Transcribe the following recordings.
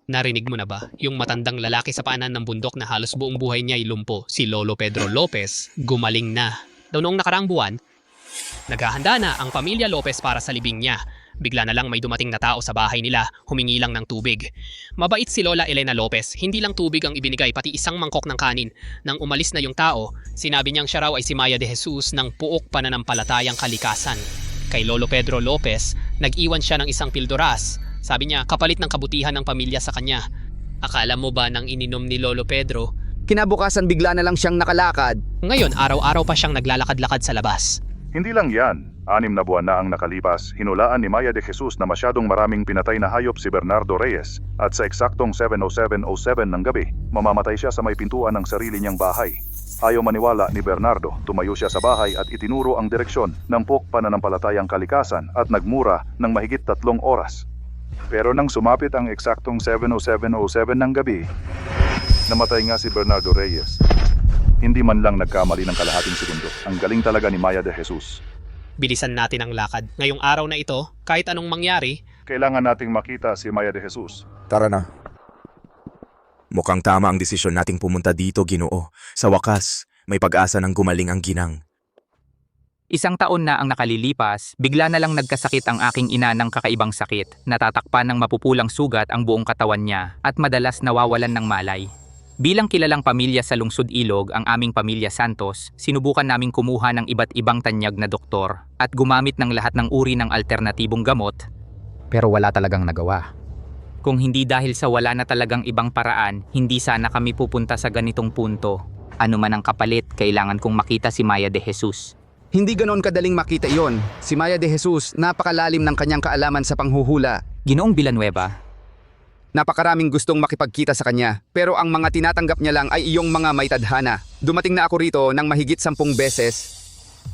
Narinig mo na ba yung matandang lalaki sa paanan ng bundok na halos buong buhay niya ay lumpo, si Lolo Pedro Lopez, gumaling na. Daw noong nakaraang buwan, naghahanda na ang pamilya Lopez para sa libing niya. Bigla na lang may dumating na tao sa bahay nila, humingi lang ng tubig. Mabait si Lola Elena Lopez, hindi lang tubig ang ibinigay pati isang mangkok ng kanin. Nang umalis na yung tao, sinabi niyang siya raw ay si Maya de Jesus ng Puok Pananampalatayang Kalikasan. Kay Lolo Pedro Lopez, nag-iwan siya ng isang pildoras. Sabi niya, kapalit ng kabutihan ng pamilya sa kanya. Akala mo ba nang ininom ni Lolo Pedro? Kinabukasan bigla na lang siyang nakalakad. Ngayon, araw-araw pa siyang naglalakad-lakad sa labas. Hindi lang yan. 6 na buwan na ang nakalipas, hinulaan ni Maya de Jesus na masyadong maraming pinatay na hayop si Bernardo Reyes at sa eksaktong 7:07:07 ng gabi, mamamatay siya sa may pintuan ng sarili niyang bahay. Ayaw maniwala ni Bernardo, tumayo siya sa bahay at itinuro ang direksyon ng Puok Pananampalatayang Kalikasan at nagmura ng mahigit 3 oras. Pero nang sumapit ang eksaktong 7:07:07 ng gabi, namatay nga si Bernardo Reyes. Hindi man lang nagkamali ng kalahating segundo. Ang galing talaga ni Maya de Jesus. Bilisan natin ang lakad. Ngayong araw na ito, kahit anong mangyari, Kailangan nating makita si Maya de Jesus. Tara na. Mukhang tama ang desisyon nating pumunta dito, Ginoo. Sa wakas, may pag-asa ng gumaling ang ginang. Isang taon na ang nakalilipas, bigla na lang nagkasakit ang aking ina ng kakaibang sakit. Natatakpan ng mapupulang sugat ang buong katawan niya at madalas nawawalan ng malay. Bilang kilalang pamilya sa Lungsod Ilog ang aming pamilya Santos, sinubukan naming kumuha ng iba't ibang tanyag na doktor at gumamit ng lahat ng uri ng alternatibong gamot. Pero wala talagang nagawa. Kung hindi dahil sa wala na talagang ibang paraan, hindi sana kami pupunta sa ganitong punto. Ano man ang kapalit, kailangan kong makita si Maya de Jesus. Hindi ganon kadaling makita iyon. Si Maya de Jesus, napakalalim ng kanyang kaalaman sa panghuhula. Ginoong Villanueva, Napakaraming gustong makipagkita sa kanya, pero ang mga tinatanggap niya lang ay iyong mga may tadhana. Dumating na ako rito ng mahigit 10 beses,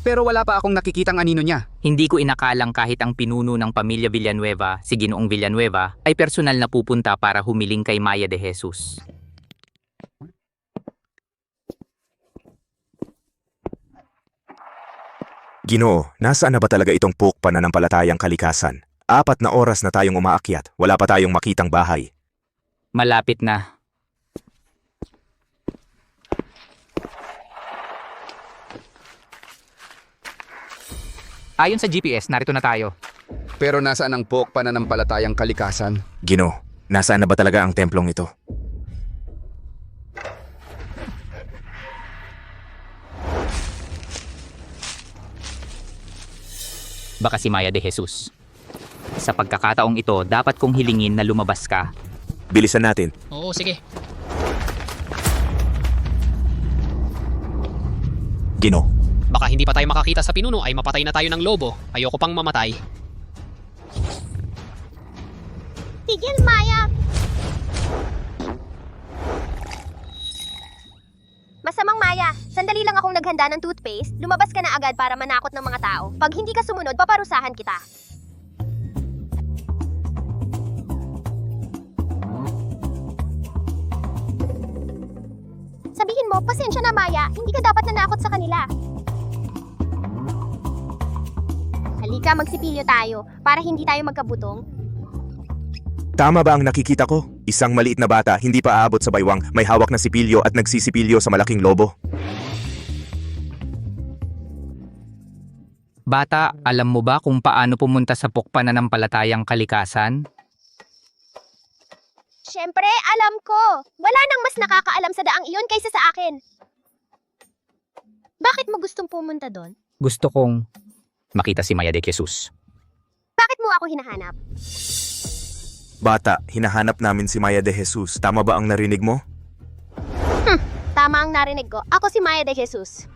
pero wala pa akong nakikitang anino niya. hindi ko inakalang kahit ang pinuno ng pamilya Villanueva, si Ginoong Villanueva, ay personal na pupunta para humiling kay Maya de Jesus. Ginoo, nasaan na ba talaga itong Puok Pananampalatayang Kalikasan? 4 na oras na tayong umaakyat, wala pa tayong makitang bahay. Malapit na. Ayon sa GPS, narito na tayo. Pero nasaan ang Puok Pananampalatayang Kalikasan? Ginoo, nasaan na ba talaga ang templong ito? Baka si Maya de Jesus. Sa pagkakataong ito, dapat kong hilingin na lumabas ka. Bilisan natin. oo sige. Ginoo, Baka hindi pa tayo makakita sa pinuno ay mapatay na tayo ng lobo. Ayoko pang mamatay. Tigil, Maya! Masamang Maya, sandali lang akong naghanda ng toothpaste. Lumabas ka na agad para manakot ng mga tao. Pag hindi ka sumunod, paparusahan kita. Sabihin mo, pasensya na Maya, hindi ka dapat nanakot sa kanila. Halika, magsipilyo tayo para hindi tayo magkabutong. tama ba ang nakikita ko? Isang maliit na bata, hindi pa aabot sa baywang, may hawak na sipilyo at nagsisipilyo sa malaking lobo. Bata, alam mo ba kung paano pumunta sa Puok Pananampalatayang Kalikasan? Siyempre, alam ko. Wala nang mas nakakaalam sa daang iyon kaysa sa akin. Bakit mo gustong pumunta doon? Gusto kong makita si Maya de Jesus. Bakit mo ako hinahanap? Bata, hinahanap namin si Maya de Jesus. Tama ba ang narinig mo? Tama ang narinig ko. Ako si Maya de Jesus.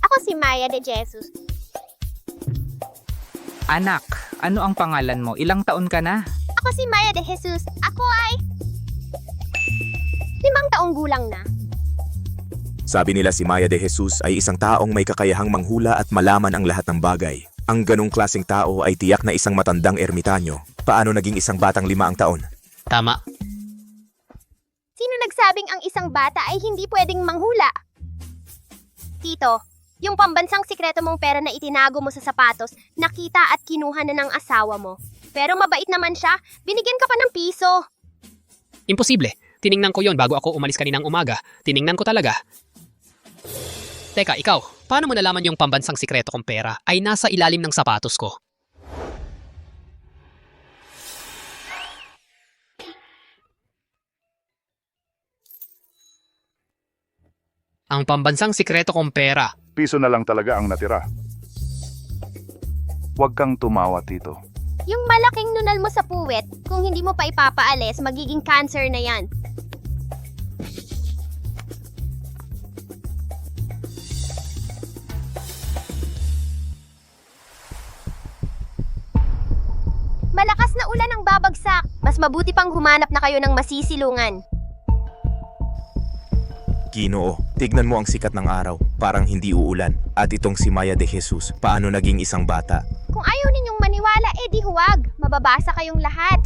Ako si Maya de Jesus. Anak, ano ang pangalan mo? Ilang taon ka na? Ako si Maya de Jesus. Ako ay 5 taong gulang na. Sabi nila si Maya de Jesus ay isang taong may kakayahang manghula at malaman ang lahat ng bagay. Ang ganong klaseng tao ay tiyak na isang matandang ermitanyo. Paano naging isang batang 5 ang taon? Tama. Sino nagsabing ang isang bata ay hindi pwedeng manghula? Tito, Yung pambansang sikreto mong pera na itinago mo sa sapatos, nakita at kinuha na ng asawa mo. Pero mabait naman siya, binigyan ka pa ng piso. Imposible. Tiningnan ko yon bago ako umalis kaninang umaga. Tiningnan ko talaga. Teka, ikaw, paano mo nalaman yung pambansang sikreto kong pera ay nasa ilalim ng sapatos ko? Ang pambansang sikreto kong pera. Piso na lang talaga ang natira. Huwag kang tumawa, Tito. Yung malaking nunal mo sa puwet, kung hindi mo pa ipapaalis, magiging cancer na yan. Malakas na ulan ang babagsak. Mas mabuti pang humanap na kayo ng masisilungan. Ginoo, tignan mo ang sikat ng araw, parang hindi uulan. At itong si Maya de Jesus, paano naging isang bata? Kung ayaw ninyong maniwala, di huwag. Mababasa kayong lahat.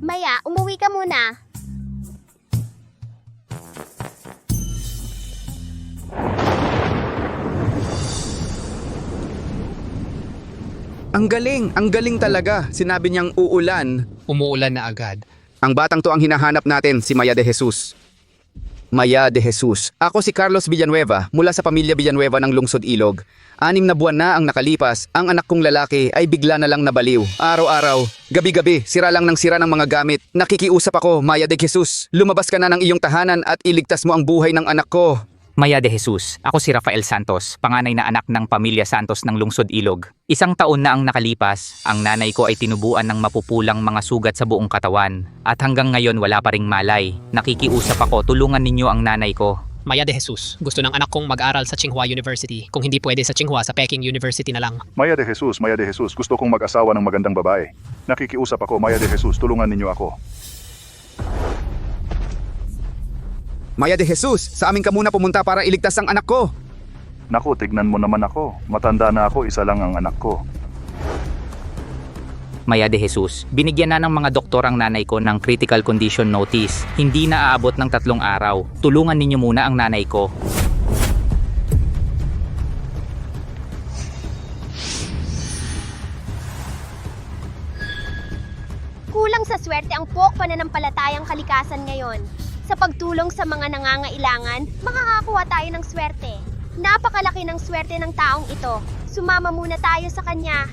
Maya, umuwi ka muna. Ang galing talaga. Sinabi niyang uulan. Umuulan na agad. Ang batang to ang hinahanap natin, si Maya de Jesus. Maya de Jesus. Ako si Carlos Villanueva mula sa pamilya Villanueva ng Lungsod Ilog. 6 na buwan na ang nakalipas, ang anak kong lalaki ay bigla na lang nabaliw. Araw-araw, gabi-gabi, sira lang ng sira ng mga gamit. Nakikiusap ako, Maya de Jesus. Lumabas ka na ng iyong tahanan at iligtas mo ang buhay ng anak ko. Maya de Jesus, ako si Rafael Santos, panganay na anak ng pamilya Santos ng Lungsod Ilog. 1 taon na ang nakalipas, ang nanay ko ay tinubuan ng mapupulang mga sugat sa buong katawan. At hanggang ngayon wala pa ring malay. Nakikiusap ako, tulungan ninyo ang nanay ko. Maya de Jesus, gusto ng anak kong mag-aral sa Tsinghua University. Kung hindi pwede sa Tsinghua, sa Peking University na lang. Maya de Jesus, gusto kong mag-asawa ng magandang babae. Nakikiusap ako, Maya de Jesus, tulungan ninyo ako. Maya de Jesus, sa amin ka muna pumunta para iligtas ang anak ko. Naku, tignan mo naman ako. Matanda na ako, isa lang ang anak ko. Maya de Jesus, binigyan na ng mga doktor ang nanay ko ng critical condition notice. Hindi na aabot ng 3 araw. Tulungan ninyo muna ang nanay ko. Kulang sa swerte ang pok pananampalatayang kalikasan ngayon. Sa pagtulong sa mga nangangailangan, makakakuha tayo ng swerte. Napakalaki ng swerte ng taong ito. Sumama muna tayo sa kanya.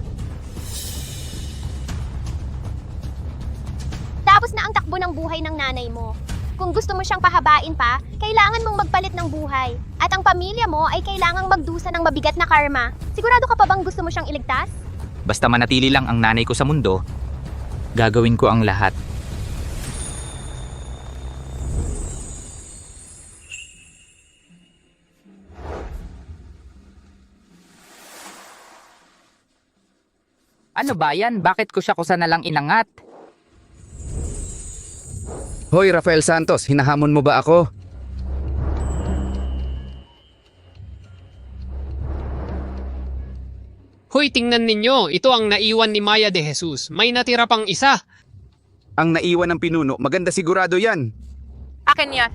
Tapos na ang takbo ng buhay ng nanay mo. Kung gusto mo siyang pahabain pa, kailangan mong magpalit ng buhay. At ang pamilya mo ay kailangang magdusa ng mabigat na karma. Sigurado ka pa bang gusto mo siyang iligtas? Basta manatili lang ang nanay ko sa mundo, gagawin ko ang lahat. Ano ba yan? Bakit ko siya kusa na lang inangat? Hoy Rafael Santos, hinahamon mo ba ako? Hoy, tingnan ninyo, ito ang naiwan ni Maya de Jesus. May natira pang isa. Ang naiwan ng pinuno, maganda sigurado yan. Akin yan.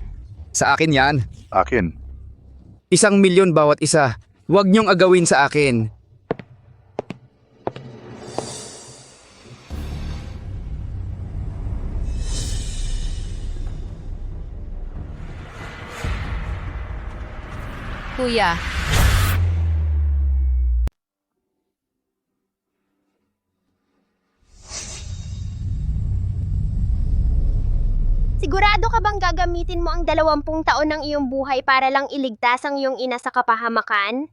Sa akin yan. Akin. 1,000,000 bawat isa. Huwag niyong agawin sa akin. Kuya, Sigurado ka bang gagamitin mo ang 20 taon ng iyong buhay para lang iligtas ang iyong ina sa kapahamakan?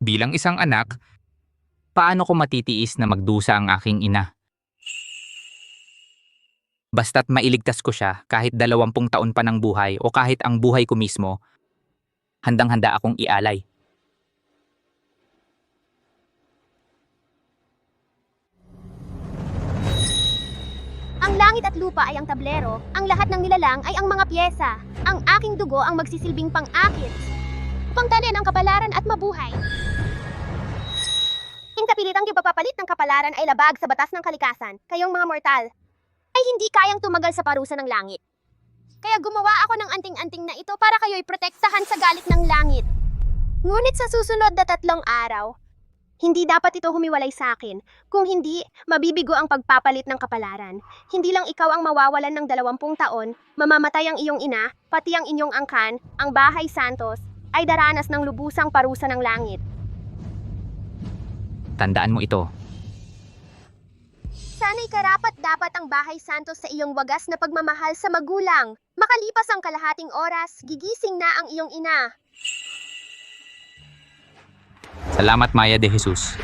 Bilang isang anak, paano ko matitiis na magdusa ang aking ina? Basta't mailigtas ko siya kahit 20 taon pa ng buhay o kahit ang buhay ko mismo, handang-handa akong ialay. Ang langit at lupa ay ang tablero, ang lahat ng nilalang ay ang mga pyesa. Ang aking dugo ang magsisilbing pang-akit. Pangtalin ang kapalaran at mabuhay. Ang kapilitang ipapapalit ng kapalaran ay labag sa batas ng kalikasan. Kayong mga mortal ay hindi kayang tumagal sa parusa ng langit. Kaya gumawa ako ng anting-anting na ito para kayo'y protektahan sa galit ng langit. Ngunit sa susunod na 3 araw, hindi dapat ito humiwalay sa akin. Kung hindi, mabibigo ang pagpapalit ng kapalaran. Hindi lang ikaw ang mawawalan ng 20 taon, mamamatay ang iyong ina, pati ang inyong angkan, ang bahay Santos, ay daranas ng lubusang parusa ng langit. Tandaan mo ito. Sana'y karapat-dapat ang bahay Santos sa iyong wagas na pagmamahal sa magulang. Makalipas ang kalahating oras, gigising na ang iyong ina. Salamat, Maya de Jesus.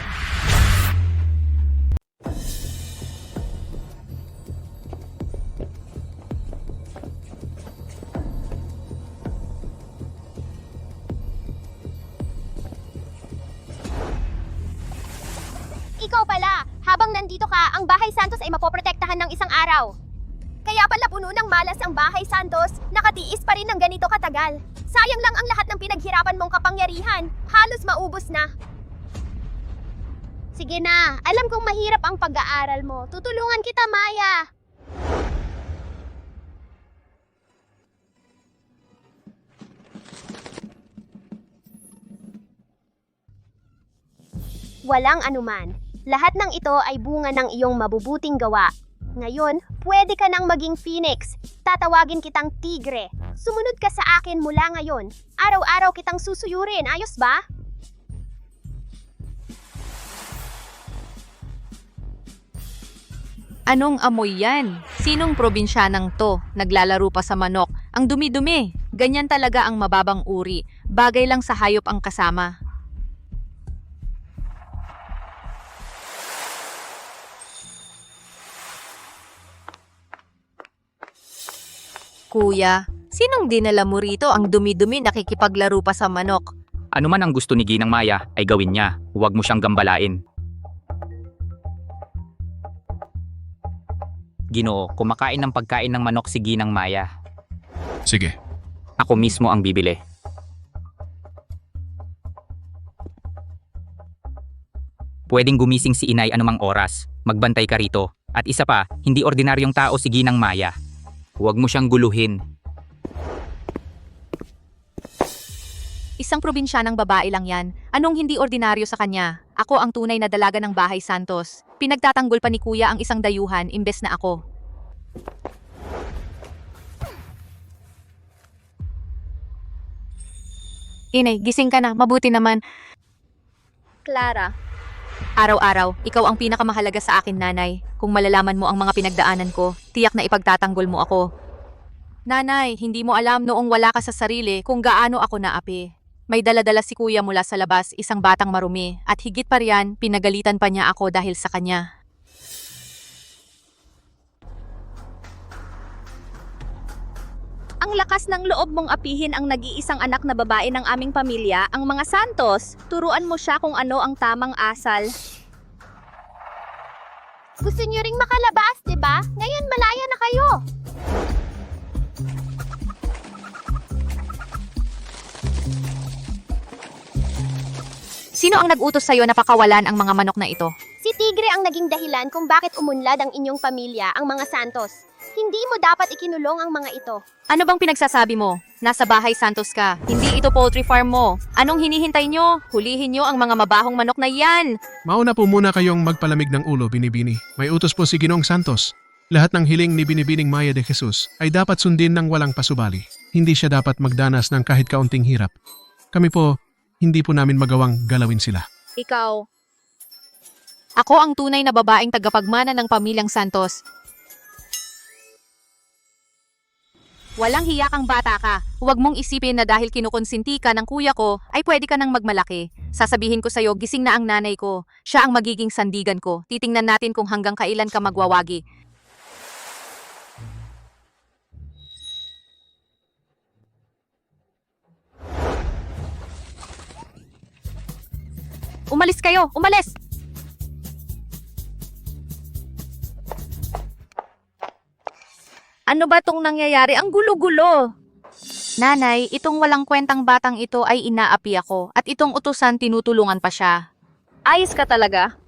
Ikaw pala, habang nandito ka, ang bahay Santos ay mapoprotektahan ng isang araw. Kaya pala puno ng malas ang bahay Santos, nakatiis pa rin ng ganito katagal. Sayang lang ang lahat ng pinaghirapan mong kapangyarihan, halos maubos na. Sige na, alam kong mahirap ang pag-aaral mo. Tutulungan kita, Maya. Walang anuman. Lahat ng ito ay bunga ng iyong mabubuting gawa. Ngayon, pwede ka nang maging phoenix. Tatawagin kitang tigre. Sumunod ka sa akin mula ngayon. Araw-araw kitang susuyurin, ayos ba? Anong amoy yan? Sinong probinsyanang to? Naglalaro pa sa manok. Ang dumi-dumi. Ganyan talaga ang mababang uri. Bagay lang sa hayop ang kasama. Kuya, sinong dinala mo rito ang dumi-dumi nakikipaglaro pa sa manok? Ano man ang gusto ni Ginang Maya ay gawin niya. Huwag mo siyang gambalain. Ginoo, kumakain ng pagkain ng manok si Ginang Maya. Sige. Ako mismo ang bibili. Pwedeng gumising si inay anumang oras. Magbantay ka rito. At isa pa, hindi ordinaryong tao si Ginang Maya. Huwag mo siyang guluhin. Isang probinsyanang babae lang yan. Anong hindi ordinaryo sa kanya? Ako ang tunay na dalaga ng bahay Santos. Pinagtatanggol pa ni kuya ang isang dayuhan imbes na ako. Inay, gising ka na. Mabuti naman. Clara, Araw-araw, ikaw ang pinakamahalaga sa akin, nanay. Kung malalaman mo ang mga pinagdaanan ko, tiyak na ipagtatanggol mo ako. Nanay, hindi mo alam noong wala ka sa sarili kung gaano ako naapi. May dala-dala si kuya mula sa labas, isang batang marumi, at higit pa riyan, pinagalitan pa niya ako dahil sa kanya. Ang lakas ng loob mong apihin ang nag-iisang anak na babae ng aming pamilya, ang mga Santos. Turuan mo siya kung ano ang tamang asal. gusto niyo ring makalabas, di ba? Ngayon malaya na kayo. Sino ang nag-utos sa'yo na pakawalan ang mga manok na ito? Si Tigre ang naging dahilan kung bakit umunlad ang inyong pamilya, ang mga Santos. Hindi mo dapat ikinulong ang mga ito. Ano bang pinagsasabi mo? Nasa bahay Santos ka. Hindi ito poultry farm mo. Anong hinihintay nyo? Hulihin nyo ang mga mabahong manok na yan. Mauna po muna kayong magpalamig ng ulo, Binibini. May utos po si Ginoong Santos. Lahat ng hiling ni Binibining Maya de Jesus ay dapat sundin ng walang pasubali. Hindi siya dapat magdanas ng kahit kaunting hirap. Kami po, hindi po namin magawang galawin sila. Ikaw, Ako ang tunay na babaeng tagapagmana ng pamilyang Santos. Walang hiya kang bata ka. Huwag mong isipin na dahil kinukonsinti ka ng kuya ko, ay pwede ka nang magmalaki. Sasabihin ko sa'yo, gising na ang nanay ko. Siya ang magiging sandigan ko. Titingnan natin kung hanggang kailan ka magwawagi. Umalis kayo! Umalis! ano ba tong nangyayari? Ang gulo-gulo. Nanay, itong walang kwentang batang ito ay inaapi ako at itong utusan tinutulungan pa siya. Ayos ka talaga.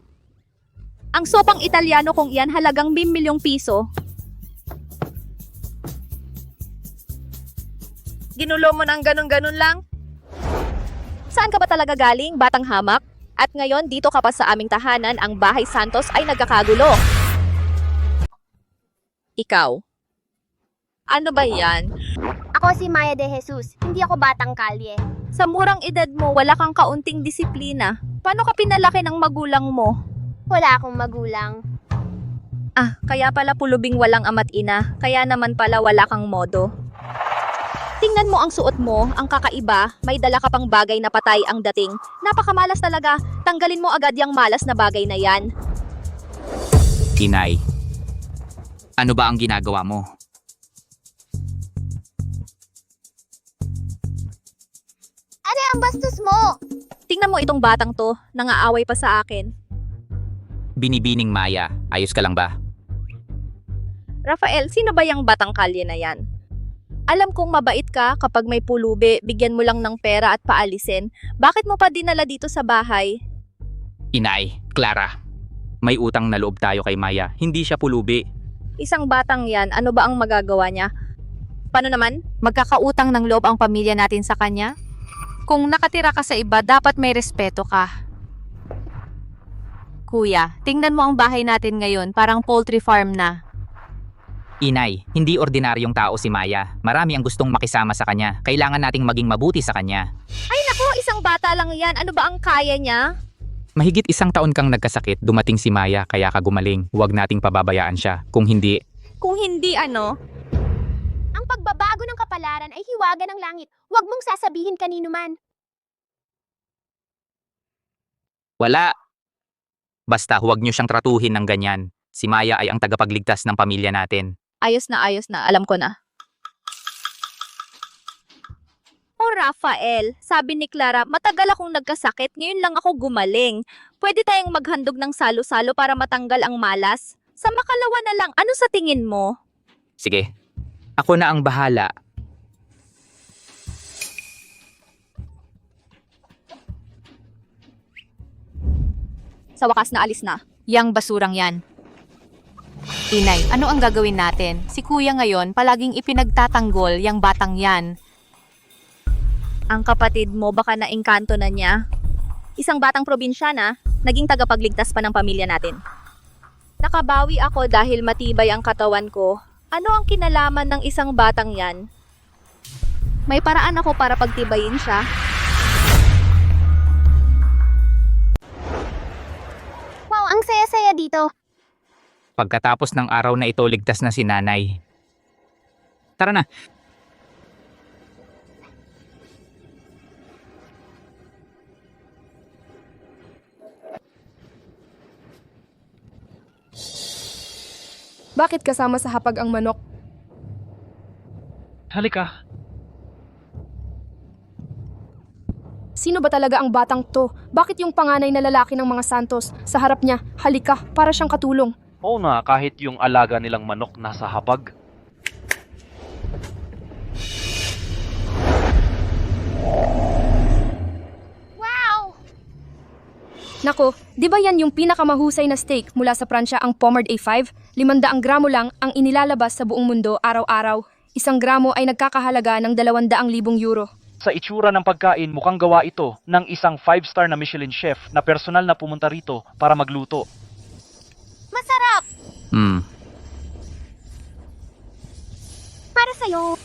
Ang sopang Italiano kung iyan halagang 2 milyong piso. Ginulo mo ng ganun-ganun lang? Saan ka ba talaga galing, batang hamak? At ngayon, dito ka pa sa aming tahanan, ang Bahay Santos ay nagkakagulo. Ikaw. Ano ba yan? Ako si Maya de Jesus, hindi ako batang kalye. Sa murang edad mo, wala kang kaunting disiplina. Paano ka pinalaki ng magulang mo? Wala akong magulang. Ah, kaya pala pulubing walang ama't ina. Kaya naman pala wala kang modo. Tingnan mo ang suot mo, ang kakaiba, may dala ka pang bagay na patay ang dating. Napakamalas talaga, tanggalin mo agad yung malas na bagay na yan. Inay, ano ba ang ginagawa mo? Ano ang bastos mo? Tingnan mo itong batang to, nangaaway pa sa akin. Binibining Maya, ayos ka lang ba? Rafael, sino ba yung batang kalye na yan? Alam kong mabait ka kapag may pulubi, bigyan mo lang ng pera at paalisin. Bakit mo pa dinala dito sa bahay? Inay, Clara, may utang na loob tayo kay Maya, hindi siya pulubi. Isang batang yan, ano ba ang magagawa niya? Paano naman? Magkakautang ng loob ang pamilya natin sa kanya? Kung nakatira ka sa iba, dapat may respeto ka. Kuya, tingnan mo ang bahay natin ngayon, parang poultry farm na. Inay, hindi ordinaryong tao si Maya. Marami ang gustong makisama sa kanya. Kailangan nating maging mabuti sa kanya. Ay naku, isang bata lang yan. Ano ba ang kaya niya? Mahigit 1 taon kang nagkasakit, dumating si Maya kaya ka gumaling. Huwag nating pababayaan siya. Kung hindi, Kung hindi ano? Ang pagbabago ng kapalaran ay hiwaga ng langit. Huwag mong sasabihin kanino man. wala. Basta huwag niyo siyang tratuhin ng ganyan. Si Maya ay ang tagapagligtas ng pamilya natin. Ayos na, alam ko na. Oh, Rafael, sabi ni Clara, matagal akong nagkasakit, ngayon lang ako gumaling. Pwede tayong maghandog ng salo-salo para matanggal ang malas? Sa makalawa na lang, ano sa tingin mo? Sige, ako na ang bahala. Sa wakas na alis na. Yang basurang yan. Inay, ano ang gagawin natin? Si kuya ngayon palaging ipinagtatanggol yang batang yan. Ang kapatid mo baka naengkanto na niya. Isang batang probinsyana, naging tagapagligtas pa ng pamilya natin. Nakabawi ako dahil matibay ang katawan ko. Ano ang kinalaman ng isang batang yan? May paraan ako para pagtibayin siya. Wow, ang saya-saya dito. Pagkatapos ng araw na ito, ligtas na si nanay. Tara na. Bakit kasama sa hapag ang manok? Halika. Sino ba talaga ang batang to? Bakit yung panganay na lalaki ng mga Santos sa harap niya, halika, para siyang katulong? Oo nga, kahit yung alaga nilang manok nasa hapag. Wow! Nako, di ba yan yung pinakamahusay na steak mula sa Pransya, ang Pommard A5? 500 gramo lang ang inilalabas sa buong mundo araw-araw. 1 gramo ay nagkakahalaga ng 200,000 euro. Sa itsura ng pagkain, mukhang gawa ito ng isang 5-star na Michelin chef na personal na pumunta rito para magluto. Masarap! Para sa'yo.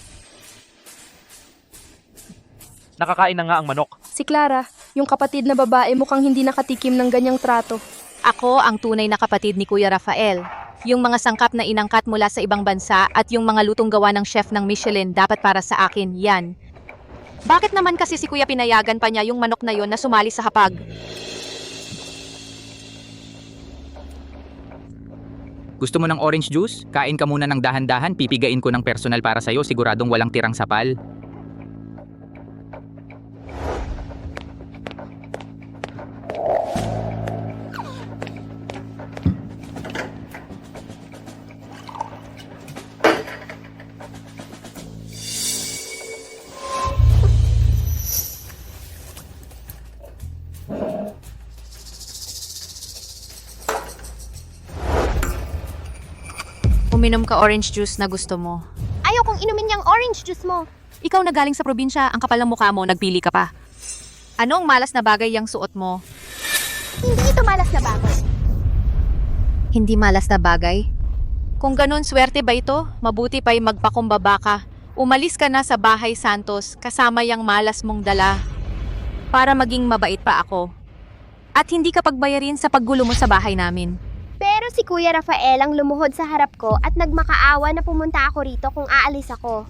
Nakakain na nga ang manok. Si Clara, yung kapatid na babae, mukhang hindi nakatikim ng ganyang trato. Ako ang tunay na kapatid ni Kuya Rafael. Yung mga sangkap na inangkat mula sa ibang bansa at yung mga lutong gawa ng chef ng Michelin dapat para sa akin, yan. Bakit naman kasi si Kuya pinayagan pa niya yung manok na yon na sumali sa hapag? Gusto mo ng orange juice? Kain ka muna ng dahan-dahan, pipigain ko ng personal para sa'yo, siguradong walang tirang sapal. Uminom ka orange juice na gusto mo. Ayaw kong inumin yung orange juice mo. Ikaw na galing sa probinsya, ang kapal ng mukha mo, nagpili ka pa. Anong malas na bagay yung suot mo? Hindi ito malas na bagay. Hindi malas na bagay? Kung ganun, swerte ba ito? Mabuti pa'y magpakumbaba ka. Umalis ka na sa bahay Santos kasama yung malas mong dala para maging mabait pa ako. At hindi ka pagbayarin sa paggulo mo sa bahay namin. Pero si Kuya Rafael ang lumuhod sa harap ko at nagmakaawa na pumunta ako rito kung aalis ako.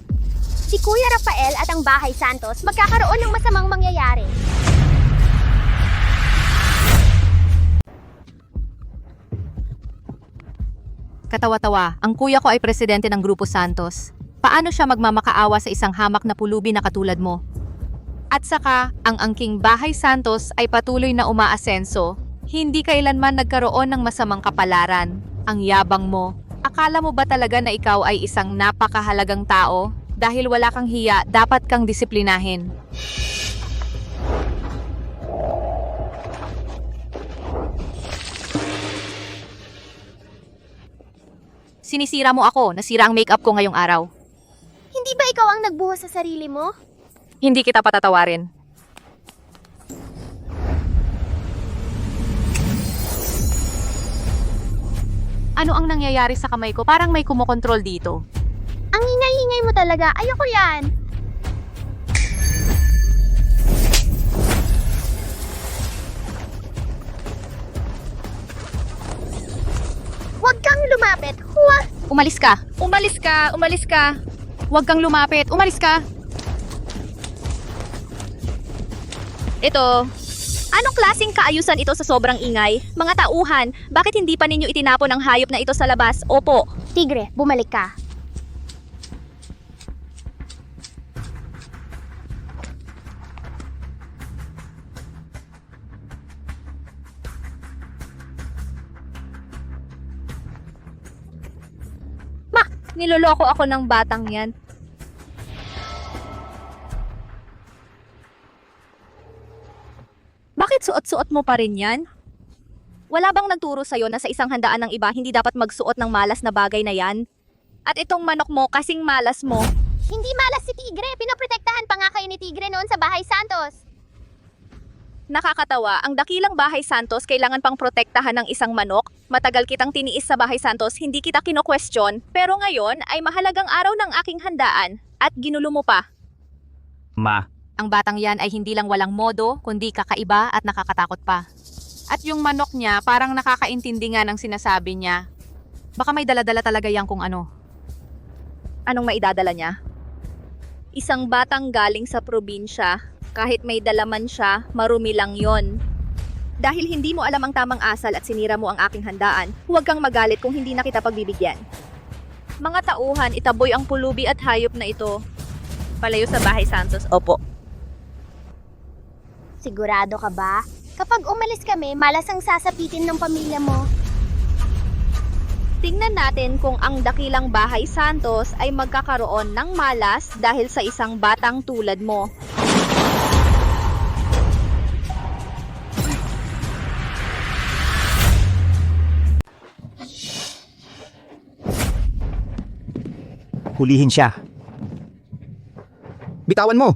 Si Kuya Rafael at ang bahay Santos magkakaroon ng masamang mangyayari. Katawa-tawa, ang kuya ko ay presidente ng Grupo Santos. Paano siya magmamakaawa sa isang hamak na pulubi na katulad mo? At saka, ang angking bahay Santos ay patuloy na umaasenso. Hindi kailanman nagkaroon ng masamang kapalaran. Ang yabang mo. Akala mo ba talaga na ikaw ay isang napakahalagang tao? Dahil wala kang hiya, dapat kang disiplinahin. Sinisira mo ako, nasira ang makeup ko ngayong araw. Hindi ba ikaw ang nagbuhos sa sarili mo? Hindi kita patatawarin. Ano ang nangyayari sa kamay ko? Parang may kumokontrol dito. Ang ingay-ingay mo talaga. Ayoko yan. Huwag kang lumapit. Huwag. Umalis ka. Umalis ka, umalis ka. Huwag kang lumapit. Umalis ka. Ito. Anong klaseng kaayusan ito sa sobrang ingay? Mga tauhan, bakit hindi pa ninyo itinapon ang hayop na ito sa labas? Opo. Tigre, bumalik ka. Niloloko ako ng batang yan. Bakit suot-suot mo pa rin yan? Wala bang nagturo sa'yo na sa isang handaan ng iba hindi dapat magsuot ng malas na bagay na yan? At itong manok mo kasing malas mo. Hindi malas si Tigre. Pinoprotektahan pa nga kayo ni Tigre noon sa bahay Santos. Nakakatawa, ang dakilang bahay Santos kailangan pang protektahan ng isang manok. Matagal kitang tiniis sa bahay Santos, hindi kita kino-question. Pero ngayon ay mahalagang araw ng aking handaan at ginulo mo pa. Ma, Ang batang yan ay hindi lang walang modo, kundi kakaiba at nakakatakot pa. At yung manok niya, parang nakakaintindi nga ng sinasabi niya. Baka may daladala talaga yan kung ano. Anong maidadala niya? Isang batang galing sa probinsya. Kahit may dalaman siya, marumi lang yon. Dahil hindi mo alam ang tamang asal at sinira mo ang aking handaan, huwag kang magalit kung hindi na kita pagbibigyan. Mga tauhan, itaboy ang pulubi at hayop na ito. Palayo sa bahay Santos, opo. Sigurado ka ba? Kapag umalis kami, malas ang sasapitin ng pamilya mo. Tingnan natin kung ang dakilang bahay Santos ay magkakaroon ng malas dahil sa isang batang tulad mo. hulihin siya. Bitawan mo!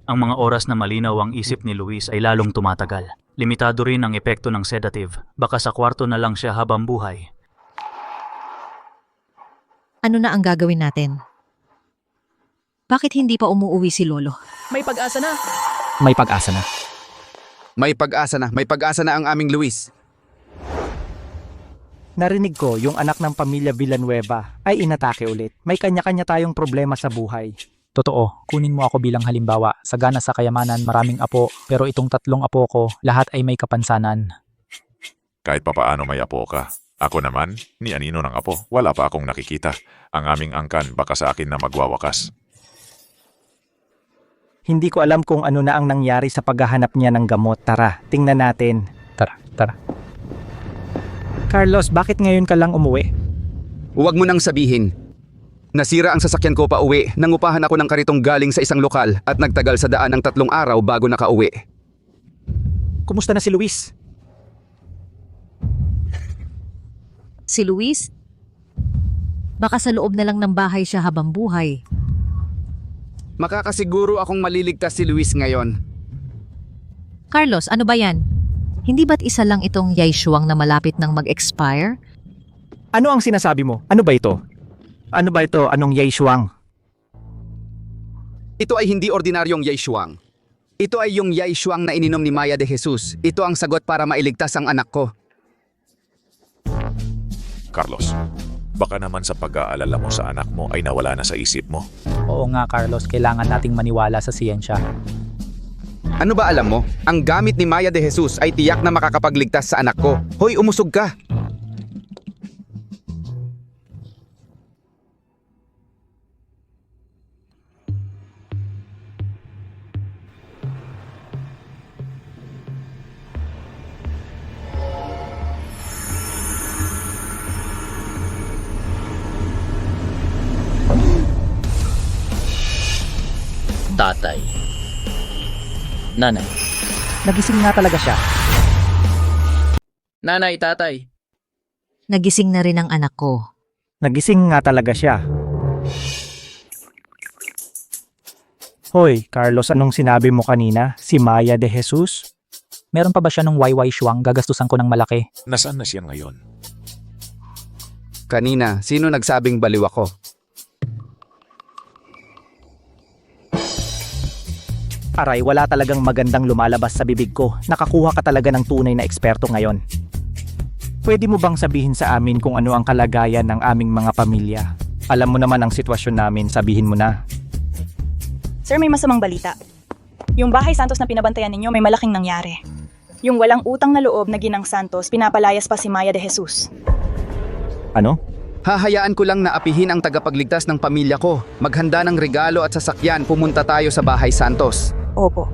Ang mga oras na malinaw ang isip ni Luis ay lalong tumatagal. Limitado rin ang epekto ng sedative. Baka sa kwarto na lang siya habang buhay. Ano na ang gagawin natin? Bakit hindi pa umuuwi si Lolo? May pag-asa na. May pag-asa na. May pag-asa na ang aming Luis. Narinig ko yung anak ng pamilya Villanueva ay inatake ulit. May kanya-kanya tayong problema sa buhay. Totoo, kunin mo ako bilang halimbawa. Sagana sa kayamanan, maraming apo, pero itong 3 apo ko, lahat ay may kapansanan. Kahit papaano may apo ka. Ako naman, ni anino ng apo, wala pa akong nakikita. Ang aming angkan baka sa akin na magwawakas. Hindi ko alam kung ano na ang nangyari sa paghahanap niya ng gamot. Tara, tingnan natin. Tara. Carlos, bakit ngayon ka lang umuwi? Huwag mo nang sabihin. Nasira ang sasakyan ko pa uwi. Nangupahan ako ng karitong galing sa isang lokal at nagtagal sa daan ng 3 araw bago nakauwi. Kumusta na si Luis? Si Luis? Baka sa loob na lang ng bahay siya habang buhay. Makakasiguro akong maliligtas si Luis ngayon. Carlos, ano ba yan? Hindi ba't isa lang itong Yaishuang na malapit ng mag-expire? Ano ang sinasabi mo? Ano ba ito? Ano ba ito? Anong Yaishuang? Ito ay hindi ordinaryong Yaishuang. Ito ay yung Yaishuang na ininom ni Maya de Jesus. Ito ang sagot para mailigtas ang anak ko. Carlos, baka naman sa pag-aalala mo sa anak mo ay nawala na sa isip mo. Oo nga Carlos, kailangan nating maniwala sa siyensya. Ano ba alam mo? Ang gamit ni Maya de Jesus ay tiyak na makakapagligtas sa anak ko. Hoy, umusog ka! Tatay. Nanay. Nagising nga talaga siya. Nanay, tatay. Nagising na rin ang anak ko. Nagising nga talaga siya. Hoy, Carlos, anong sinabi mo kanina? Si Maya de Jesus? Meron pa ba siya ng YY Shuang? Gagastusan ko ng malaki. Nasaan na siya ngayon? Kanina, sino nagsabing baliw ako? Aray, wala talagang magandang lumalabas sa bibig ko. Nakakuha ka talaga ng tunay na eksperto ngayon. Pwede mo bang sabihin sa amin kung ano ang kalagayan ng aming mga pamilya? Alam mo naman ang sitwasyon namin, sabihin mo na. Sir, may masamang balita. Yung bahay Santos na pinabantayan ninyo may malaking nangyari. Yung walang utang na loob na ginang Santos, pinapalayas pa si Maya de Jesus. Ano? Hahayaan ko lang na apihin ang tagapagligtas ng pamilya ko. Maghanda ng regalo at sasakyan, pumunta tayo sa bahay Santos. Opo.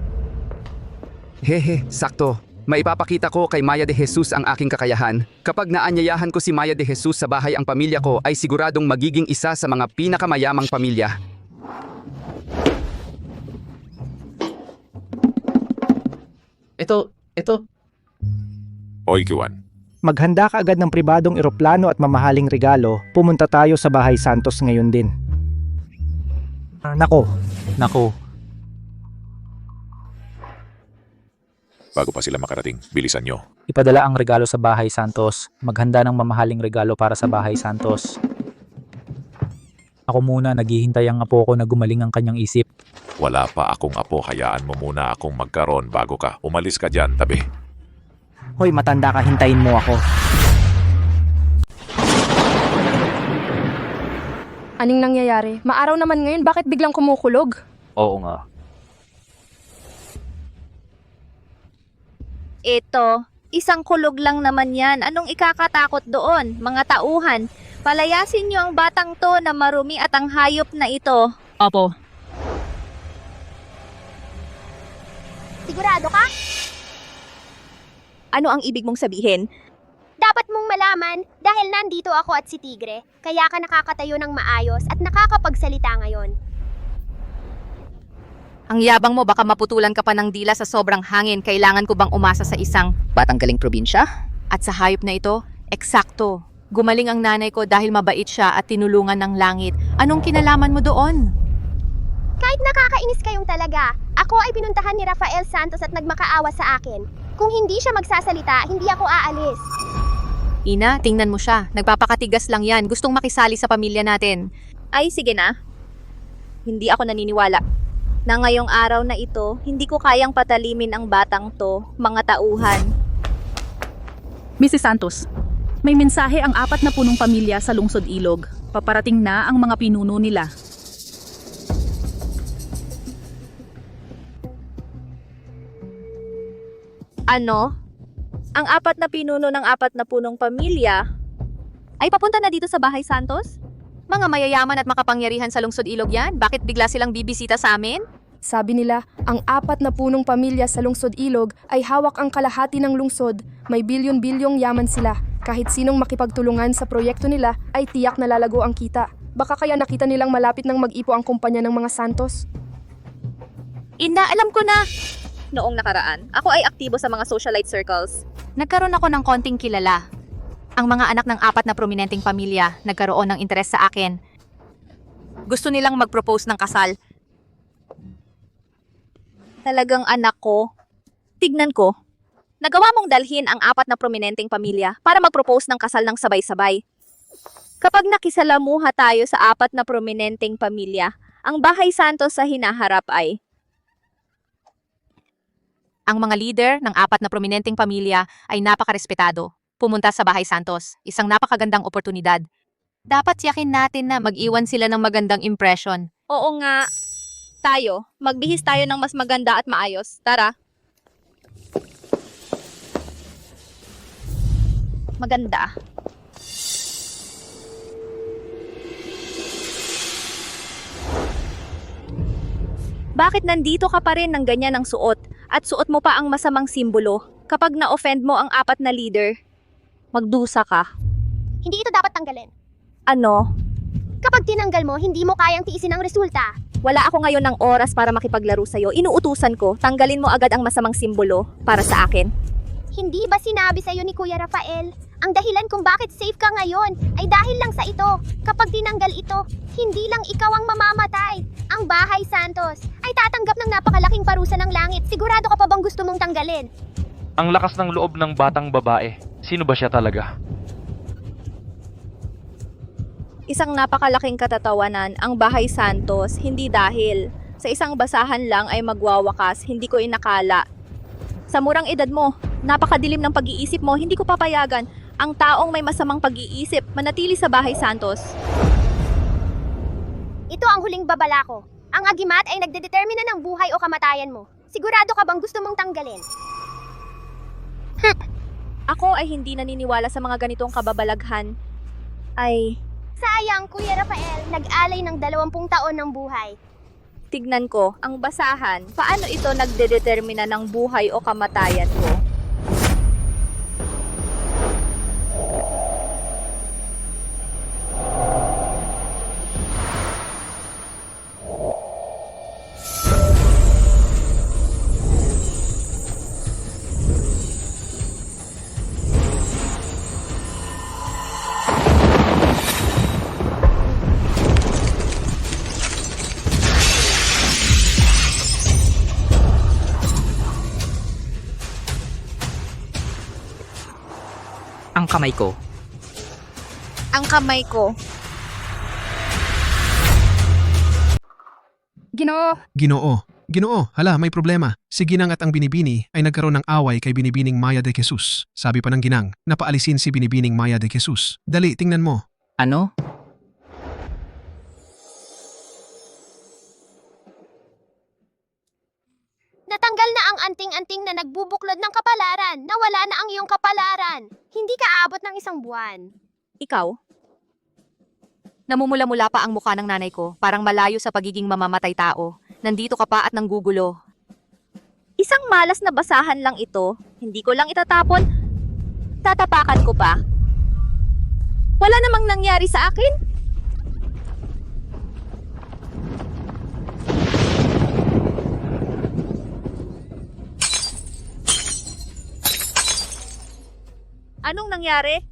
Hehe, sakto. Maipapakita ko kay Maya de Jesus ang aking kakayahan. Kapag naanyayahan ko si Maya de Jesus sa bahay ang pamilya ko ay siguradong magiging isa sa mga pinakamayamang pamilya. Ito. Oy, Kiwan. Maghanda ka agad ng pribadong eroplano at mamahaling regalo. Pumunta tayo sa bahay Santos ngayon din. Nako. Bago pa sila makarating, bilisan nyo. Ipadala ang regalo sa bahay Santos. Maghanda ng mamahaling regalo para sa bahay Santos. Ako muna, naghihintay ang apo ko na gumaling ang kanyang isip. Wala pa akong apo, hayaan mo muna akong magkaroon bago ka. Umalis ka dyan, tabi. Hoy, matanda ka, hintayin mo ako. Aning nangyayari? Maaraw naman ngayon, bakit biglang kumukulog? Oo nga. Ito, isang kulog lang naman yan. Anong ikakatakot doon, mga tauhan? Palayasin niyo ang batang to na marumi at ang hayop na ito. Opo. Sigurado ka? Ano ang ibig mong sabihin? Dapat mong malaman dahil nandito ako at si Tigre, kaya ka nakakatayo ng maayos at nakakapagsalita ngayon. Ang yabang mo, baka maputulan ka pa ng dila sa sobrang hangin. Kailangan ko bang umasa sa isang Batang galing probinsya? at sa hayop na ito? Eksakto. Gumaling ang nanay ko dahil mabait siya at tinulungan ng langit. Anong kinalaman mo doon? Kahit nakakainis kayong talaga, ako ay pinuntahan ni Rafael Santos at nagmakaawa sa akin. Kung hindi siya magsasalita, hindi ako aalis. Ina, tingnan mo siya. Nagpapakatigas lang yan. Gustong makisali sa pamilya natin. Ay, sige na. Hindi ako naniniwala. Na ngayong araw na ito, hindi ko kayang patalimin ang batang to, mga tauhan. Mrs. Santos, may mensahe ang 4 na punong pamilya sa Lungsod Ilog. Paparating na ang mga pinuno nila. Ano? Ang 4 na pinuno ng 4 na punong pamilya ay papunta na dito sa bahay Santos? Mga mayayaman at makapangyarihan sa lungsod Ilog yan. Bakit bigla silang bibisita sa amin? Sabi nila, ang 4 na punong pamilya sa lungsod Ilog ay hawak ang kalahati ng lungsod. May bilyon-bilyong yaman sila. Kahit sinong makipagtulungan sa proyekto nila ay tiyak na lalago ang kita. Baka kaya nakita nilang malapit ng mag-ipo ang kumpanya ng mga Santos. Ina, alam ko na! Noong nakaraan, ako ay aktibo sa mga socialite circles. Nagkaroon ako ng konting kilala. Ang mga anak ng 4 na prominenteng pamilya nagkaroon ng interes sa akin. Gusto nilang mag-propose ng kasal. Talagang anak ko. Tignan ko. Nagawa mong dalhin ang 4 na prominenteng pamilya para mag-propose ng kasal ng sabay-sabay. Kapag nakisalamuha tayo sa 4 na prominenteng pamilya, ang Bahay Santos sa hinaharap ay Ang mga leader ng 4 na prominenteng pamilya ay napakarespetado. Pumunta sa Bahay Santos, isang napakagandang oportunidad. Dapat tiyakin natin na mag-iwan sila ng magandang impression. Oo nga. Tayo, magbihis tayo ng mas maganda at maayos. Tara. Maganda. Bakit nandito ka pa rin ng ganyan ang suot at suot mo pa ang masamang simbolo kapag na-offend mo ang 4 na leader? Magdusa ka. Hindi ito dapat tanggalin. Ano? Kapag tinanggal mo, hindi mo kayang tiisin ang resulta. Wala ako ngayon ng oras para makipaglaro sa'yo. Inuutusan ko, tanggalin mo agad ang masamang simbolo para sa akin. Hindi ba sinabi sa'yo ni Kuya Rafael, ang dahilan kung bakit safe ka ngayon ay dahil lang sa ito. Kapag tinanggal ito, hindi lang ikaw ang mamamatay. Ang Bahay Santos ay tatanggap ng napakalaking parusa ng langit. Sigurado ka pa bang gusto mong tanggalin? Ang lakas ng loob ng batang babae. Sino ba siya talaga? Isang napakalaking katatawanan ang Bahay Santos, hindi dahil sa isang basahan lang ay magwawakas, hindi ko inakala. Sa murang edad mo, napakadilim ng pag-iisip mo, hindi ko papayagan ang taong may masamang pag-iisip manatili sa Bahay Santos. Ito ang huling babala ko. Ang agimat ay nagdedetermina ng buhay o kamatayan mo. Sigurado ka bang gusto mong tanggalin? Ako ay hindi naniniwala sa mga ganitong kababalaghan. Ay, sayang, Kuya Rafael, nag-alay ng 20 taon ng buhay. Tignan ko, ang basahan, paano ito nagdedetermina ng buhay o kamatayan ko? Ang kamay ko. Ang kamay ko. Ginoo, hala, may problema. Si Ginang at ang Binibini ay nagkaroon ng away kay Binibining Maya de Jesus. Sabi pa ng Ginang, napaalisin si Binibining Maya de Jesus. Dali, tingnan mo. Ano? Natanggal na ang anting-anting na nagbubuklod ng kapalaran. Nawala na ang iyong kapalaran. Hindi ka aabot ng 1 buwan. Ikaw? Namumula-mula pa ang mukha ng nanay ko, parang malayo sa pagiging mamamatay tao. Nandito ka pa at nanggugulo. Isang malas na basahan lang ito. Hindi ko lang itatapon. Tatapakan ko pa. Wala namang nangyari sa akin. Anong nangyari?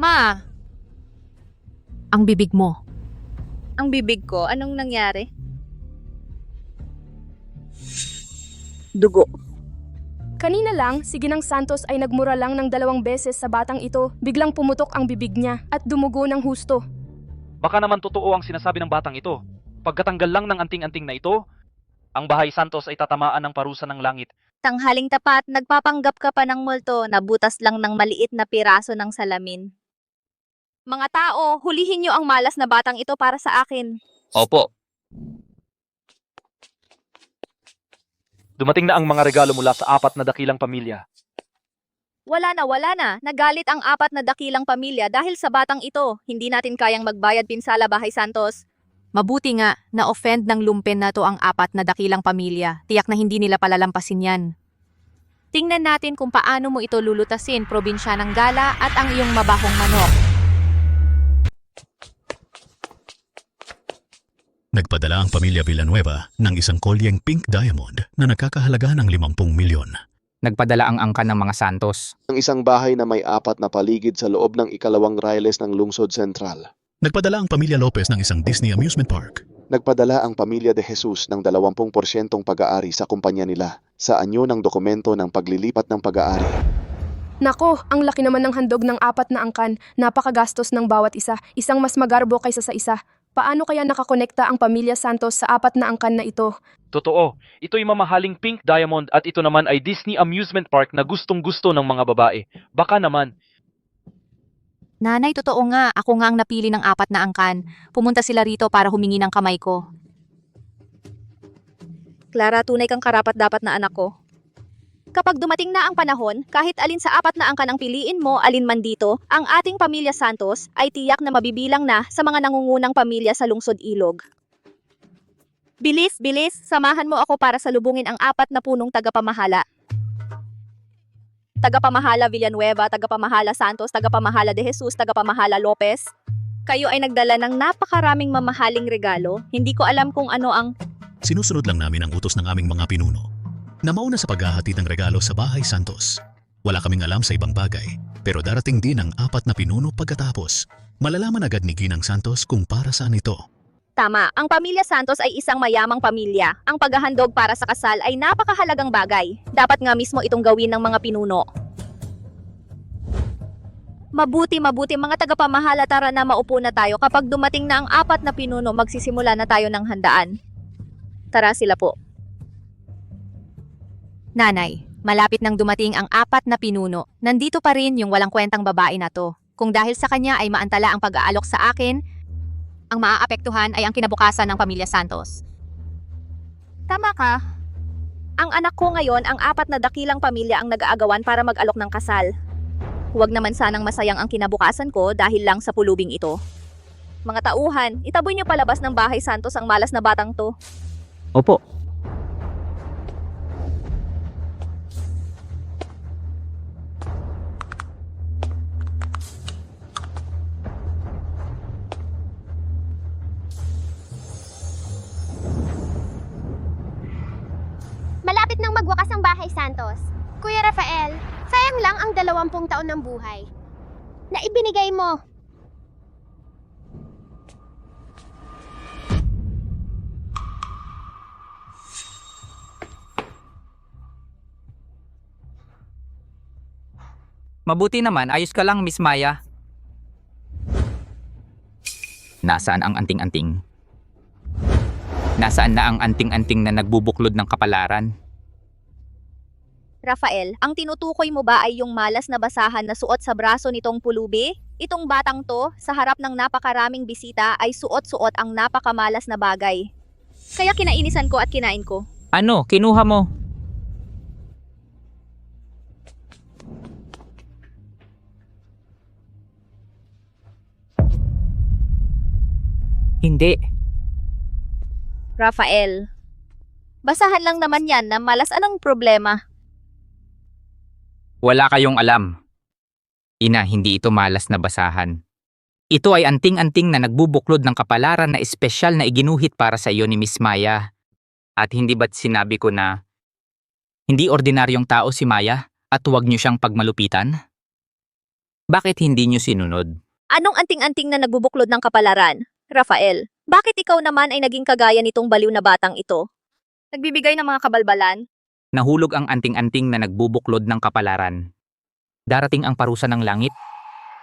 Ma! Ang bibig mo. Ang bibig ko, anong nangyari? Dugo. Kanina lang, si Ginang Santos ay nagmura lang ng 2 beses sa batang ito. Biglang pumutok ang bibig niya at dumugo ng husto. Baka naman totoo ang sinasabi ng batang ito. Pagkatanggal lang ng anting-anting na ito, ang Bahay Santos ay tatamaan ng parusa ng langit. Tanghaling tapat, nagpapanggap ka pa ng multo, nabutas lang ng maliit na piraso ng salamin. Mga tao, hulihin niyo ang malas na batang ito para sa akin. Opo. Dumating na ang mga regalo mula sa 4 na dakilang pamilya. Wala na. Nagalit ang 4 na dakilang pamilya dahil sa batang ito. Hindi natin kayang magbayad pinsala, Bahay Santos. Mabuti nga, na-offend ng lumpen na to ang 4 na dakilang pamilya. Tiyak na hindi nila palalampasin yan. Tingnan natin kung paano mo ito lulutasin, probinsya ng Gala at ang iyong mabahong manok. Nagpadala ang pamilya Villanueva ng isang kolyeng pink diamond na nagkakahalaga ng 50 milyon. Nagpadala ang angkan ng mga Santos. Ang isang bahay na may 4 na paligid sa loob ng ikalawang railes ng lungsod sentral. Nagpadala ang pamilya Lopez ng isang Disney amusement park. Nagpadala ang pamilya de Jesus ng 20% pag-aari sa kumpanya nila sa anyo ng dokumento ng paglilipat ng pag-aari. Nako, ang laki naman ng handog ng 4 na angkan. Napakagastos ng bawat isa. Isang mas magarbo kaysa sa isa. Paano kaya nakakonekta ang pamilya Santos sa 4 na angkan na ito? Totoo, ito'y mamahaling pink diamond at ito naman ay Disney Amusement Park na gustong-gusto ng mga babae. Baka naman. Nanay, totoo nga. Ako nga ang napili ng 4 na angkan. Pumunta sila rito para humingi ng kamay ko. Clara, tunay kang karapat-dapat na anak ko. Kapag dumating na ang panahon, kahit alin sa 4 na angkan ang piliin mo, alin man dito, ang ating pamilya Santos ay tiyak na mabibilang na sa mga nangungunang pamilya sa Lungsod Ilog. Bilis, bilis, samahan mo ako para salubungin ang 4 na punong tagapamahala. Tagapamahala Villanueva, tagapamahala Santos, tagapamahala de Jesus, tagapamahala Lopez. Kayo ay nagdala ng napakaraming mamahaling regalo. Hindi ko alam kung ano ang... Sinusunod lang namin ang utos ng aming mga pinuno na mauna sa paghahatid ng regalo sa Bahay Santos. Wala kaming alam sa ibang bagay, pero darating din ang 4 na pinuno pagkatapos. Malalaman agad ni Ginang Santos kung para saan ito. Tama, ang pamilya Santos ay isang mayamang pamilya. Ang paghahandog para sa kasal ay napakahalagang bagay. Dapat nga mismo itong gawin ng mga pinuno. Mabuti mga tagapamahala, tara na maupo na tayo. Kapag dumating na ang 4 na pinuno, magsisimula na tayo ng handaan. Tara sila po. Nanay, malapit nang dumating ang 4 na pinuno. Nandito pa rin yung walang kwentang babae na to. Kung dahil sa kanya ay maantala ang pag-aalok sa akin, ang maaapektuhan ay ang kinabukasan ng pamilya Santos. Tama ka. Ang anak ko ngayon, ang 4 na dakilang pamilya ang nag-aagawan para mag-alok ng kasal. Huwag naman sanang masayang ang kinabukasan ko dahil lang sa pulubing ito. Mga tauhan, itaboy niyo palabas ng Bahay Santos ang malas na batang to. Opo. Malapit nang magwakas ang Bahay Santos. Kuya Rafael, sayang lang ang 20 taon ng buhay na ibinigay mo. Mabuti naman, ayos ka lang, Miss Maya. Nasaan ang anting-anting? Nasaan na ang anting-anting na nagbubuklod ng kapalaran? Rafael, ang tinutukoy mo ba ay yung malas na basahan na suot sa braso nitong pulubi? Itong batang to, sa harap ng napakaraming bisita ay suot-suot ang napakamalas na bagay. Kaya kinainisan ko at kinain ko. Ano, kinuha mo? Hindi. Rafael, basahan lang naman yan na malas. Anong problema? Wala kayong alam. Ina, hindi ito malas na basahan. Ito ay anting-anting na nagbubuklod ng kapalaran na espesyal na iginuhit para sa iyo ni Miss Maya. At hindi ba't sinabi ko na hindi ordinaryong tao si Maya at huwag niyo siyang pagmalupitan? Bakit hindi niyo sinunod? Anong anting-anting na nagbubuklod ng kapalaran? Rafael, bakit ikaw naman ay naging kagaya nitong baliw na batang ito? Nagbibigay ng mga kabalbalan? Nahulog ang anting-anting na nagbubuklod ng kapalaran. Darating ang parusa ng langit.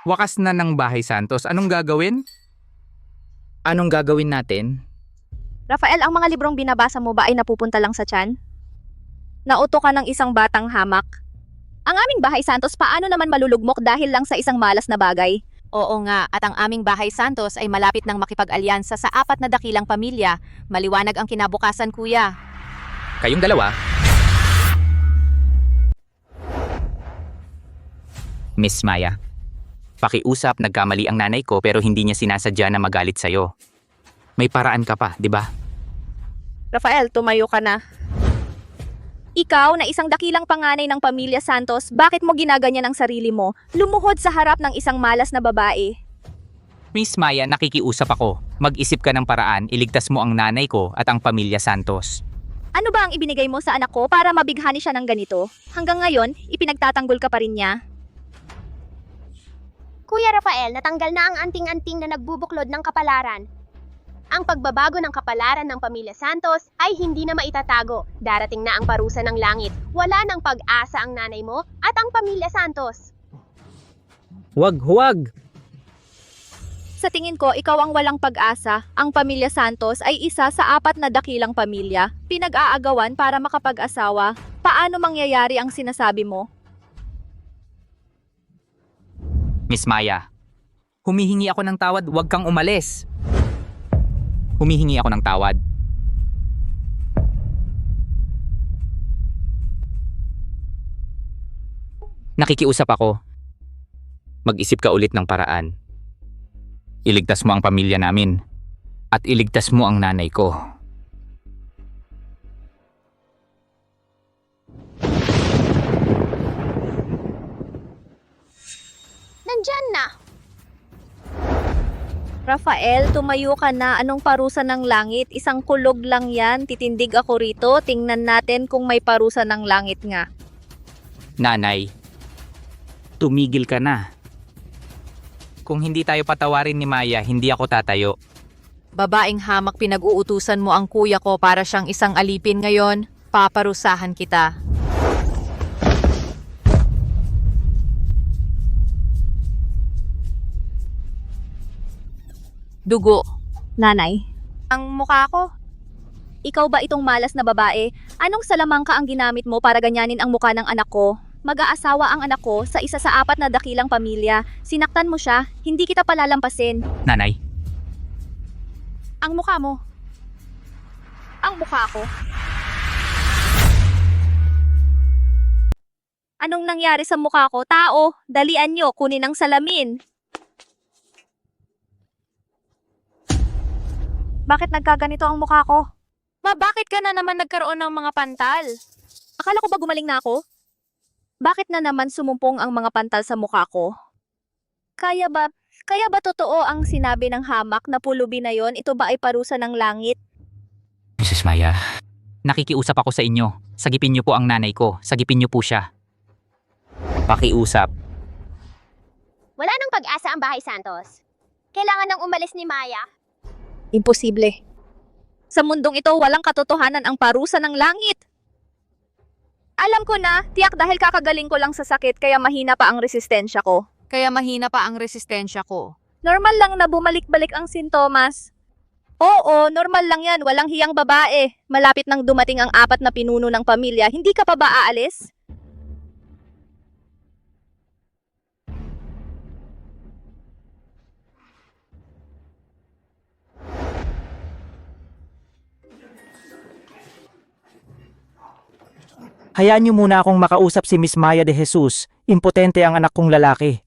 Wakas na ng Bahay Santos. Anong gagawin? Anong gagawin natin? Rafael, ang mga librong binabasa mo ba ay napupunta lang sa tiyan? Nauto ka ng isang batang hamak. Ang aming Bahay Santos, paano naman malulugmok dahil lang sa isang malas na bagay? Oo nga, at ang aming Bahay Santos ay malapit nang makipag-alyansa sa 4 na dakilang pamilya. Maliwanag ang kinabukasan, kuya. Kayong dalawa? Miss Maya, pakiusap, nagkamali ang nanay ko pero hindi niya sinasadya na magalit sa'yo. May paraan ka pa, di ba? Rafael, tumayo ka na. Ikaw na isang dakilang panganay ng pamilya Santos, bakit mo ginaganyan ang sarili mo? Lumuhod sa harap ng isang malas na babae. Miss Maya, nakikiusap ako. Mag-isip ka ng paraan, iligtas mo ang nanay ko at ang pamilya Santos. Ano ba ang ibinigay mo sa anak ko para mabighani siya ng ganito? Hanggang ngayon, ipinagtatanggol ka pa rin niya. Kuya Rafael, natanggal na ang anting-anting na nagbubuklod ng kapalaran. Ang pagbabago ng kapalaran ng Pamilya Santos ay hindi na maitatago. Darating na ang parusa ng langit. Wala nang pag-asa ang nanay mo at ang Pamilya Santos. Huwag! Sa tingin ko, ikaw ang walang pag-asa. Ang Pamilya Santos ay isa sa 4 na dakilang pamilya, pinag-aagawan para makapag-asawa. Paano mangyayari ang sinasabi mo? Miss Maya, humihingi ako ng tawad, huwag kang umalis. Humihingi ako ng tawad. Nakikiusap ako. Mag-isip ka ulit ng paraan. Iligtas mo ang pamilya namin at iligtas mo ang nanay ko. Nandyan na! Rafael, tumayo ka na. Anong parusa ng langit? Isang kulog lang yan. Titindig ako rito. Tingnan natin kung may parusa ng langit nga. Nanay, tumigil ka na. Kung hindi tayo patawarin ni Maya, hindi ako tatayo. Babaeng hamak, pinag-uutusan mo ang kuya ko para siyang isang alipin ngayon. Paparusahan kita. Dugo. Nanay, ang mukha ko. Ikaw ba itong malas na babae? Anong salamangka ang ginamit mo para ganyanin ang mukha ng anak ko? Mag-aasawa ang anak ko sa isa sa 4 na dakilang pamilya. Sinaktan mo siya, hindi kita palalampasin. Nanay, Ang mukha mo. Ang mukha ko. Anong nangyari sa mukha ko? Tao, dalian nyo, kunin ang salamin. Bakit nagkaganito ang mukha ko? Bakit ka na naman nagkaroon ng mga pantal? Akala ko ba gumaling na ako? Bakit na naman sumumpong ang mga pantal sa mukha ko? Kaya ba totoo ang sinabi ng hamak na pulubi na yon? Ito ba ay parusa ng langit? Mrs. Maya, nakikiusap ako sa inyo. Sagipin niyo po ang nanay ko. Sagipin niyo po siya. Pakiusap. Wala nang pag-asa ang Bahay Santos. Kailangan nang umalis ni Maya. Imposible. Sa mundong ito, walang katotohanan ang parusa ng langit. Alam ko na, tiyak dahil kakagaling ko lang sa sakit kaya mahina pa ang resistensya ko. Normal lang na bumalik-balik ang sintomas. Oo, normal lang yan. Walang hiyang babae. Malapit nang dumating ang 4 na pinuno ng pamilya. Hindi ka pa ba aalis? Hayaan niyo muna akong makausap si Miss Maya de Jesus. Impotente ang anak kong lalaki.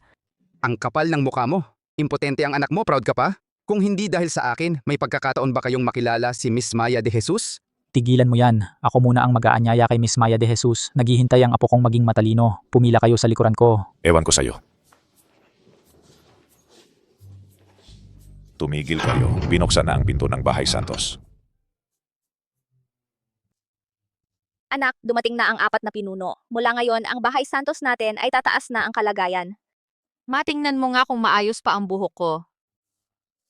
Ang kapal ng mukha mo. Impotente ang anak mo, proud ka pa? Kung hindi dahil sa akin, may pagkakataon ba kayong makilala si Miss Maya de Jesus? Tigilan mo yan. Ako muna ang mag-aanyaya kay Miss Maya de Jesus. Naghihintay ang apo kong maging matalino. Pumila kayo sa likuran ko. Ewan ko sa'yo. Tumigil kayo. Binuksan na ang pinto ng Bahay Santos. Anak, dumating na ang 4 na pinuno. Mula ngayon, ang Bahay Santos natin ay tataas na ang kalagayan. Matingnan mo nga kung maayos pa ang buhok ko.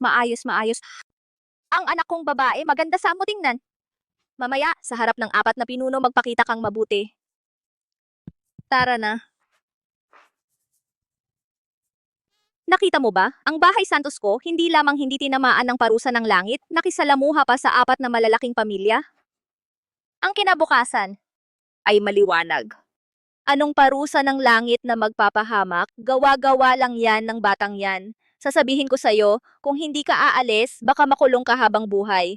Maayos. Ang anak kong babae, maganda sa mo tingnan. Mamaya, sa harap ng 4 na pinuno, magpakita kang mabuti. Tara na. Nakita mo ba? Ang Bahay Santos ko, hindi lamang hindi tinamaan ng parusa ng langit, nakisalamuha pa sa 4 na malalaking pamilya. Ang kinabukasan ay maliwanag. Anong parusa ng langit na magpapahamak? Gawa-gawa lang yan ng batang yan. Sasabihin ko sa'yo, kung hindi ka aalis, baka makulong ka habang buhay.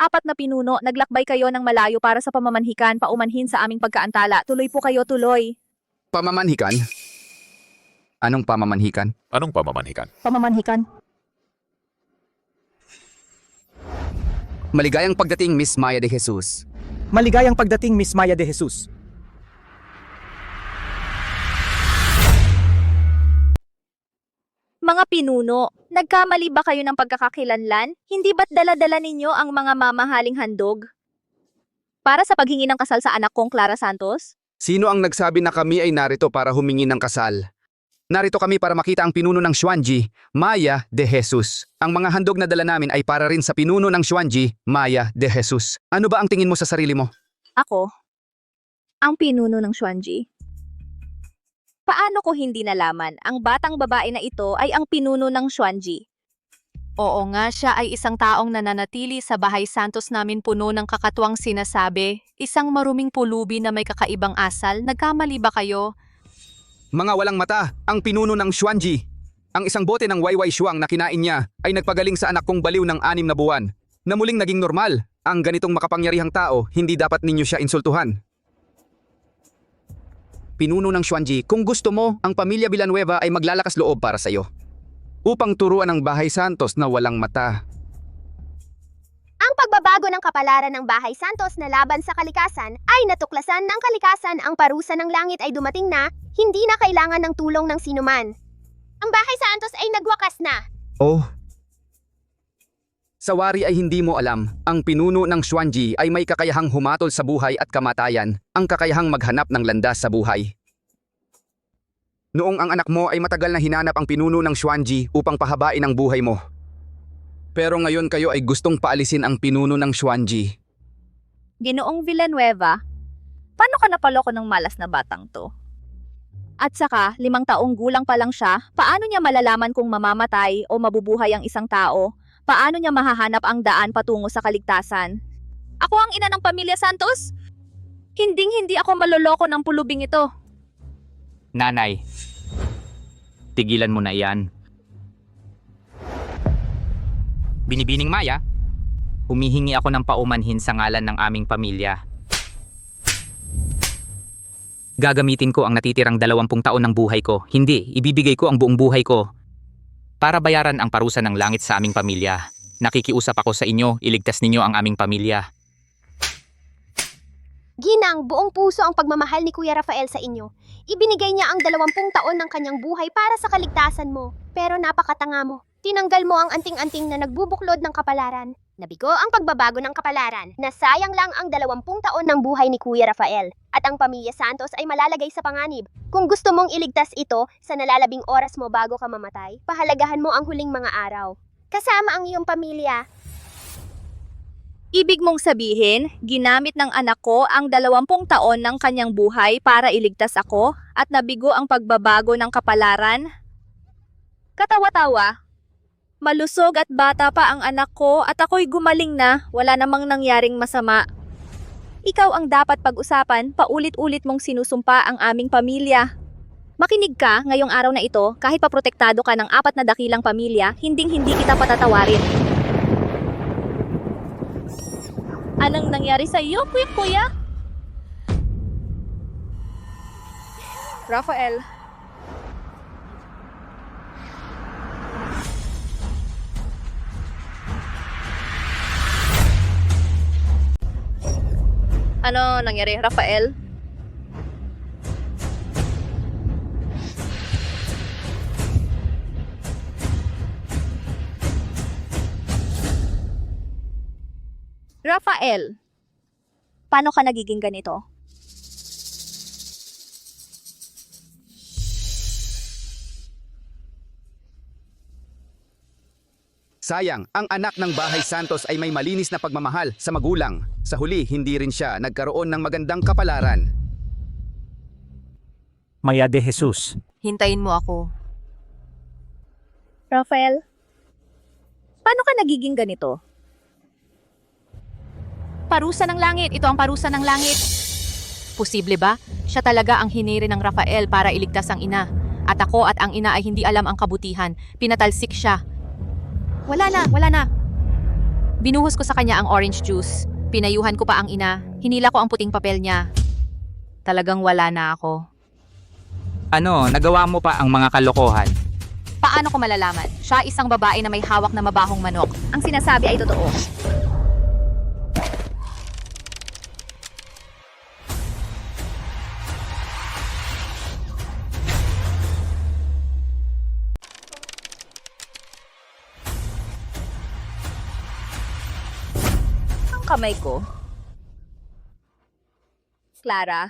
Apat na pinuno, naglakbay kayo ng malayo para sa pamamanhikan, paumanhin sa aming pagkaantala. Tuloy po kayo, tuloy. Pamamanhikan? Anong pamamanhikan? Anong pamamanhikan? Pamamanhikan. Maligayang pagdating, Miss Maya de Jesus. Maligayang pagdating, Miss Maya de Jesus. Mga pinuno, nagkamali ba kayo ng pagkakakilanlan? Hindi ba't dala-dala ninyo ang mga mamahaling handog? Para sa paghingi ng kasal sa anak kong Clara Santos? Sino ang nagsabi na kami ay narito para humingi ng kasal? Narito kami para makita ang pinuno ng Xuanji, Maya de Jesus. Ang mga handog na dala namin ay para rin sa pinuno ng Xuanji, Maya de Jesus. Ano ba ang tingin mo sa sarili mo? Ako? Ang pinuno ng Xuanji? Paano ko hindi nalaman ang batang babae na ito ay ang pinuno ng Xuanji? Oo nga, siya ay isang taong nananatili sa bahay santos namin puno ng kakatuwang sinasabi. Isang maruming pulubi na may kakaibang asal. Nagkamali ba kayo? Mga walang mata, ang pinuno ng Xuanji. Ang isang bote ng Wai Shuang na kinain niya ay nagpagaling sa anak kong baliw ng 6 na buwan, na muling naging normal. Ang ganitong makapangyarihang tao, hindi dapat ninyo siya insultuhan. Pinuno ng Xuanji, kung gusto mo, ang pamilya Villanueva ay maglalakas loob para sa iyo. Upang turuan ang bahay santos na walang mata. Ang pagbabago ng kapalaran ng Bahay Santos na laban sa kalikasan ay natuklasan ng kalikasan ang parusa ng langit ay dumating na, hindi na kailangan ng tulong ng sinuman. Ang Bahay Santos ay nagwakas na. Oh. Sa wari ay hindi mo alam, ang pinuno ng Xuanji ay may kakayahang humatol sa buhay at kamatayan, ang kakayahang maghanap ng landas sa buhay. Noong ang anak mo ay matagal na hinanap ang pinuno ng Xuanji upang pahabain ang buhay mo. Pero ngayon kayo ay gustong paalisin ang pinuno ng Xuanji. Ginoong Villanueva, paano ka napaloko ng malas na batang to? At saka, 5 taong gulang pa lang siya, paano niya malalaman kung mamamatay o mabubuhay ang isang tao? Paano niya mahahanap ang daan patungo sa kaligtasan? Ako ang ina ng pamilya Santos? Hinding-hindi ako maloloko ng pulubing ito. Nanay, tigilan mo na iyan. Binibining Maya, humihingi ako ng paumanhin sa ngalan ng aming pamilya. Gagamitin ko ang natitirang 20 taon ng buhay ko. Hindi, ibibigay ko ang buong buhay ko para bayaran ang parusa ng langit sa aming pamilya. Nakikiusap ako sa inyo, iligtas ninyo ang aming pamilya. Ginang, buong puso ang pagmamahal ni Kuya Rafael sa inyo. Ibinigay niya ang 20 taon ng kanyang buhay para sa kaligtasan mo. Pero napakatanga mo. Tinanggal mo ang anting-anting na nagbubuklod ng kapalaran. Nabigo ang pagbabago ng kapalaran. Nasayang lang ang 20 taon ng buhay ni Kuya Rafael. At ang pamilya Santos ay malalagay sa panganib. Kung gusto mong iligtas ito sa nalalabing oras mo bago ka mamatay, pahalagahan mo ang huling mga araw. Kasama ang iyong pamilya. Ibig mong sabihin, ginamit ng anak ko ang 20 taon ng kanyang buhay para iligtas ako at nabigo ang pagbabago ng kapalaran? Katawa-tawa. Malusog at bata pa ang anak ko at ako'y gumaling na, wala namang nangyaring masama. Ikaw ang dapat pag-usapan, paulit-ulit mong sinusumpa ang aming pamilya. Makinig ka ngayong araw na ito, kahit paprotektado ka ng 4 na dakilang pamilya, hinding-hindi kita patatawarin. Anong nangyari sa iyo, kuya? Rafael. Ano nangyari, Rafael? Rafael, paano ka nagiging ganito? Sayang, ang anak ng Bahay Santos ay may malinis na pagmamahal sa magulang. Sa huli, hindi rin siya nagkaroon ng magandang kapalaran. Maya de Jesus. Hintayin mo ako. Rafael, paano ka nagiging ganito? Parusa ng langit. Ito ang parusa ng langit. Posible ba? Siya talaga ang hiniri ng Rafael para iligtas ang ina. At ako at ang ina ay hindi alam ang kabutihan. Pinatalsik siya. Wala na. Binuhos ko sa kanya ang orange juice. Pinayuhan ko pa ang ina. Hinila ko ang puting papel niya. Talagang wala na ako. Ano, nagawa mo pa ang mga kalokohan? Paano ko malalaman? Siya isang babae na may hawak na mabahong manok. Ang sinasabi ay totoo. kamay ko. Clara,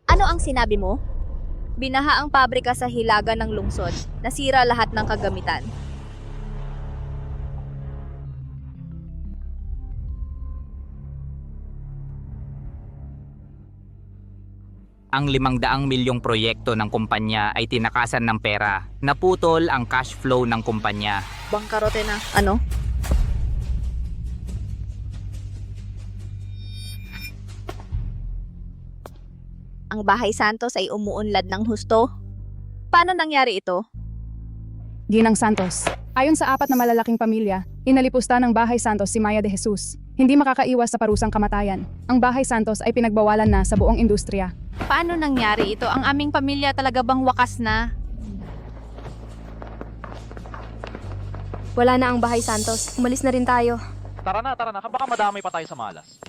ano ang sinabi mo? Binaha ang pabrika sa hilaga ng lungsod. Nasira lahat ng kagamitan. Ang 500 milyong proyekto ng kumpanya ay tinakasan ng pera. Naputol ang cash flow ng kumpanya. Bangkarote na. Ano? Ang Bahay Santos ay umuunlad ng husto. Paano nangyari ito? Ginang Santos. Ayon sa 4 na malalaking pamilya, inalipusta ng Bahay Santos si Maya de Jesus. Hindi makakaiwas sa parusang kamatayan. Ang Bahay Santos ay pinagbawalan na sa buong industriya. Paano nangyari ito? Ang aming pamilya talaga bang wakas na? Wala na ang Bahay Santos. Umalis na rin tayo. Tara na. Baka madamay pa tayo sa malas.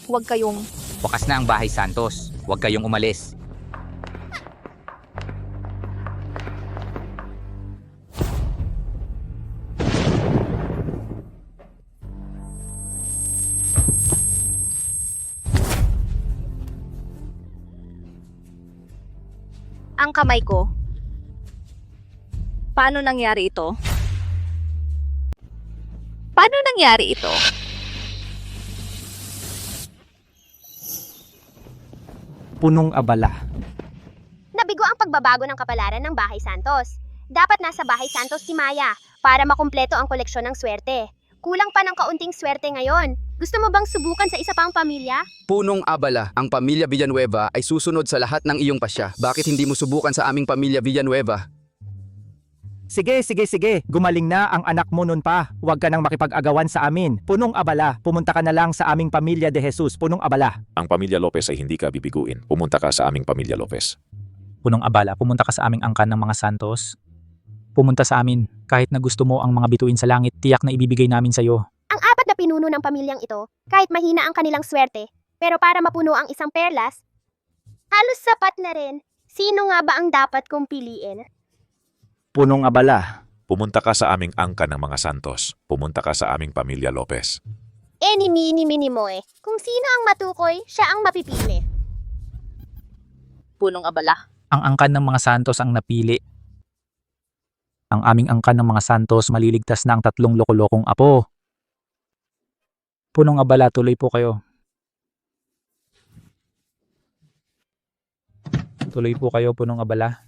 Huwag kayong... Wakas na ang Bahay Santos. Huwag kayong umalis. Ang kamay ko. Paano nangyari ito? Paano nangyari ito? Punong abala. Nabigo ang pagbabago ng kapalaran ng Bahay Santos. Dapat nasa Bahay Santos si Maya para makumpleto ang koleksyon ng swerte. Kulang pa ng kaunting swerte ngayon. Gusto mo bang subukan sa isa pang pamilya? Punong abala, ang pamilya Villanueva ay susunod sa lahat ng iyong pasya. Bakit hindi mo subukan sa aming pamilya Villanueva? Sige. Gumaling na ang anak mo nun pa. Huwag ka nang makipag-agawan sa amin. Punong abala. Pumunta ka na lang sa aming pamilya de Jesus. Punong abala. Ang pamilya Lopez ay hindi ka bibiguin. Pumunta ka sa aming pamilya Lopez. Punong abala, pumunta ka sa aming angkan ng mga Santos. Pumunta sa amin. Kahit na gusto mo ang mga bituin sa langit, tiyak na ibibigay namin sa iyo. Ang 4 na pinuno ng pamilyang ito, kahit mahina ang kanilang swerte, pero para mapuno ang isang perlas, halos sapat na rin. Sino nga ba ang dapat kong piliin? Punong abala. Pumunta ka sa aming angkan ng mga Santos. Pumunta ka sa aming pamilya Lopez. Ni-mini mo eh. Kung sino ang matukoy, siya ang mapipili. Punong abala. Ang angkan ng mga Santos ang napili. Ang aming angkan ng mga Santos maliligtas na ang 3 loko-lokong apo. Punong abala, tuloy po kayo. Tuloy po kayo, punong abala.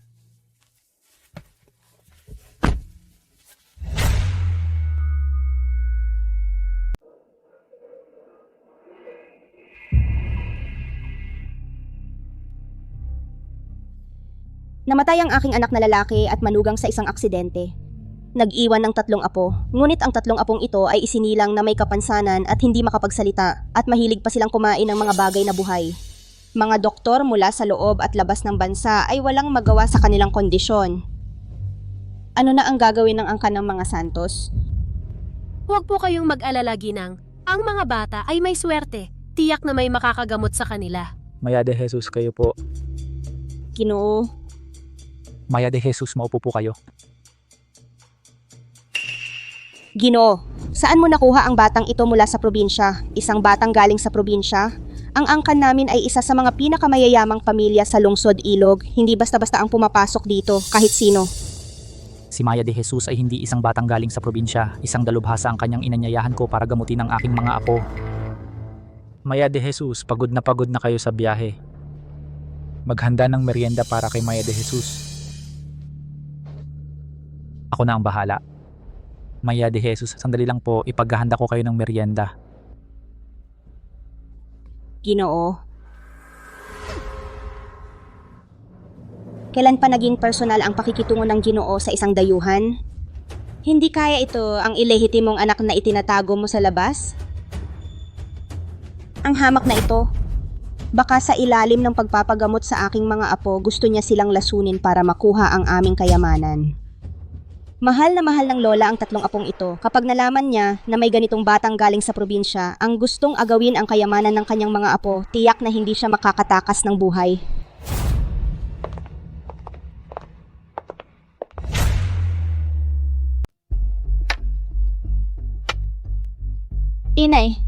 Namatay ang aking anak na lalaki at manugang sa isang aksidente. Nag-iwan ng 3 apo, ngunit ang 3 apong ito ay isinilang na may kapansanan at hindi makapagsalita at mahilig pa silang kumain ng mga bagay na buhay. Mga doktor mula sa loob at labas ng bansa ay walang magawa sa kanilang kondisyon. Ano na ang gagawin ng angkan ng mga Santos? Huwag po kayong mag-alala, Ginang. Ang mga bata ay may swerte. Tiyak na may makakagamot sa kanila. Maya de Jesus kayo po. Ginoo. Maya de Jesus, maupo po kayo. Ginoo, saan mo nakuha ang batang ito mula sa probinsya? Isang batang galing sa probinsya? Ang angkan namin ay isa sa mga pinakamayayamang pamilya sa lungsod Ilog. Hindi basta-basta ang pumapasok dito, kahit sino. Si Maya de Jesus ay hindi isang batang galing sa probinsya. Isang dalubhasa ang kanyang inanyayahan ko para gamutin ang aking mga apo. Maya de Jesus, pagod na kayo sa biyahe. Maghanda ng merienda para kay Maya de Jesus. Ako na ang bahala. Maya de Jesus, sandali lang po, ipaghahanda ko kayo ng merienda. Ginoo. Kailan pa naging personal ang pakikitungo ng Ginoo sa isang dayuhan? Hindi kaya ito ang ilehitimong anak na itinatago mo sa labas? Ang hamak na ito, baka sa ilalim ng pagpapagamot sa aking mga apo, gusto niya silang lasunin para makuha ang aming kayamanan. Mahal na mahal ng lola ang 3 apong ito. Kapag nalaman niya na may ganitong batang galing sa probinsya, ang gustong agawin ang kayamanan ng kanyang mga apo, tiyak na hindi siya makakatakas ng buhay. Inay,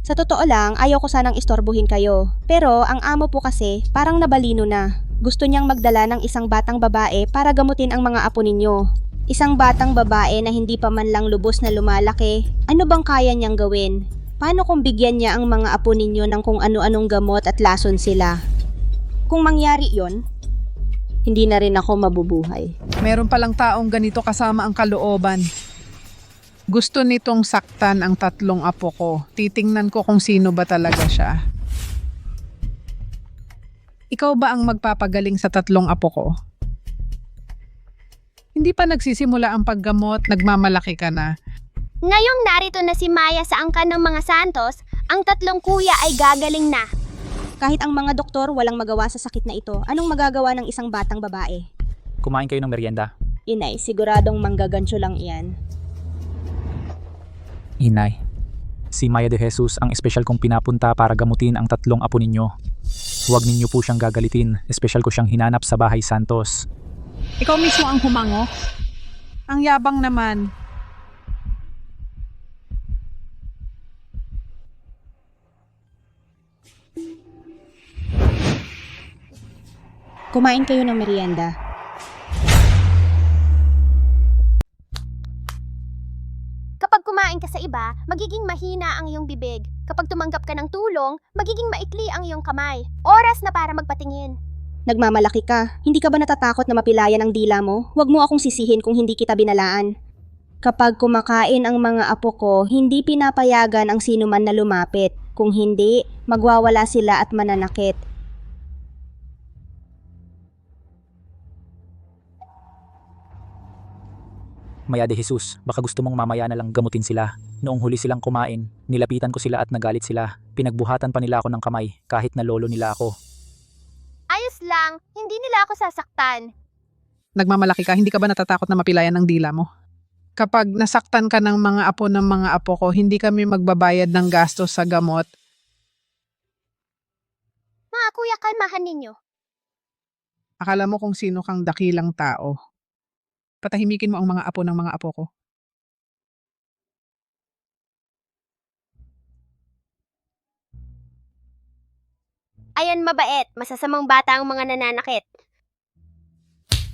sa totoo lang, ayaw ko sanang istorbuhin kayo. Pero ang amo po kasi, parang nabalino na. Gusto niyang magdala ng isang batang babae para gamutin ang mga apo ninyo. Isang batang babae na hindi pa man lang lubos na lumalaki. Ano bang kaya niyang gawin? Paano kung bigyan niya ang mga apo ninyo ng kung ano-anong gamot at lason sila? Kung mangyari yon, hindi na rin ako mabubuhay. Meron palang taong ganito kasama ang kalooban. Gusto nitong saktan ang 3 apo ko. Titingnan ko kung sino ba talaga siya. Ikaw ba ang magpapagaling sa 3 apo ko? Hindi pa nagsisimula ang paggamot, nagmamalaki ka na. Ngayong narito na si Maya sa angkan ng mga Santos, ang 3 kuya ay gagaling na. Kahit ang mga doktor walang magawa sa sakit na ito, anong magagawa ng isang batang babae? Kumain kayo ng merienda. Inay, siguradong manggagancho lang iyan. Inay, si Maya de Jesus ang espesyal kong pinapunta para gamutin ang 3 apo ninyo. Huwag ninyo po siyang gagalitin, espesyal ko siyang hinanap sa Bahay Santos. Ikaw mismo ang humango? Ang yabang naman. Kumain kayo ng merienda. Kapag kumain ka sa iba, magiging mahina ang iyong bibig. Kapag tumanggap ka ng tulong, magiging maikli ang iyong kamay. Oras na para magpatingin. Nagmamalaki ka. Hindi ka ba natatakot na mapilayan ang dila mo? Huwag mo akong sisihin kung hindi kita binalaan. Kapag kumakain ang mga apo ko, hindi pinapayagan ang sinuman na lumapit. Kung hindi, magwawala sila at mananakit. Maya de Jesus, baka gusto mong mamaya na lang gamutin sila. Noong huli silang kumain, nilapitan ko sila at nagalit sila. Pinagbuhatan pa nila ako ng kamay, kahit na lolo nila ako. Ayos lang, hindi nila ako sasaktan. Nagmamalaki ka, hindi ka ba natatakot na mapilayan ng dila mo? Kapag nasaktan ka ng mga apo ko, hindi kami magbabayad ng gastos sa gamot. Mga kuya, kalmahan ninyo. Akala mo kung sino kang dakilang tao. Patahimikin mo ang mga apo ng mga apo ko. Ayan mabait, masasamang bata ang mga nananakit.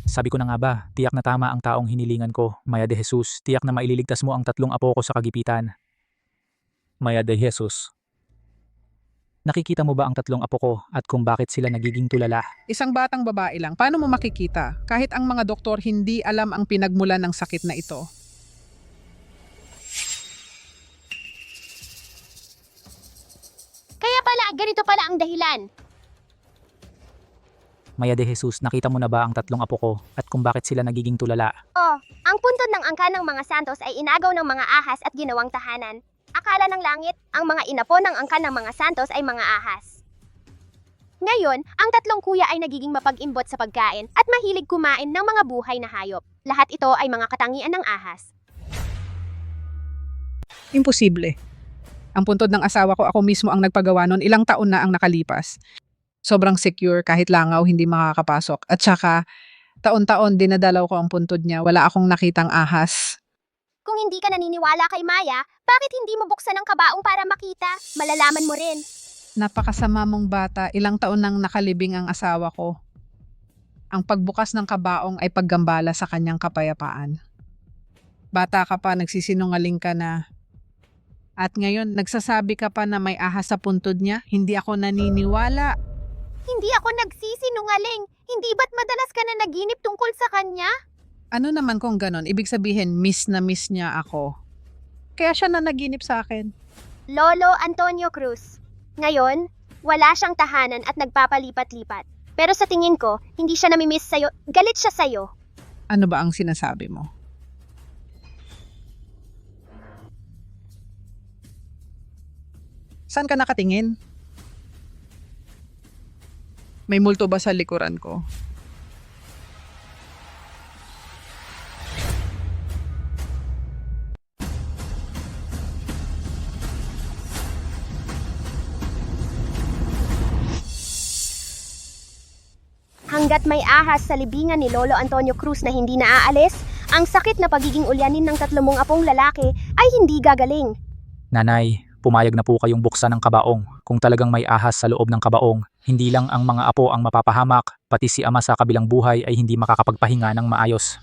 Sabi ko na nga ba, tiyak na tama ang taong hinilingan ko. Maya de Jesus, tiyak na maililigtas mo ang 3 apo ko sa kagipitan. Maya de Jesus. Nakikita mo ba ang 3 apo ko at kung bakit sila nagiging tulala? Isang batang babae lang, paano mo makikita? Kahit ang mga doktor hindi alam ang pinagmulan ng sakit na ito. Kaya pala, ganito pala ang dahilan. Maya de Jesus, nakita mo na ba ang 3 apo ko at kung bakit sila nagiging tulala? Oh, ang puntod ng angkan ng mga Santos ay inagaw ng mga ahas at ginawang tahanan. Akala ng langit, ang mga inapo ng angkan ng mga Santos ay mga ahas. Ngayon, ang 3 kuya ay nagiging mapag-imbot sa pagkain at mahilig kumain ng mga buhay na hayop. Lahat ito ay mga katangian ng ahas. Imposible. Ang puntod ng asawa ko, ako mismo ang nagpagawa nun, ilang taon na ang nakalipas. Sobrang secure, kahit langaw hindi makakapasok. At saka, taon-taon dinadalaw ko ang puntod niya, wala akong nakitang ahas. Kung hindi ka naniniwala kay Maya, bakit hindi mo buksan ang kabaong para makita? Malalaman mo rin. Napakasama mong bata, ilang taon nang nakalibing ang asawa ko. Ang pagbukas ng kabaong ay paggambala sa kanyang kapayapaan. Bata ka pa, nagsisinungaling ka na. At ngayon, nagsasabi ka pa na may ahas sa puntod niya? Hindi ako naniniwala. Hindi ako nagsisinungaling. Hindi ba't madalas ka na naginip tungkol sa kanya? Ano naman kung ganon? Ibig sabihin, miss na miss niya ako. Kaya siya na naginip sa akin. Lolo Antonio Cruz. Ngayon, wala siyang tahanan at nagpapalipat-lipat. Pero sa tingin ko, hindi siya namimiss sa'yo. Galit siya sa'yo. Ano ba ang sinasabi mo? Saan ka nakatingin? May multo ba sa likuran ko? Hanggat may ahas sa libingan ni Lolo Antonio Cruz na hindi naaalis, ang sakit na pagiging ulyanin ng 3 apong lalaki ay hindi gagaling. Nanay, pumayag na po kayong buksan ang kabaong. Kung talagang may ahas sa loob ng kabaong, hindi lang ang mga apo ang mapapahamak, pati si ama sa kabilang buhay ay hindi makakapagpahinga ng maayos.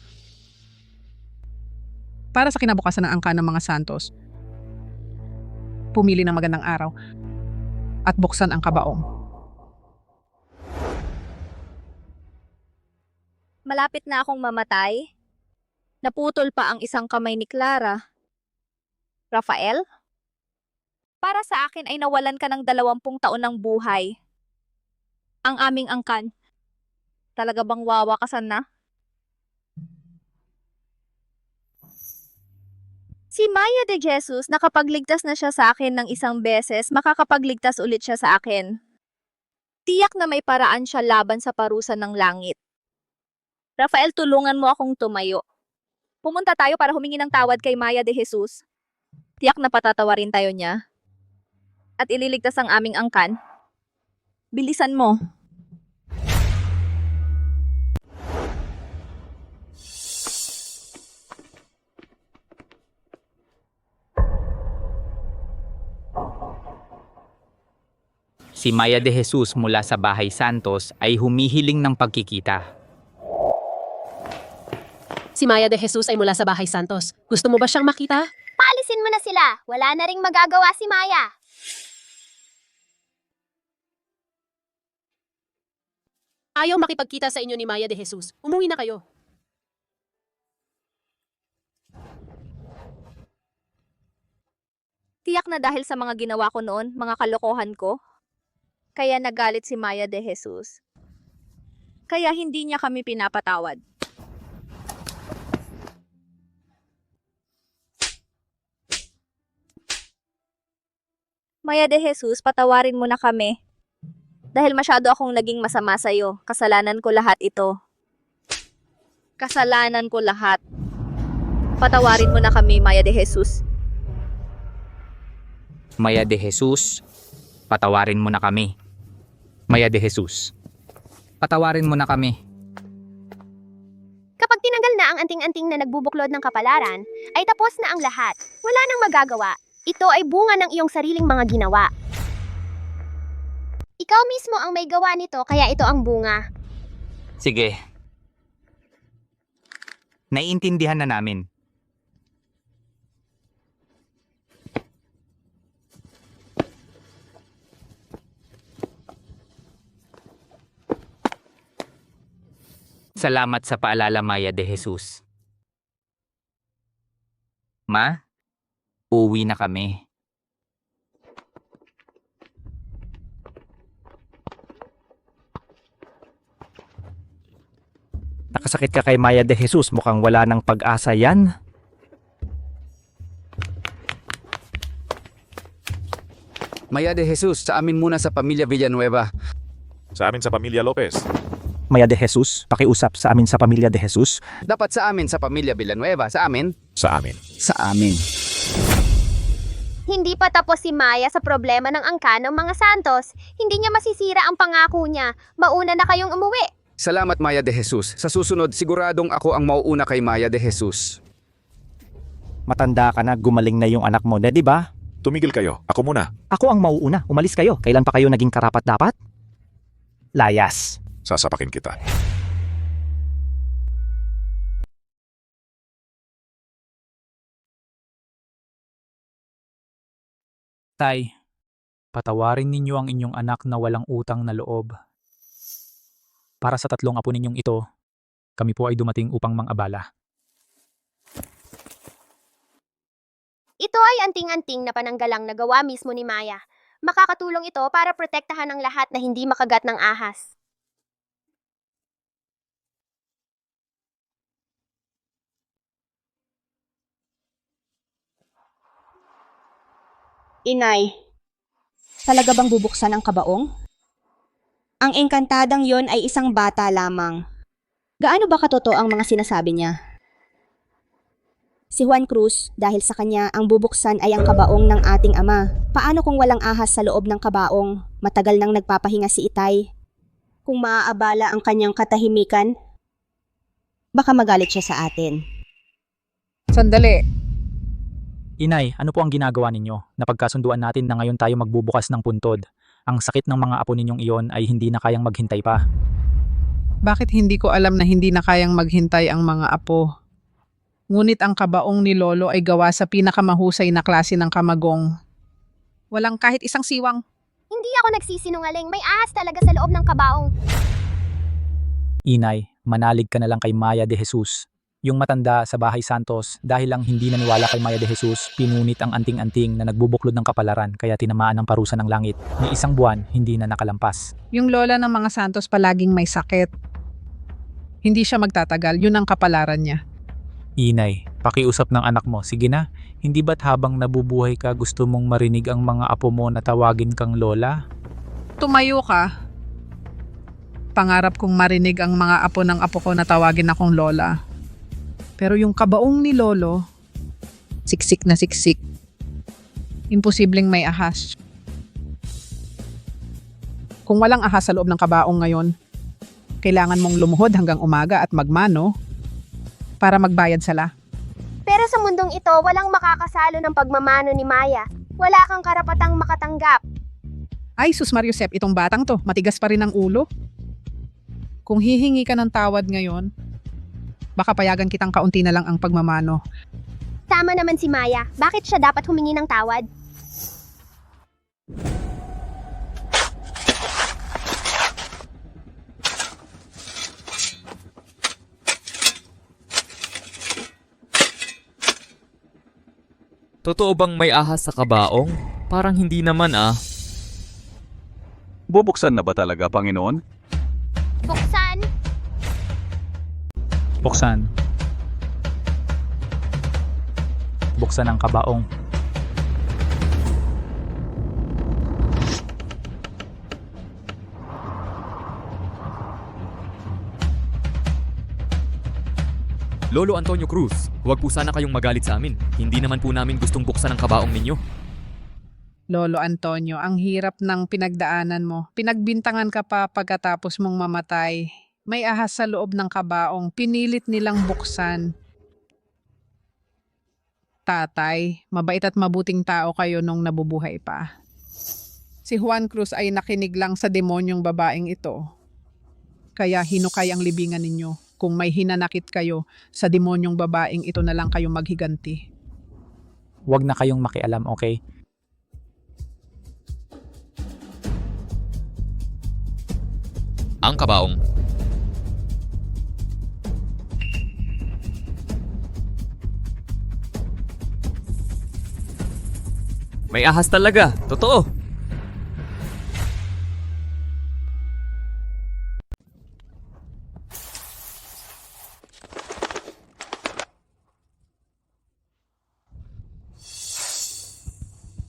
Para sa kinabukasan ng angkan ng mga Santos, pumili ng magandang araw at buksan ang kabaong. Malapit na akong mamatay. Naputol pa ang isang kamay ni Clara. Rafael? Para sa akin ay nawalan ka ng 20 taon ng buhay. Ang aming angkan. Talaga bang wawakasan na? Si Maya de Jesus, nakapagligtas na siya sa akin ng isang beses, makakapagligtas ulit siya sa akin. Tiyak na may paraan siya laban sa parusa ng langit. Rafael, tulungan mo akong tumayo. Pumunta tayo para humingi ng tawad kay Maya de Jesus. Tiyak na patatawarin tayo niya. At ililigtas ang aming angkan. Bilisan mo. Si Maya de Jesus mula sa Bahay Santos ay humihiling ng pagkikita. Si Maya de Jesus ay mula sa Bahay Santos. Gusto mo ba siyang makita? Paalisin mo na sila. Wala na ring magagawa si Maya. Ayaw makipagkita sa inyo ni Maya de Jesus. Umuwi na kayo. Tiyak na dahil sa mga ginawa ko noon, mga kalokohan ko, kaya nagalit si Maya de Jesus. Kaya hindi niya kami pinapatawad. Maya de Jesus, patawarin mo na kami. Dahil masyado akong naging masama sa'yo. Kasalanan ko lahat ito. Kasalanan ko lahat. Patawarin mo na kami, Maya de Jesus. Maya de Jesus, patawarin mo na kami. Maya de Jesus, patawarin mo na kami. Kapag tinanggal na ang anting-anting na nagbubuklod ng kapalaran, ay tapos na ang lahat. Wala nang magagawa. Ito ay bunga ng iyong sariling mga ginawa. Ikaw mismo ang may gawa nito, kaya ito ang bunga. Sige. Naiintindihan na namin. Salamat sa paalala, Maya de Jesus. Ma, uwi na kami. Nakasakit ka kay Maya de Jesus, mukhang wala ng pag-asa yan. Maya de Jesus, sa amin muna sa pamilya Villanueva. Sa amin sa pamilya Lopez. Maya de Jesus, pakiusap sa amin sa pamilya de Jesus. Dapat sa amin sa pamilya Villanueva. Sa amin? Sa amin. Sa amin. Hindi pa tapos si Maya sa problema ng angkan ng mga Santos. Hindi niya masisira ang pangako niya. Mauna na kayong umuwi. Salamat, Maya de Jesus. Sa susunod, siguradong ako ang mauuna kay Maya de Jesus. Matanda ka na, gumaling na yung anak mo, di ba? Tumigil kayo. Ako muna. Ako ang mauuna. Umalis kayo. Kailan pa kayo naging karapat-dapat? Layas. Sasapakin kita. Tay, patawarin ninyo ang inyong anak na walang utang na loob. Para sa 3 apo ninyong ito, kami po ay dumating upang mangabala. Ito ay anting-anting na pananggalang na gawa mismo ni Maya. Makakatulong ito para protektahan ang lahat na hindi makagat ng ahas. Inay, talaga bang bubuksan ang kabaong? Ang engkantadang yon ay isang bata lamang. Gaano ba katotoo ang mga sinasabi niya? Si Juan Cruz, dahil sa kanya, ang bubuksan ay ang kabaong ng ating ama. Paano kung walang ahas sa loob ng kabaong? Matagal nang nagpapahinga si Itay. Kung maaabala ang kanyang katahimikan, baka magalit siya sa atin. Sandali. Inay, ano po ang ginagawa ninyo? Napagkasunduan natin na ngayon tayo magbubukas ng puntod. Ang sakit ng mga apo ninyong iyon ay hindi na kayang maghintay pa. Bakit hindi ko alam na hindi na kayang maghintay ang mga apo? Ngunit ang kabaong ni Lolo ay gawa sa pinakamahusay na klase ng kamagong. Walang kahit isang siwang. Hindi ako nagsisinungaling. May ahas talaga sa loob ng kabaong. Inay, manalig ka na lang kay Maya de Jesus. Yung matanda sa Bahay Santos, dahil lang hindi naniwala kay Maya de Jesus, pinunit ang anting-anting na nagbubuklod ng kapalaran kaya tinamaan ng parusa ng langit. Ni isang buwan, hindi na nakalampas. Yung lola ng mga Santos palaging may sakit. Hindi siya magtatagal, yun ang kapalaran niya. Inay, pakiusap ng anak mo. Sige na, hindi ba't habang nabubuhay ka gusto mong marinig ang mga apo mo na tawagin kang lola? Tumayo ka. Pangarap kong marinig ang mga apo ng apo ko na tawagin akong lola. Pero yung kabaong ni Lolo, siksik na siksik. Imposibleng may ahas. Kung walang ahas sa loob ng kabaong ngayon, kailangan mong lumuhod hanggang umaga at magmano para magbayad sala. Pero sa mundong ito, walang makakasalo ng pagmamano ni Maya. Wala kang karapatang makatanggap. Ay, sus Mariusep, itong batang to, matigas pa rin ang ulo. Kung hihingi ka ng tawad ngayon, baka payagan kitang kaunti na lang ang pagmamano. Tama naman si Maya. Bakit siya dapat humingi ng tawad? Totoo bang may ahas sa kabaong? Parang hindi naman ah. Bubuksan na ba talaga, Panginoon? Buksan! Buksan. Buksan ang kabaong. Lolo Antonio Cruz, huwag po sana kayong magalit sa amin. Hindi naman po namin gustong buksan ang kabaong ninyo. Lolo Antonio, ang hirap ng pinagdaanan mo. Pinagbintangan ka pa pagkatapos mong mamatay. May ahas sa loob ng kabaong. Pinilit nilang buksan. Tatay, mabait at mabuting tao kayo nung nabubuhay pa. Si Juan Cruz ay nakinig lang sa demonyong babaeng ito. Kaya hinukay ang libingan ninyo. Kung may hinanakit kayo sa demonyong babaeng ito na lang kayo maghiganti. Huwag na kayong makialam, okay? Ang kabaong. May ahas talaga, totoo.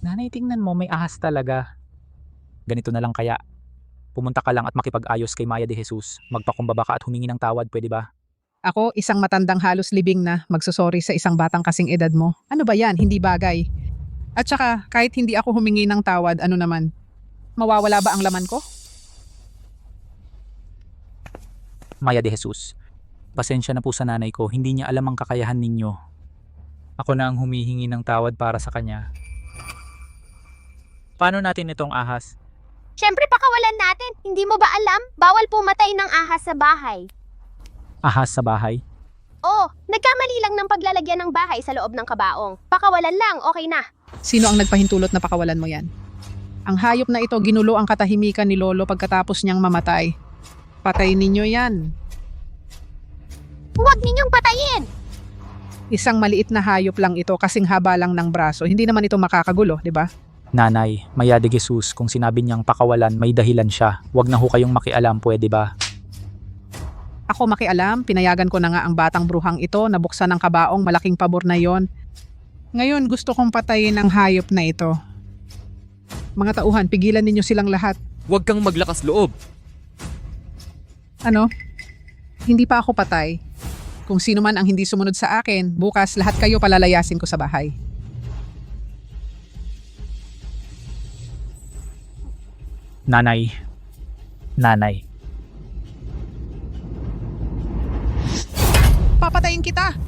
Nanay, tingnan mo, may ahas talaga. Ganito na lang kaya. Pumunta ka lang at makipag-ayos kay Maya de Jesus. Magpakumbaba ka at humingi ng tawad, pwede ba? Ako, isang matandang halos libing na magsusorry sa isang batang kasing edad mo. Ano ba yan? Hindi bagay. At saka, kahit hindi ako humingi ng tawad, ano naman? Mawawala ba ang laman ko? Maya de Jesus, pasensya na po sa nanay ko. Hindi niya alam ang kakayahan ninyo. Ako na ang humihingi ng tawad para sa kanya. Paano natin itong ahas? Siyempre pakawalan natin. Hindi mo ba alam? Bawal pumatay ng ahas sa bahay. Ahas sa bahay? Oh, nagkamali lang ng paglalagyan ng bahay sa loob ng kabaong. Pakawalan lang, okay na. Sino ang nagpahintulot na pakawalan mo yan? Ang hayop na ito ginulo ang katahimikan ni Lolo pagkatapos niyang mamatay. Patay ninyo yan. Huwag ninyong patayin! Isang maliit na hayop lang ito kasing haba lang ng braso. Hindi naman ito makakagulo, di ba? Nanay, Maya de Jesus, kung sinabi niyang pakawalan, may dahilan siya. Huwag na ho kayong makialam, pwede ba? Ako makialam, pinayagan ko na nga ang batang bruhang ito, nabuksan ng kabaong, malaking pabor na yon. Ngayon, gusto kong patayin ang hayop na ito. Mga tauhan, pigilan ninyo silang lahat. Huwag kang maglakas loob. Ano? Hindi pa ako patay. Kung sino man ang hindi sumunod sa akin, bukas lahat kayo palalayasin ko sa bahay. Nanay. Nanay. Papatayin kita!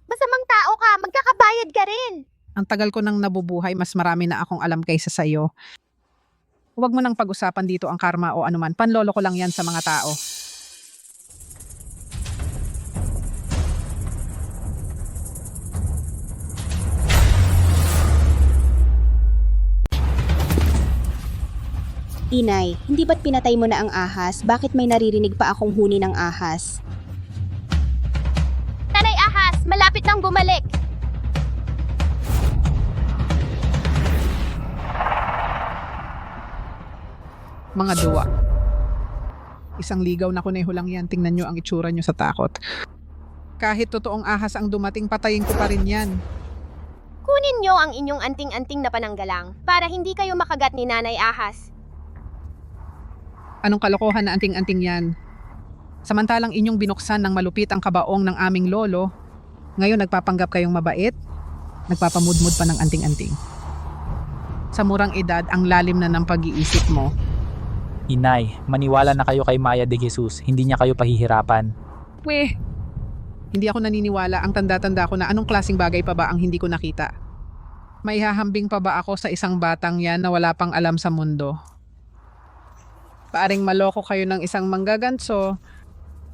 Masamang Ang tagal ko nang nabubuhay, mas marami na akong alam kaysa sa'yo. Huwag mo nang pag-usapan dito ang karma o anuman. Panlolo ko lang yan sa mga tao. Inay, hindi ba't pinatay mo na ang ahas? Bakit may naririnig pa akong huni ng ahas? Nanay Ahas, malapit nang bumalik. Mga duwa. Isang ligaw na kuneho lang yan. Tingnan nyo ang itsura nyo sa takot. Kahit totoong ahas ang dumating, patayin ko pa rin yan. Kunin nyo ang inyong anting-anting na pananggalang para hindi kayo makagat ni Nanay Ahas. Anong kalokohan na anting-anting yan? Samantalang inyong binuksan ng malupit ang kabaong ng aming lolo, ngayon nagpapanggap kayong mabait, nagpapamudmud pa ng anting-anting. Sa murang edad, ang lalim na ng pag-iisip mo. Inay, maniwala na kayo kay Maya de Jesus. Hindi niya kayo pahihirapan. Weh, hindi ako naniniwala. Ang tanda-tanda ko na anong klaseng bagay pa ba ang hindi ko nakita. May hahambing pa ba ako sa isang batang yan na wala pang alam sa mundo? Paaring maloko kayo ng isang manggaganso,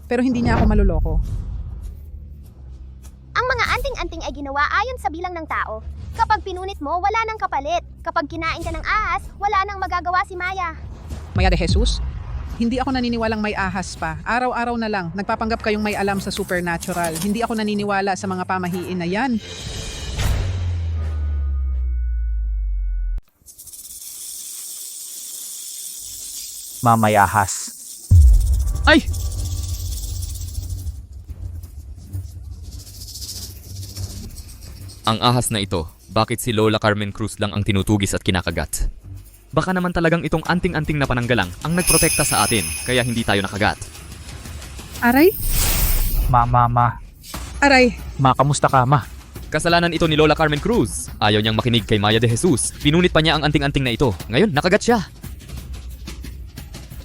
pero hindi niya ako maluloko. Ang mga anting-anting ay ginawa ayon sa bilang ng tao. Kapag pinunit mo, wala nang kapalit. Kapag kinain ka ng ahas, wala nang magagawa si Maya. Maya de Jesus? Hindi ako naniniwalang may ahas pa. Araw-araw na lang, nagpapanggap kayong may alam sa supernatural. Hindi ako naniniwala sa mga pamahiin na yan. Mamay ahas. Ay! Ang ahas na ito, bakit si Lola Carmen Cruz lang ang tinutugis at kinakagat? Baka naman talagang itong anting-anting na pananggalang ang nagprotekta sa atin, kaya hindi tayo nakagat. Aray? Ma. Aray! Ma, kamusta ka, ma? Kasalanan ito ni Lola Carmen Cruz. Ayaw niyang makinig kay Maya de Jesus. Pinunit pa niya ang anting-anting na ito. Ngayon, nakagat siya.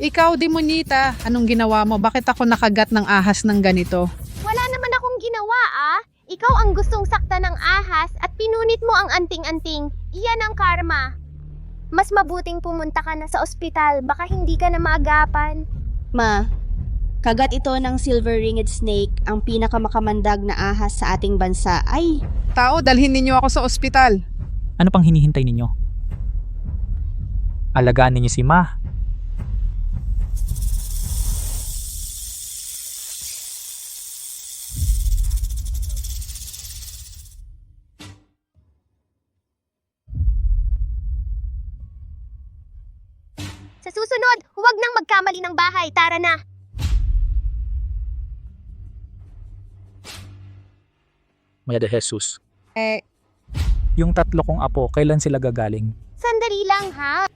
Ikaw, demonita, anong ginawa mo? Bakit ako nakagat ng ahas ng ganito? Wala naman akong ginawa Ikaw ang gustong sakta ng ahas at pinunit mo ang anting-anting. Iyan ang karma. Mas mabuting pumunta ka na sa ospital, baka hindi ka na maagapan. Ma, kagat ito ng silver-ringed snake, ang pinakamakamandag na ahas sa ating bansa. Ay! Tao, dalhin ninyo ako sa ospital. Ano pang hinihintay ninyo? Alagaan ninyo si Ma. Sa susunod, huwag nang magkamali ng bahay. Tara na! Maya de Jesus. Eh, Yung 3 kong apo, kailan sila gagaling? Sandali lang, ha?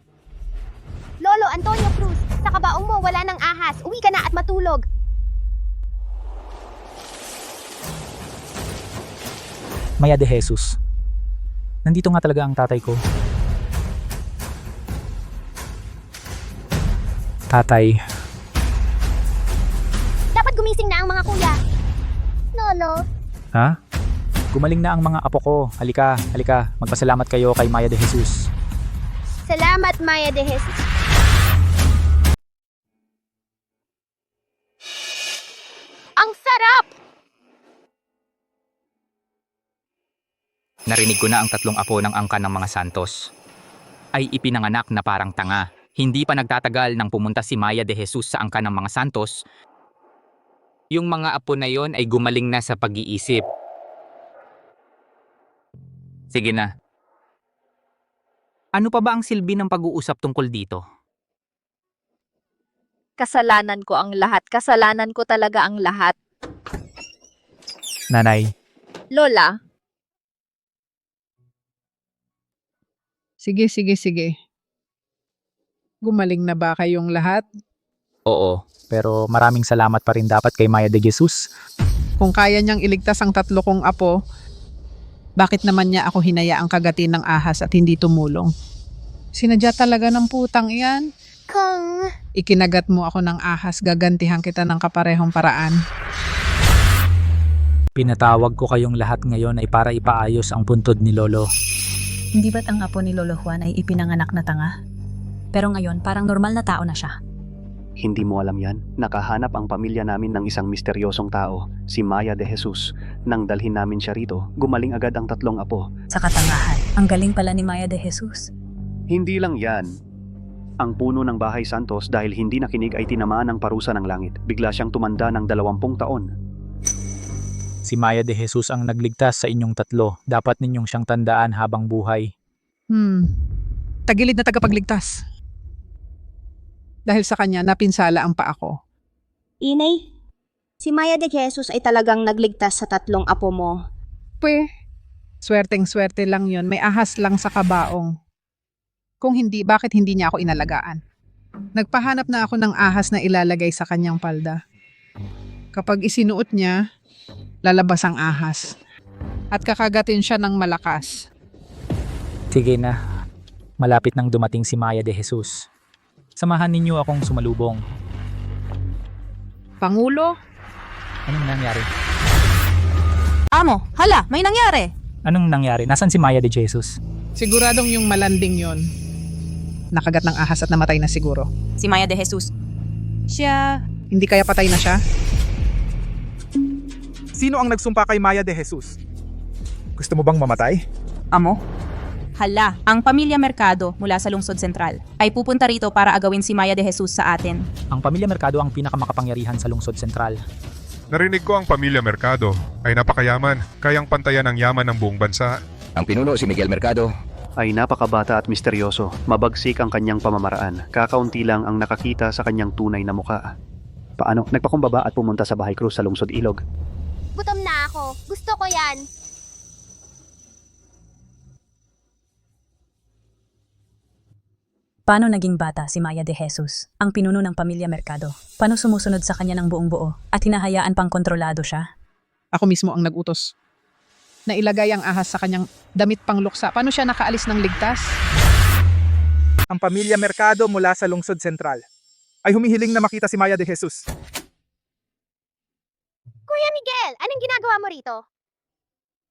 Lolo Antonio Cruz, sa kabaong mo wala ng ahas. Uwi ka na at matulog. Maya de Jesus. Nandito nga talaga ang tatay ko. Tatay, Dapat gumising na ang mga kuya. Lolo, ha? Gumaling na ang mga apo ko. Halika. Magpasalamat kayo kay Maya de Jesus. salamat Maya de Jesus. Ang sarap! Narinig ko na ang 3 apo ng angkan ng mga Santos. Ay ipinanganak na parang tanga. Hindi pa nagtatagal nang pumunta si Maya de Jesus sa angkan ng mga Santos. Yung mga apo na yon ay gumaling na sa pag-iisip. Sige na. Ano pa ba ang silbi ng pag-uusap tungkol dito? Kasalanan ko ang lahat. Kasalanan ko talaga ang lahat. Nanay, Lola, sige. Gumaling na ba kayong lahat? oo, pero maraming salamat pa rin dapat kay Maya de Jesus. Kung kaya niyang iligtas ang 3 kong apo, bakit naman niya ako hinayaang kagatin ng ahas at hindi tumulong? Sinadya talaga ng putang iyan. Kung Ikinagat mo ako ng ahas, gagantihan kita ng kaparehong paraan. Pinatawag ko kayong lahat ngayon ay para ipaayos ang puntod ni Lolo. Hindi ba't ang apo ni Lolo Juan ay ipinanganak na tanga? Pero ngayon, parang normal na tao na siya. Hindi mo alam yan. Nakahanap ang pamilya namin ng isang misteryosong tao, si Maya de Jesus. Nang dalhin namin siya rito, gumaling agad ang 3 apo. Sa katangahan, ang galing pala ni Maya de Jesus. Hindi lang yan. Ang puno ng Bahay Santos dahil hindi nakinig ay tinamaan ng parusa ng langit. Bigla siyang tumanda ng 20 taon. Si Maya de Jesus ang nagligtas sa inyong 3. Dapat ninyong siyang tandaan habang buhay. Tagilid na tagapagligtas. Dahil sa kanya, napinsala ang paa ko. Inay, si Maya de Jesus ay talagang nagligtas sa 3 apo mo. Swerteng-swerte lang yon. May ahas lang sa kabaong. Kung hindi, bakit hindi niya ako inalagaan? Nagpahanap na ako ng ahas na ilalagay sa kanyang palda. Kapag isinuot niya, lalabas ang ahas. At kakagatin siya ng malakas. Sige na. Malapit nang dumating si Maya de Jesus. Samahan ninyo akong sumalubong. Pangulo? Anong nangyari? Amo, hala, may nangyari. Anong nangyari? Nasaan si Maya de Jesus? Siguradong yung malanding yon. Nakagat ng ahas at namatay na siguro. Si Maya de Jesus. Siya... Hindi kaya patay na siya? Sino ang nagsumpa kay Maya de Jesus? Gusto mo bang mamatay? Amo? Hala, ang pamilya Mercado mula sa Lungsod Sentral ay pupunta rito para agawin si Maya de Jesus sa atin. Ang pamilya Mercado ang pinakamakapangyarihan sa Lungsod Sentral. Narinig ko ang pamilya Mercado ay napakayaman, kayang pantayan ang yaman ng buong bansa. Ang pinuno si Miguel Mercado ay napakabata at misteryoso. Mabagsik ang kanyang pamamaraan. Kakaunti lang ang nakakita sa kanyang tunay na muka. Paano? Nagpakumbaba at pumunta sa Bahay Cruz sa Lungsod Ilog. Gutom na ako. Gusto ko yan. Paano naging bata si Maya de Jesus, ang pinuno ng pamilya Mercado? Paano sumusunod sa kanya ng buong buo at hinahayaan pang kontrolado siya? Ako mismo ang nagutos. Na ilagay ang ahas sa kanyang damit pang luksa. Paano siya nakaalis ng ligtas? Ang pamilya Mercado mula sa Lungsod Sentral ay humihiling na makita si Maya de Jesus. Kuya Miguel, anong ginagawa mo rito?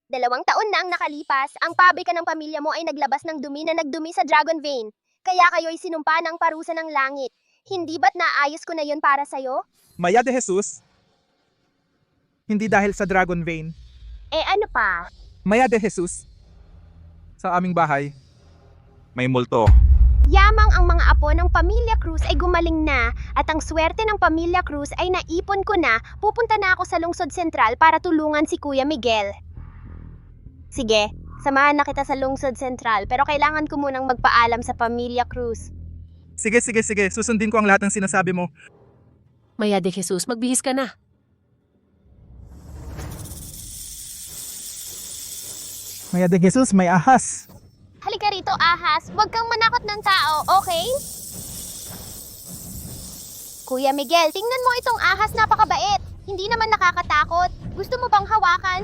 2 taon na ang nakalipas, ang pabrika ng pamilya mo ay naglabas ng dumi na nagdumi sa Dragon Vein. Kaya kayo'y sinumpa ng parusa ng langit. Hindi ba't naayos ko na yun para sa'yo? Maya de Jesus? Hindi dahil sa Dragon Vein. Ano pa? Maya de Jesus? Sa aming bahay, may multo. Yamang ang mga apo ng Pamilya Cruz ay gumaling na at ang swerte ng Pamilya Cruz ay naipon ko na. Pupunta na ako sa Lungsod Sentral para tulungan si Kuya Miguel. Sige, samahan na kita sa Lungsod Sentral pero kailangan ko munang magpaalam sa Pamilya Cruz. Sige. Susundin ko ang lahat ng sinasabi mo. Maya de Jesus, magbihis ka na. Maya de Jesus, may ahas. Halika rito, ahas. Huwag kang manakot ng tao, okay? Kuya Miguel, tingnan mo itong ahas, napakabait. Hindi naman nakakatakot. Gusto mo bang hawakan?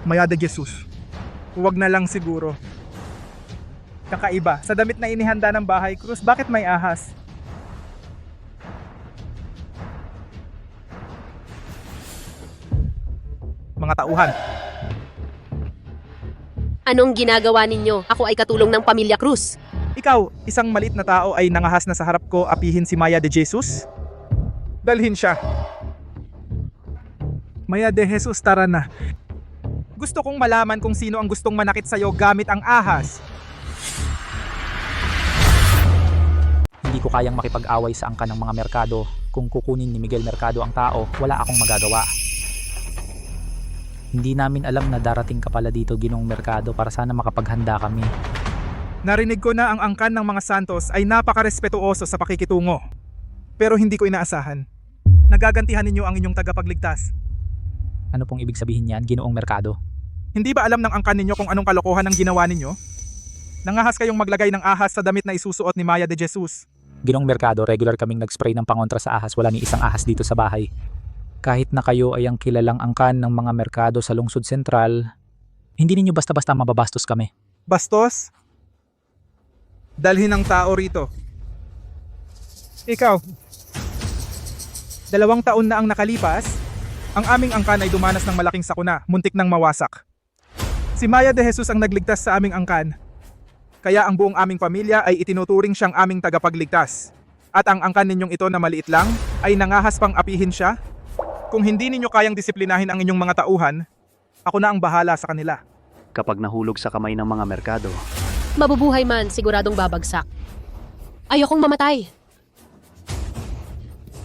Maya de Jesus, huwag na lang siguro. Kakaiba, sa damit na inihanda ng Bahay Cruz, bakit may ahas? Mga tauhan. Anong ginagawa ninyo? Ako ay katulong ng Pamilya Cruz. Ikaw, isang maliit na tao ay nangahas na sa harap ko apihin si Maya de Jesus? Dalhin siya. Maya de Jesus, tara na. Gusto kong malaman kung sino ang gustong manakit sa'yo gamit ang ahas. Hindi ko kayang makipag-away sa angkan ng mga Mercado. Kung kukunin ni Miguel Mercado ang tao, wala akong magagawa. Hindi namin alam na darating ka pala dito, Ginoong Mercado, para sana makapaghanda kami. Narinig ko na ang angkan ng mga Santos ay napakarespetuoso sa pakikitungo. Pero hindi ko inaasahan. Nagagantihan ninyo ang inyong tagapagligtas. Ano pong ibig sabihin niyan, Ginoong Mercado? Hindi ba alam ng angkan ninyo kung anong kalokohan ang ginawa ninyo? Nangahas kayong maglagay ng ahas sa damit na isusuot ni Maya de Jesus. Ginoong Mercado, regular kaming nag-spray ng pangontra sa ahas. Wala ni isang ahas dito sa bahay. Kahit na kayo ay ang kilalang angkan ng mga Mercado sa Lungsod Sentral, hindi ninyo basta-basta mababastos kami. Bastos? Dalhin ang tao rito. Ikaw, 2 taon na ang nakalipas, Ang aming angkan ay dumanas ng malaking sakuna, muntik nang mawasak. Si Maya de Jesus ang nagligtas sa aming angkan. Kaya ang buong aming pamilya ay itinuturing siyang aming tagapagligtas. At ang angkan ninyong ito na maliit lang ay nangahas pang apihin siya. Kung hindi ninyo kayang disiplinahin ang inyong mga tauhan, ako na ang bahala sa kanila. Kapag nahulog sa kamay ng mga merkado, Mabubuhay man, siguradong babagsak. Ayokong mamatay.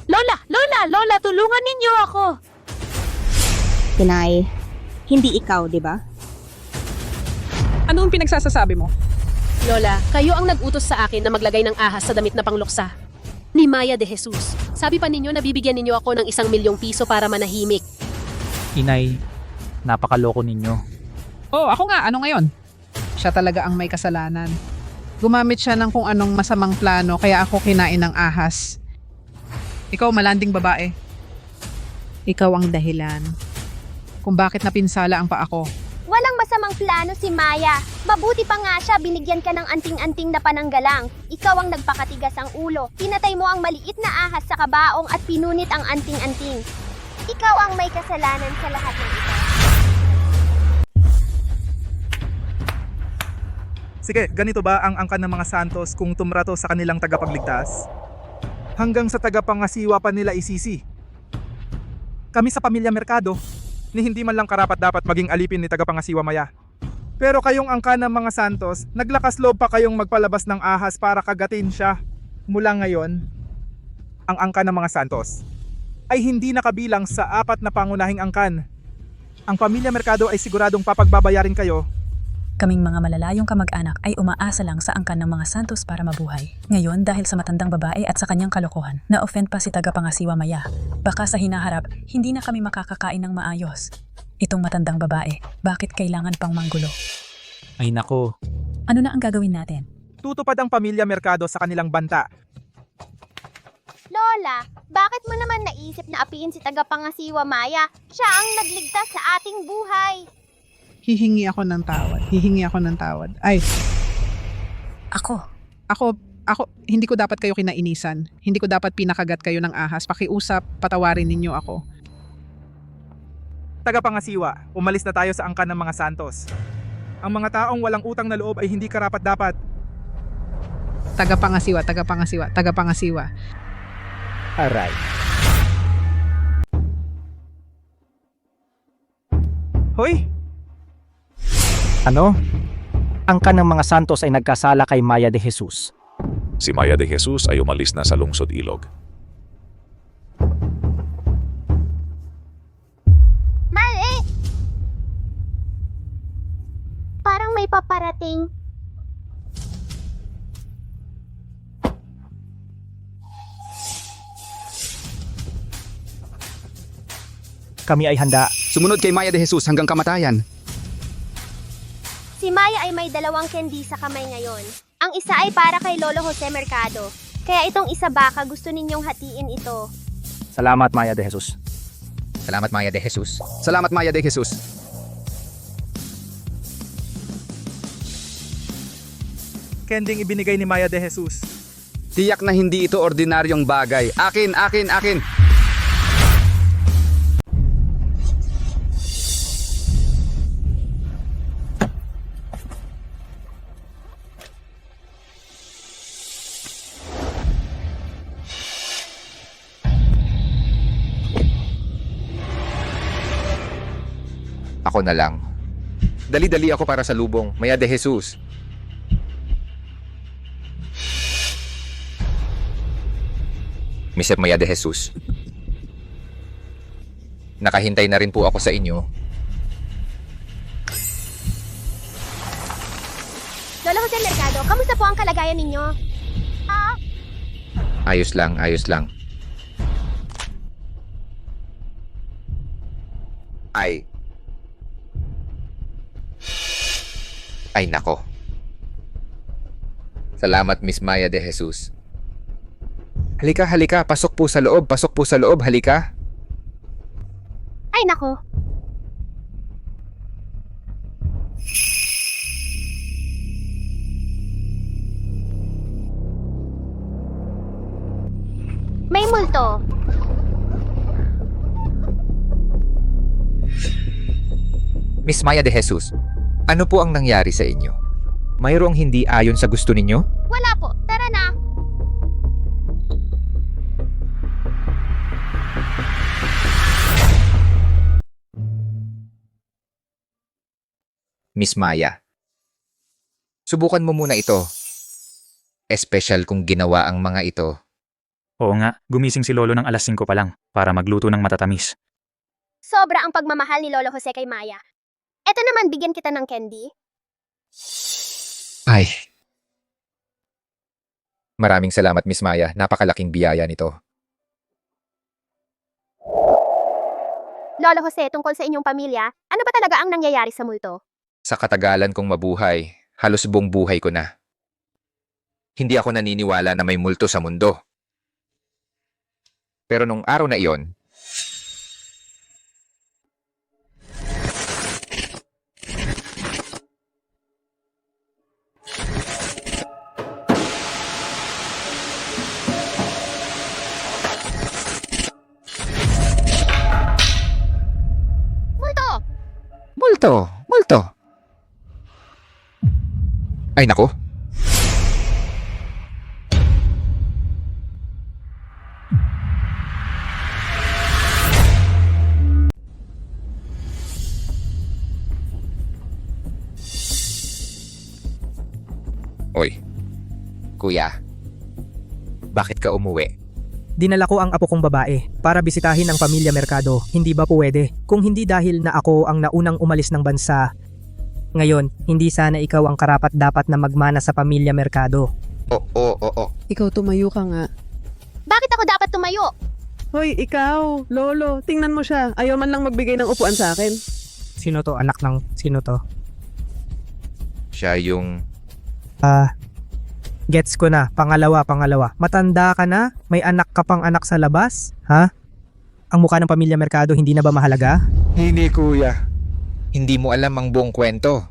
Lola, tulungan ninyo ako! Tinay, hindi ikaw, di ba? Ano ang pinagsasasabi mo? Lola, kayo ang nag-utos sa akin na maglagay ng ahas sa damit na pangluksa. Ni Maya de Jesus. Sabi pa ninyo na bibigyan ninyo ako ng 1 milyong piso para manahimik. Inay, napakaloko ninyo. Oh, ako nga, ano ngayon? Siya talaga ang may kasalanan. Gumamit siya ng kung anong masamang plano kaya ako kinain ng ahas. Ikaw malanding babae. Ikaw ang dahilan kung bakit napinsala ang paa ko. Walang masamang plano si Maya. Mabuti pa nga siya, binigyan ka ng anting-anting na pananggalang. Ikaw ang nagpakatigas ang ulo. Pinatay mo ang maliit na ahas sa kabaong at pinunit ang anting-anting. Ikaw ang may kasalanan sa lahat ng ito. Sige, ganito ba ang angkan ng mga santos kung tumrato sa kanilang tagapagligtas? Hanggang sa tagapangasiwa pa nila isisi. Kami sa pamilya Merkado, ni hindi man lang karapat dapat maging alipin ni tagapangasiwa Maya. Pero kayong angkan ng mga santos, naglakas loob pa kayong magpalabas ng ahas para kagatin siya. Mula ngayon, ang angkan ng mga santos ay hindi nakabilang sa 4 na pangunahing angkan. Ang pamilya Merkado ay siguradong papagbabayarin kayo. Kaming mga malalayong kamag-anak ay umaasa lang sa angkan ng mga santos para mabuhay. Ngayon, dahil sa matandang babae at sa kanyang kalokohan, na-offend pa si tagapangasiwa Maya. Baka sa hinaharap, hindi na kami makakakain ng maayos. Itong matandang babae, bakit kailangan pang manggulo? Ay nako. Ano na ang gagawin natin? Tutupad ang pamilya Merkado sa kanilang banta. Lola, bakit mo naman naisip na apiin si tagapangasiwa Maya? Siya ang nagligtas sa ating buhay. Hihingi ako ng tawad. Ay. Ako, hindi ko dapat kayo kinainisan. Hindi ko dapat pinakagat kayo ng ahas. Pakiusap, patawarin ninyo ako. Tagapangasiwa, umalis na tayo sa angkan ng mga santos. Ang mga taong walang utang na loob ay hindi karapat-dapat. Tagapangasiwa. Aray. Hoy! Ano? Angkan ng mga santos ay nagkasala kay Maya de Jesus. Si Maya de Jesus ay umalis na sa lungsod ilog. Mali! Parang may paparating. Kami ay handa. Sumunod kay Maya de Jesus hanggang kamatayan. Si Maya ay may 2 candy sa kamay ngayon. Ang isa ay para kay Lolo Jose Mercado. Kaya itong isa baka gusto ninyong hatiin ito. Salamat, Maya de Jesus. Salamat, Maya de Jesus. Salamat, Maya de Jesus. Kending ibinigay ni Maya de Jesus. Tiyak na hindi ito ordinaryong bagay. Akin! Ako na lang. Dali-dali ako para sa lubong. Maya de Jesus. Mr. Maya de Jesus. Nakahintay na rin po ako sa inyo. Lolo Jose Mercado, kamusta po ang kalagayan ninyo? Ayos lang. Ay nako. Salamat, Miss Maya de Jesus. Halika. Pasok po sa loob, halika. Ay nako. May multo. Miss Maya de Jesus, ano po ang nangyari sa inyo? Mayroong hindi ayon sa gusto ninyo? Wala po, tara na. Miss Maya, subukan mo muna ito. Espesyal kung ginawa ang mga ito. Oo nga, gumising si Lolo ng alas 5 pa lang para magluto ng matatamis. Sobra ang pagmamahal ni Lolo Jose kay Maya. Eto naman, bigyan kita ng candy. Ay. Maraming salamat, Miss Maya. Napakalaking biyaya nito. Lolo Jose, tungkol sa inyong pamilya, ano ba talaga ang nangyayari sa multo? Sa katagalan kong mabuhay, halos buong buhay ko na. Hindi ako naniniwala na may multo sa mundo. Pero nung araw na iyon, multo. Ay nako. Oy, kuya, bakit ka umuwi? Dinala ko ang apo kong babae para bisitahin ang pamilya Mercado. Hindi ba pwede? Kung hindi dahil na ako ang naunang umalis ng bansa. Ngayon, hindi sana ikaw ang karapat-dapat na magmana sa pamilya Mercado. Oo. Ikaw tumayo ka nga. Bakit ako dapat tumayo? Hoy, ikaw, Lolo, tingnan mo siya. Ayaw man lang magbigay ng upuan sa akin. Sino to? Anak ng sino to? Siya yung... Gets ko na. Pangalawa. Matanda ka na? May anak ka pang anak sa labas? Ha? Ang mukha ng pamilya Mercado hindi na ba mahalaga? Hindi, kuya. Hindi mo alam ang buong kwento.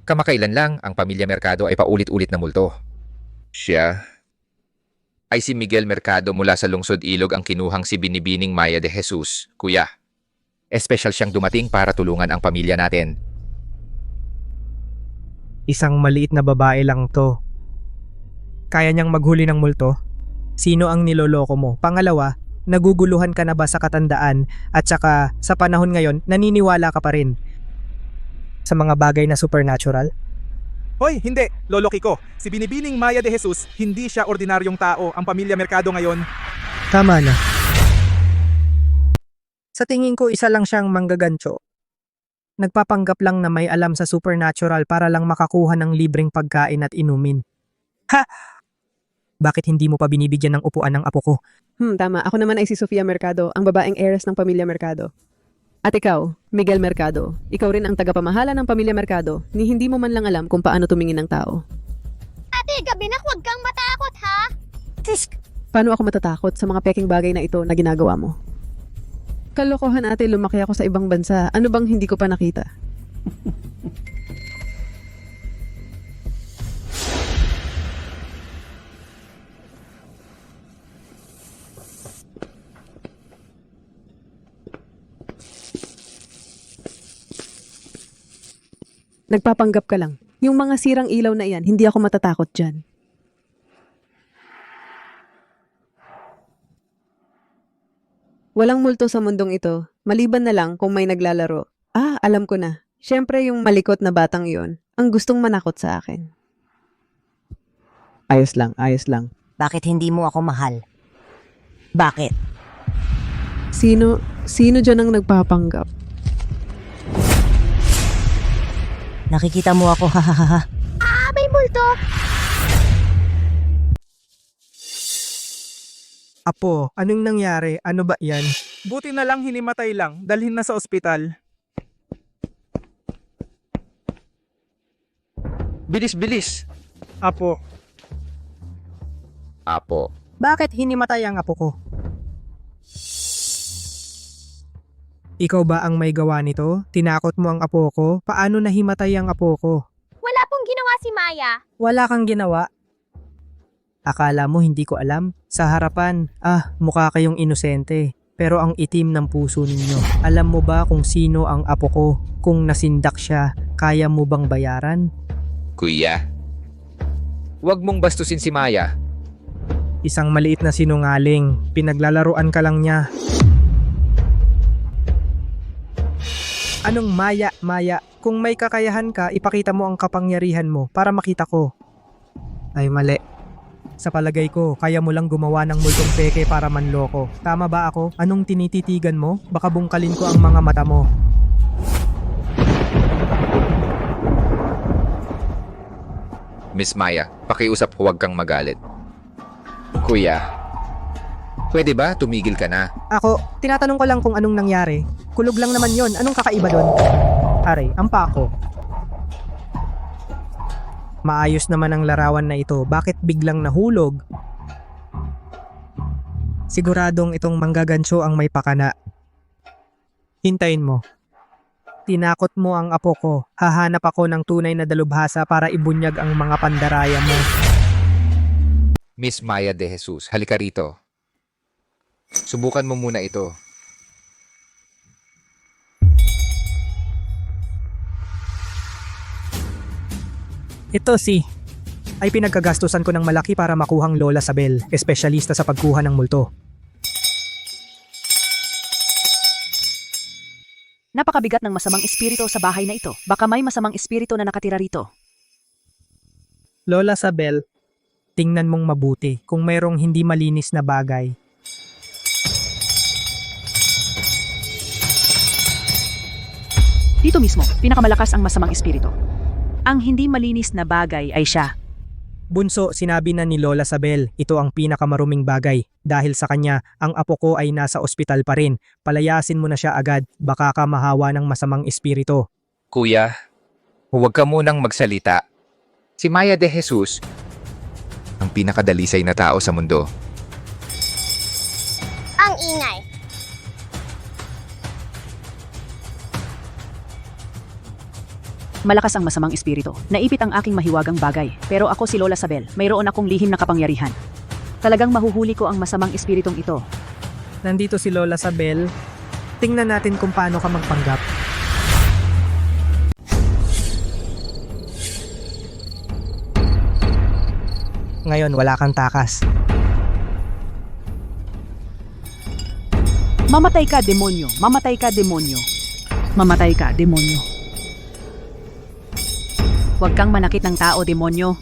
Kamakailan lang, ang pamilya Mercado ay paulit-ulit na multo. Siya ay si Miguel Mercado mula sa Lungsod Ilog ang kinuhang si Binibining Maya de Jesus, kuya. Espesyal siyang dumating para tulungan ang pamilya natin. Isang maliit na babae lang to. Kaya niyang maghuli ng multo? Sino ang niloloko mo? Pangalawa, naguguluhan ka na ba sa katandaan at saka sa panahon ngayon naniniwala ka pa rin sa mga bagay na supernatural? Hoy, hindi, Lolo Kiko. Si Binibining Maya de Jesus, hindi siya ordinaryong tao. Ang pamilya Mercado ngayon. Tama na. Sa tingin ko isa lang siyang manggagancho. Nagpapanggap lang na may alam sa supernatural para lang makakuha ng libreng pagkain at inumin. Ha! Bakit hindi mo pa binibigyan ng upuan ng apo ko? Tama. Ako naman ay si Sofia Mercado, ang babaeng heiress ng pamilya Mercado. At ikaw, Miguel Mercado, ikaw rin ang tagapamahala ng pamilya Mercado, ni hindi mo man lang alam kung paano tumingin ng tao. Ate, gabi na, huwag kang matakot, ha? Paano ako matatakot sa mga peking bagay na ito na ginagawa mo? Kalokohan ate, lumaki ako sa ibang bansa. Ano bang hindi ko pa nakita? Nagpapanggap ka lang. Yung mga sirang ilaw na iyan, hindi ako matatakot dyan. Walang multo sa mundong ito, maliban na lang kung may naglalaro. Alam ko na. Siyempre yung malikot na batang yon, ang gustong manakot sa akin. Ayos lang. Bakit hindi mo ako mahal? Bakit? Sino dyan ang nagpapanggap? Nakikita mo ako, hahaha. May multo! Apo, anong nangyari? Ano ba yan? Buti na lang hinimatay lang. Dalhin na sa ospital. Bilis! Apo. Bakit hinimatay ang apo ko? Ikaw ba ang may gawa nito? Tinakot mo ang apo ko? Paano nahimatay ang apo ko? Wala pong ginawa si Maya. Wala kang ginawa. Akala mo hindi ko alam? Sa harapan, mukha kayong inosente. pero ang itim ng puso ninyo. Alam mo ba kung sino ang apo ko? Kung nasindak siya, kaya mo bang bayaran? Kuya, huwag mong bastusin si Maya. Isang maliit na sinungaling, pinaglalaruan ka lang niya. Anong Maya? Kung may kakayahan ka, ipakita mo ang kapangyarihan mo para makita ko. Ay mali. Sa palagay ko, kaya mo lang gumawa ng multong peke para manloko. Tama ba ako? Anong tinititigan mo? Baka bungkalin ko ang mga mata mo. Miss Maya, pakiusap, huwag kang magalit. Kuya, pwede ba tumigil ka na? Ako, tinatanong ko lang kung anong nangyari. Kulog lang naman yon. Anong kakaiba doon? Aray, ang pako. Maayos naman ang larawan na ito. Bakit biglang nahulog? Siguradong itong manggagansyo ang may pakana. Hintayin mo. Tinakot mo ang apo ko. Hahanap ako ng tunay na dalubhasa para ibunyag ang mga pandaraya mo. Miss Maya de Jesus, halika rito. Subukan mo muna ito. Ito ay pinagkagastusan ko ng malaki para makuhang Lola Sabel, espesyalista sa pagkuha ng multo. Napakabigat ng masamang espiritu sa bahay na ito. Baka may masamang espiritu na nakatira rito. Lola Sabel, tingnan mong mabuti kung mayroong hindi malinis na bagay. Dito mismo, pinakamalakas ang masamang espiritu. Ang hindi malinis na bagay ay siya. Bunso, sinabi na ni Lola Sabel, ito ang pinakamaruming bagay. Dahil sa kanya, ang apo ko ay nasa ospital pa rin. Palayasin mo na siya agad, baka ka mahawa ng masamang espiritu. Kuya, huwag ka munang magsalita. Si Maya de Jesus, ang pinakadalisay na tao sa mundo. Ang ingay. Malakas ang masamang espiritu. Naipit ang aking mahiwagang bagay. Pero ako si Lola Sabel. Mayroon akong lihim na kapangyarihan. Talagang mahuhuli ko ang masamang espiritong ito. Nandito si Lola Sabel. Tingnan natin kung paano ka magpanggap. Ngayon, wala kang takas. Mamatay ka, demonyo. Mamatay ka, demonyo. Mamatay ka, demonyo. Huwag kang manakit ng tao, demonyo.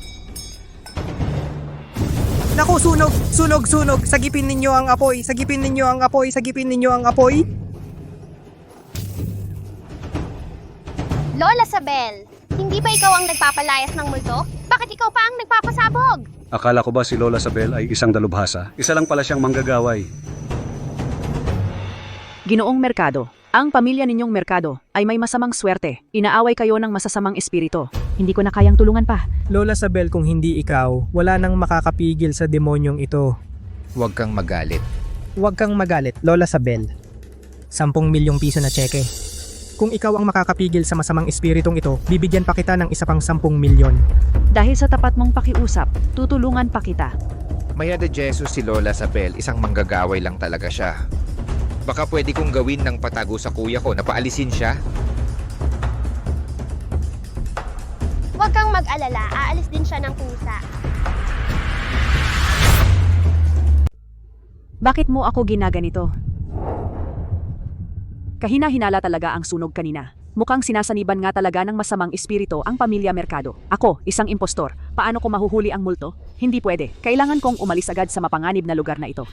Naku, sunog! Sunog! Sunog! Sagipin ninyo ang apoy! Sagipin ninyo ang apoy! Sagipin ninyo ang apoy! Lola Sabel, hindi ba ikaw ang nagpapalayas ng multo? Bakit ikaw pa ang nagpapasabog? Akala ko ba si Lola Sabel ay isang dalubhasa? Isa lang pala siyang manggagaway. Ginoong Merkado, ang pamilya ninyong Merkado ay may masamang swerte. Inaaway kayo ng masasamang espiritu. Hindi ko na kayang tulungan pa. Lola Sabel, kung hindi ikaw, wala nang makakapigil sa demonyong ito. Huwag kang magalit. Huwag kang magalit, Lola Sabel. 10 milyong piso na tseke. Kung ikaw ang makakapigil sa masamang espiritong ito, bibigyan pa kita ng isa pang 10 milyon. Dahil sa tapat mong pakiusap, tutulungan pa kita. Maya de Jesus si Lola Sabel, isang manggagaway lang talaga siya. Baka pwede kong gawin ng patago sa kuya ko na paalisin siya. Huwag kang mag-alala, aalis din siya ng kusa. Bakit mo ako ginaganito? Kahina-hinala talaga ang sunog kanina. Mukhang sinasaniban nga talaga ng masamang espiritu ang pamilya Merkado. Ako, isang impostor. Paano ko mahuhuli ang multo? Hindi pwede. Kailangan kong umalis agad sa mapanganib na lugar na ito.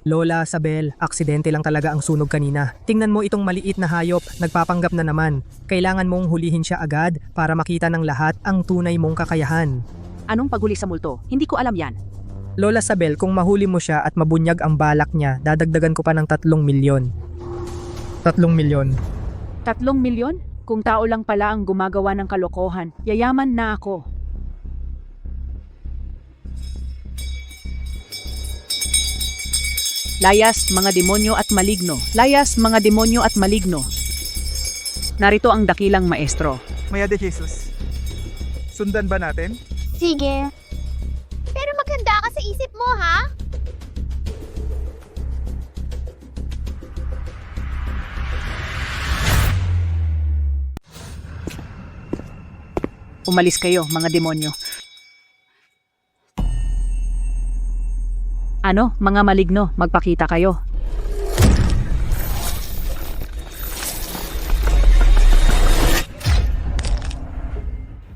Lola Sabel, aksidente lang talaga ang sunog kanina. Tingnan mo itong maliit na hayop, nagpapanggap na naman. Kailangan mong hulihin siya agad para makita ng lahat ang tunay mong kakayahan. Anong paghuli sa multo? Hindi ko alam yan. Lola Sabel, kung mahuli mo siya at mabunyag ang balak niya, dadagdagan ko pa ng 3 milyon. 3 milyon. 3 milyon? Kung tao lang pala ang gumagawa ng kalokohan, yayaman na ako. Layas, mga demonyo at maligno. Layas, mga demonyo at maligno. Narito ang dakilang maestro. Maya de Jesus, sundan ba natin? Sige. Pero maganda ka sa isip mo, ha? Umalis kayo, mga demonyo. Ano, mga maligno, magpakita kayo.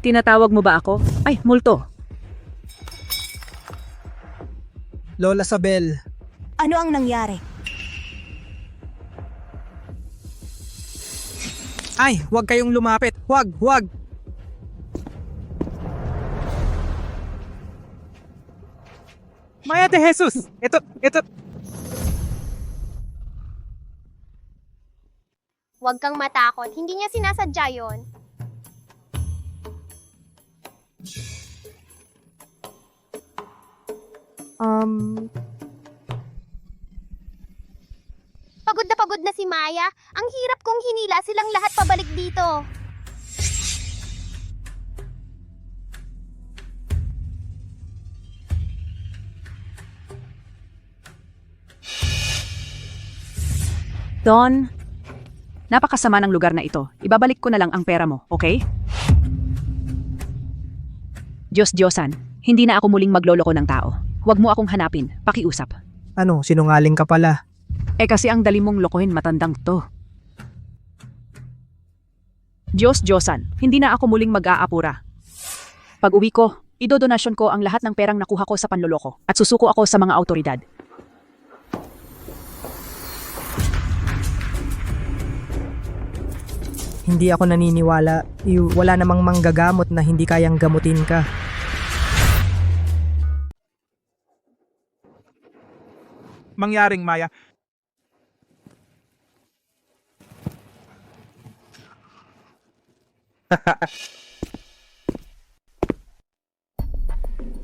Tinatawag mo ba ako? Ay, multo. Lola Sabel, Ano ang nangyari? ay, huwag kayong lumapit. Huwag, huwag. Maya de Jesus! Ito. Huwag kang matakot, hindi niya sinasadya yon. Pagod na si Maya. Ang hirap kong hinila silang lahat pabalik dito. Don, napakasama ng lugar na ito. Ibabalik ko na lang ang pera mo, okay? Diyos-Diyosan, hindi na ako muling magloloko ng tao. Huwag mo akong hanapin, pakiusap. Ano, sinungaling ka pala. Kasi ang dali mong lokohin matandang to. Diyos-Diyosan, hindi na ako muling mag-aapura. Pag uwi ko, idodonasyon ko ang lahat ng perang nakuha ko sa panloloko at susuko ako sa mga autoridad. Hindi ako naniniwala. Wala namang manggagamot na hindi kayang gamutin ka. Mangyaring Maya.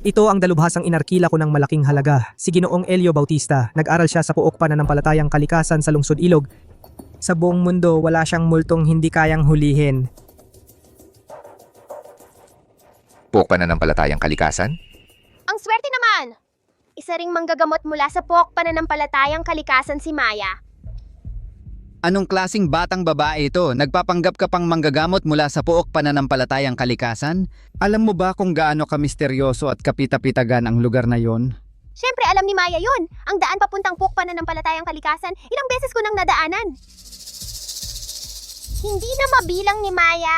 Ito ang dalubhasang inarkila ko ng malaking halaga. Si Ginoong Elio Bautista, nag-aral siya sa Puok Pananampalatayang Kalikasan sa Lungsod Ilog. Sa buong mundo, wala siyang multong hindi kayang hulihin. Puok Pananampalatayang Kalikasan? Ang swerte naman! Isa ring manggagamot mula sa Puok Pananampalatayang Kalikasan si Maya. Anong klasing batang babae ito? Nagpapanggap ka pang manggagamot mula sa Puok Pananampalatayang Kalikasan? Alam mo ba kung gaano ka misteryoso at kapita-pitagan ang lugar na yon? Siyempre, alam ni Maya yun. Ang daan papuntang Puok Pananampalatayang Kalikasan, ilang beses ko nang nadaanan. Hindi na mabilang ni Maya.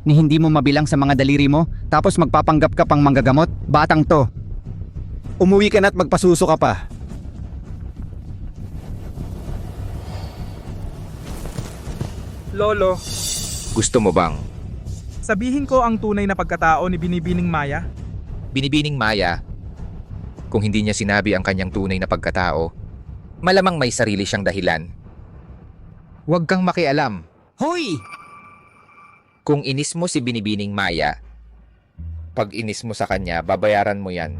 Ni hindi mo mabilang sa mga daliri mo, tapos magpapanggap ka pang manggagamot? Batang to. Umuwi ka na at magpasuso ka pa. Lolo, Gusto mo bang sabihin ko ang tunay na pagkatao ni Binibining Maya? Binibining Maya, kung hindi niya sinabi ang kanyang tunay na pagkatao, malamang may sarili siyang dahilan. Huwag kang makialam. Hoy! Kung inis mo si Binibining Maya, pag inis mo sa kanya, babayaran mo yan.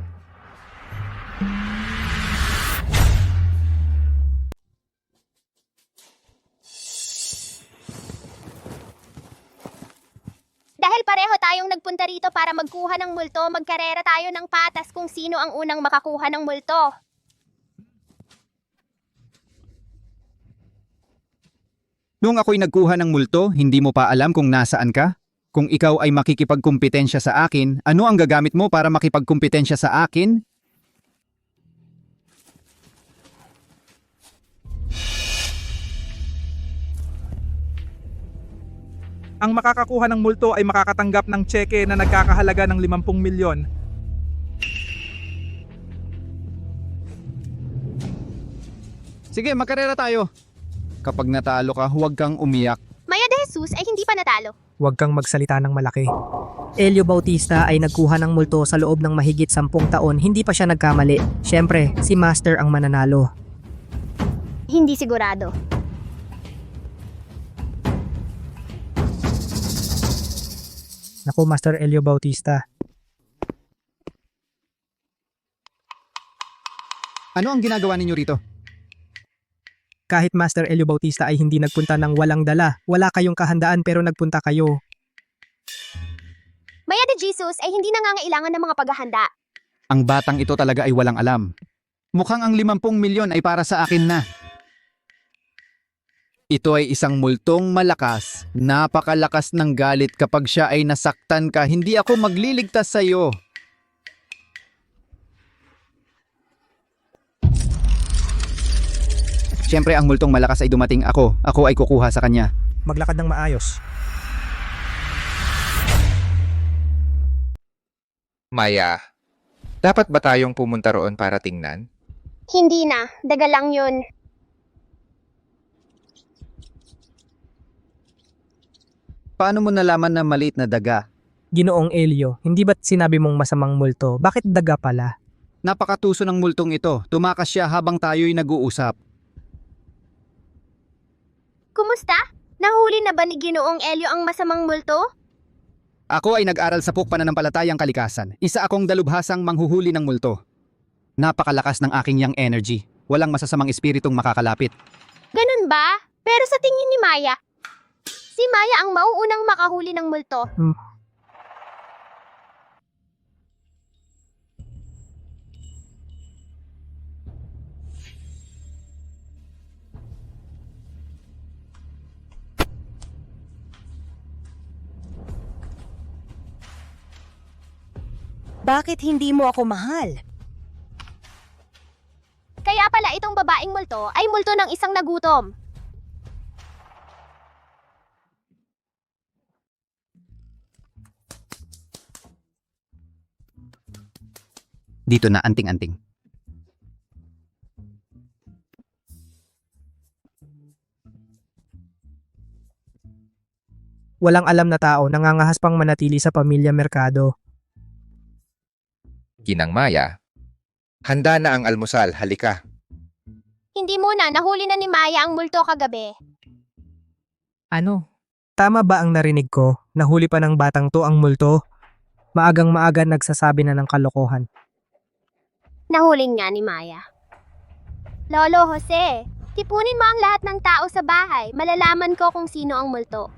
Dahil pareho tayong nagpunta rito para magkuha ng multo, magkarera tayo ng patas kung sino ang unang makakuha ng multo. Noong ako'y nagkuha ng multo, hindi mo pa alam kung nasaan ka? Kung ikaw ay makikipagkumpetensya sa akin, ano ang gagamit mo para makipagkumpetensya sa akin? Ang makakakuha ng multo ay makakatanggap ng tseke na nagkakahalaga ng 50 milyon. Sige, magkarera tayo. Kapag natalo ka, huwag kang umiyak. Maya de Jesus ay hindi pa natalo. Huwag kang magsalita ng malaki. Elio Bautista ay nagkuha ng multo sa loob ng mahigit 10 taon, hindi pa siya nagkamali. Siyempre, si Master ang mananalo. Hindi sigurado. Naku, Master Elio Bautista. Ano ang ginagawa ninyo rito? Kahit Master Elio Bautista ay hindi nagpunta ng walang dala, wala kayong kahandaan pero nagpunta kayo. Maya de Jesus ay hindi nangangailangan ng mga paghahanda. Ang batang ito talaga ay walang alam. Mukhang ang 50 milyon ay para sa akin na. Ito ay isang multong malakas. Napakalakas ng galit kapag siya ay nasaktan ka. Hindi ako magliligtas sa iyo. Siyempre ang multong malakas ay dumating ako. Ako ay kukuha sa kanya. Maglakad ng maayos. Maya, dapat ba tayong pumunta roon para tingnan? Hindi na, daga lang yun. Paano mo nalaman na maliit na daga? Ginoong Elio, hindi ba't sinabi mong masamang multo? Bakit daga pala? Napakatuso ng multong ito. Tumakas siya habang tayo'y nag-uusap. Kumusta? Nahuli na ba ni Ginoong Elio ang masamang multo? Ako ay nag-aral sa pananampalatayang kalikasan. Isa akong dalubhasang manghuhuli ng multo. Napakalakas ng aking yang energy. Walang masasamang espiritong makakalapit. Ganun ba? Pero sa tingin ni Maya, si Maya ang mauunang makahuli ng multo. Bakit hindi mo ako mahal? Kaya pala itong babaeng multo ay multo ng isang nagutom. Dito na anting-anting. Walang alam na tao nangangahas pang manatili sa pamilya Mercado. Ginang Maya, handa na ang almusal, halika. Hindi muna, nahuli na ni Maya ang multo kagabi. Ano? Tama ba ang narinig ko? Nahuli pa ng batang to ang multo? Maagang maaga nagsasabi na ng kalokohan. Nahulin nga ni Maya. Lolo Jose, tipunin mo ang lahat ng tao sa bahay. Malalaman ko kung sino ang multo.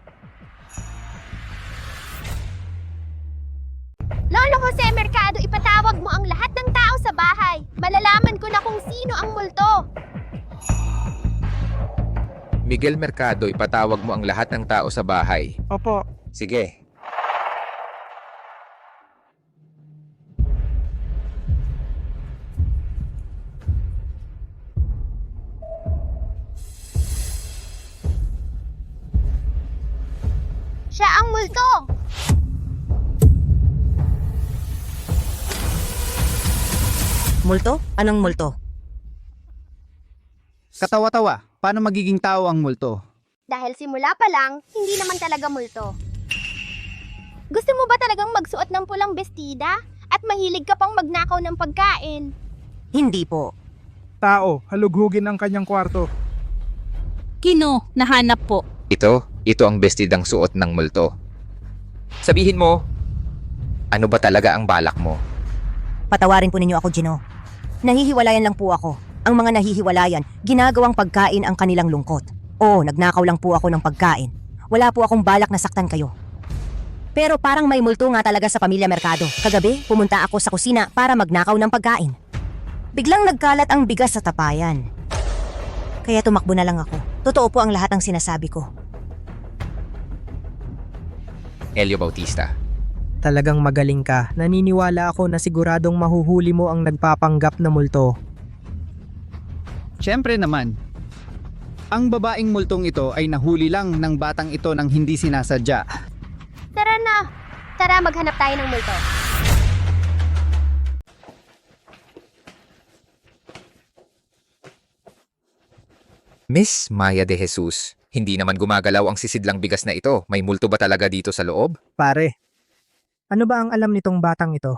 Lolo Jose Mercado, ipatawag mo ang lahat ng tao sa bahay. Malalaman ko na kung sino ang multo. Miguel Mercado, ipatawag mo ang lahat ng tao sa bahay. Opo. Sige. Siya ang multo. Multo? Anong multo? Katawa-tawa, paano magiging tao ang multo? Dahil simula pa lang, hindi naman talaga multo. Gusto mo ba talagang magsuot ng pulang bestida? At mahilig ka pang magnakaw ng pagkain? Hindi po. Tao, halughugin ang kanyang kwarto. Kino, nahanap po. Ito ang bestidang suot ng multo. Sabihin mo, ano ba talaga ang balak mo? Patawarin po ninyo ako, Gino. Nahihiwalayan lang po ako. Ang mga nahihiwalayan, ginagawang pagkain ang kanilang lungkot. Oo, nagnakaw lang po ako ng pagkain. Wala po akong balak na saktan kayo. Pero parang may multo nga talaga sa pamilya Mercado. Kagabi, pumunta ako sa kusina para magnakaw ng pagkain. Biglang nagkalat ang bigas sa tapayan. Kaya tumakbo na lang ako. Totoo po ang lahat ng sinasabi ko. Elio Bautista. Talagang magaling ka. Naniniwala ako na siguradong mahuhuli mo ang nagpapanggap na multo. Siyempre naman. Ang babaeng multong ito ay nahuli lang ng batang ito nang hindi sinasadya. Tara na. Tara, maghanap tayo ng multo. Miss Maya de Jesus, hindi naman gumagalaw ang sisidlang bigas na ito. May multo ba talaga dito sa loob? Pare, ano ba ang alam nitong batang ito?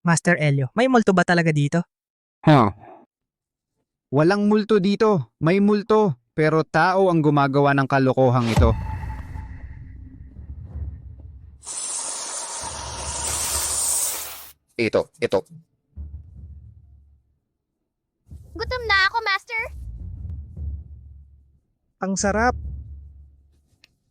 Master Elio, may multo ba talaga dito? Walang multo dito. May multo. Pero tao ang gumagawa ng kalokohang ito. Ito. Gutom na ako, Master. Ang sarap.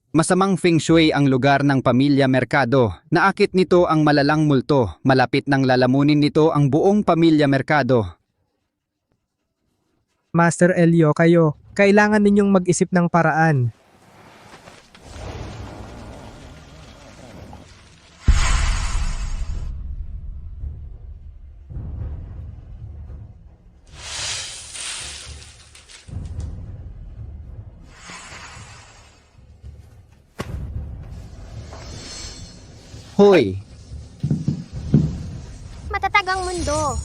Masamang feng shui ang lugar ng pamilya Mercado. Naakit nito ang malalang multo. Malapit nang lalamunin nito ang buong pamilya Mercado. Master Elio, kayo, kailangan ninyong mag-isip ng paraan. Hoy, Matatag ang mundo.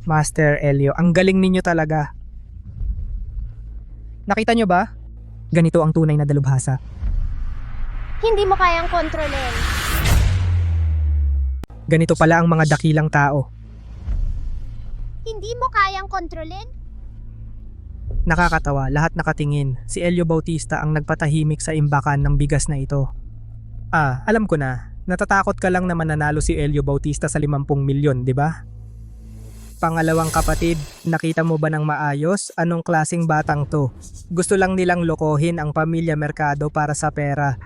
Master Elio, ang galing ninyo talaga. Nakita nyo ba? Ganito ang tunay na dalubhasa. Hindi mo kayang kontrolin. Ganito pala ang mga dakilang tao. Hindi mo kayang kontrolin? Nakakatawa, lahat nakatingin. Si Elio Bautista ang nagpatahimik sa imbakan ng bigas na ito. Alam ko na. Natatakot ka lang na mananalo si Elio Bautista sa 50 milyon, di ba? Pangalawang kapatid, nakita mo ba ng maayos? Anong klaseng batang to? Gusto lang nilang lokohin ang pamilya Mercado para sa pera.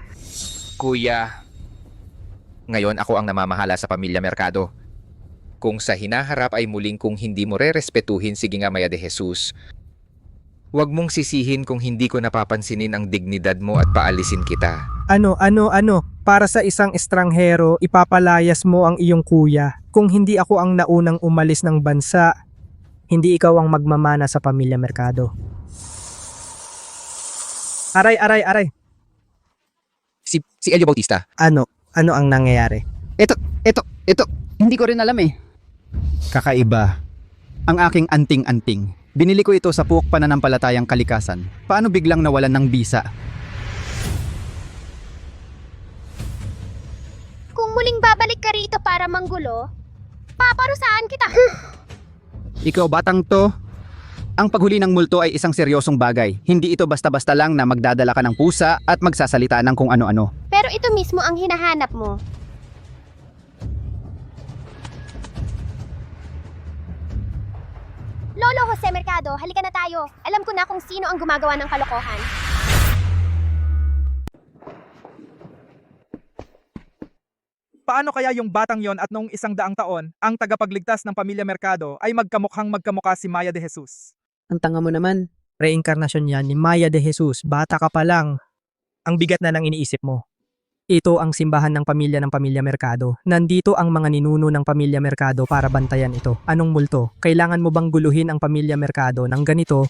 Kuya, ngayon ako ang namamahala sa pamilya Mercado. Kung sa hinaharap ay muling kung hindi mo rerespetuhin, sige nga Maya de Jesus. Huwag mong sisihin kung hindi ko napapansinin ang dignidad mo at paalisin kita. Ano? Para sa isang estranghero, ipapalayas mo ang iyong kuya. Kung hindi ako ang naunang umalis ng bansa, hindi ikaw ang magmamana sa pamilya Mercado. Aray. si Elio Bautista. Ano ang nangyayari? Ito, hindi ko rin alam eh. Kakaiba. Ang aking anting-anting. Binili ko ito sa Puok Pananampalatayang Kalikasan. Paano biglang nawalan ng bisa? Kung muling babalik ka rito para manggulo, paparusahan kita. Ikaw batang to, ang paghuli ng multo ay isang seryosong bagay. Hindi ito basta-basta lang na magdadala ka ng pusa at magsasalita ng kung ano-ano. Pero ito mismo ang hinahanap mo. Lolo Jose Mercado, halika na tayo. Alam ko na kung sino ang gumagawa ng kalokohan. Paano kaya yung batang yon at noong 100 taon, ang tagapagligtas ng pamilya Mercado ay magkamukha si Maya de Jesus? Ang tanga mo naman. Reinkarnasyon yan ni Maya de Jesus. Bata ka pa lang. Ang bigat na ng iniisip mo. Ito ang simbahan ng pamilya Mercado. Nandito ang mga ninuno ng pamilya Mercado para bantayan ito. Anong multo? Kailangan mo bang guluhin ang pamilya Mercado ng ganito?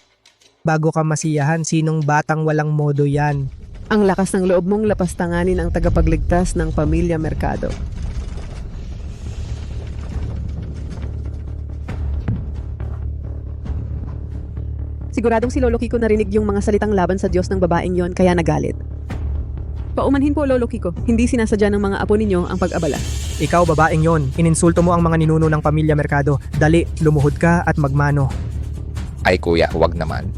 Bago ka masiyahan, sinong batang walang modo yan? Ang lakas ng loob mong lapastanganin ang tagapagligtas ng pamilya Mercado. Siguradong si Lolo Kiko narinig yung mga salitang laban sa Diyos ng babaeng yon kaya nagalit. Paumanhin po Lolo Kiko, hindi sinasadya ng mga apo ninyo ang pag-abala. Ikaw babaeng yon, ininsulto mo ang mga ninuno ng pamilya Mercado. Dali, lumuhod ka at magmano. Ay kuya, huwag naman.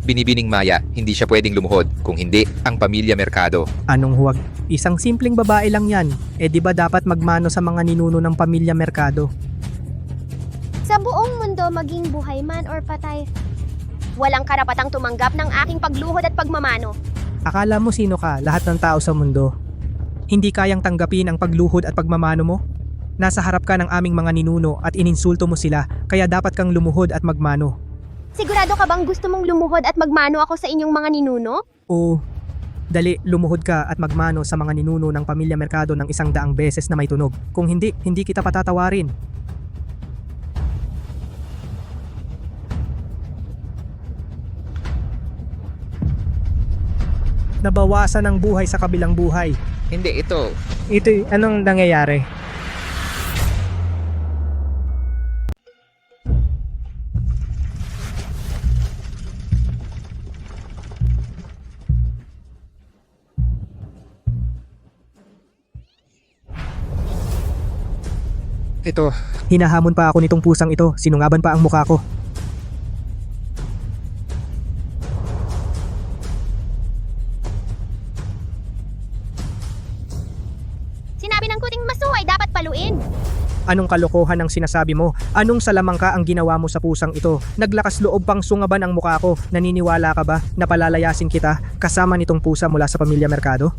Binibining Maya, hindi siya pwedeng lumuhod. Kung hindi, ang pamilya Mercado. Anong huwag? Isang simpleng babae lang yan. Di ba dapat magmano sa mga ninuno ng pamilya Mercado? Sa buong mundo, maging buhay man or patay, walang karapatang tumanggap ng aking pagluhod at pagmamano. Akala mo sino ka, lahat ng tao sa mundo? Hindi kayang tanggapin ang pagluhod at pagmamano mo? Nasa harap ka ng aming mga ninuno at ininsulto mo sila, kaya dapat kang lumuhod at magmano. Sigurado ka bang gusto mong lumuhod at magmano ako sa inyong mga ninuno? Oo. Dali, lumuhod ka at magmano sa mga ninuno ng pamilya Mercado ng 100 beses na may tunog. Kung hindi, hindi kita patatawarin. Nabawasan ang buhay sa kabilang buhay. Hindi, ito. Anong nangyayari? Ito. Hinahamon pa ako nitong pusang ito. Sinungaban pa ang mukha ko. Sinabi ng kuting masuway dapat paluin. Anong kalokohan ang sinasabi mo? Anong salamangka ang ginawa mo sa pusang ito? Naglakas loob pang sungaban ang mukha ko. Naniniwala ka ba na palalayasin kita kasama nitong pusa mula sa pamilya Mercado?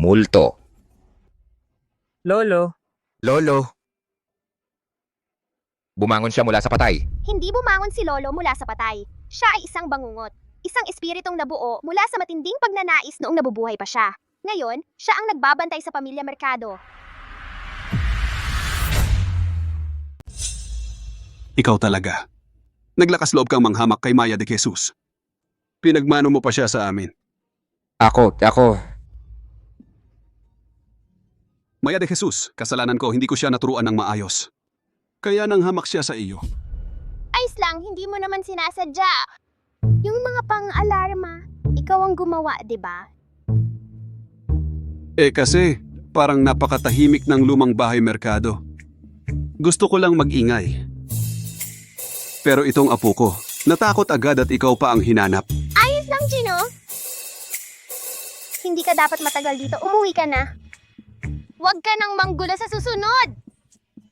Multo. Lolo, Lolo. Bumangon siya mula sa patay. Hindi bumangon si Lolo mula sa patay. Siya ay isang bangungot. Isang espiritong nabuo mula sa matinding pagnanais noong nabubuhay pa siya. Ngayon, siya ang nagbabantay sa pamilya Mercado. Ikaw talaga. Naglakas loob kang manghamak kay Maya de Jesus. Pinagmano mo pa siya sa amin. Ako. Maya de Jesus, kasalanan ko, hindi ko siya naturuan ng maayos. Kaya nanghamak siya sa iyo. Ayos lang, hindi mo naman sinasadya. Yung mga pang-alarma, ikaw ang gumawa, di ba? Kasi, parang napakatahimik ng lumang bahay merkado. Gusto ko lang mag-ingay. Pero itong apo ko, natakot agad at ikaw pa ang hinanap. Ayos lang, Gino. Hindi ka dapat matagal dito. Umuwi ka na. Huwag ka nang manggulo sa susunod.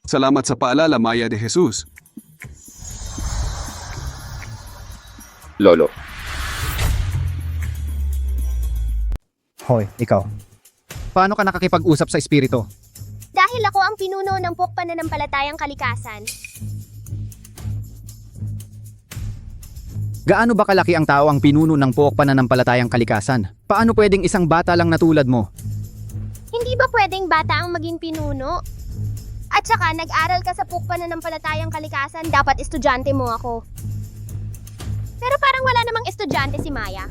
Salamat sa paalala, Maya de Jesus. Lolo. Hoy, ikaw. Paano ka nakakipag-usap sa espiritu? Dahil ako ang pinuno ng POC Pananampalatayang Kalikasan. Gaano ba kalaki ang tao ang pinuno ng POC Pananampalatayang Kalikasan? Paano pwedeng isang bata lang na tulad mo? Hindi ba pwedeng bata ang maging pinuno? At saka, nag-aral ka sa POC Pananampalatayang Kalikasan, dapat estudyante mo ako. Pero parang wala namang estudyante si Maya.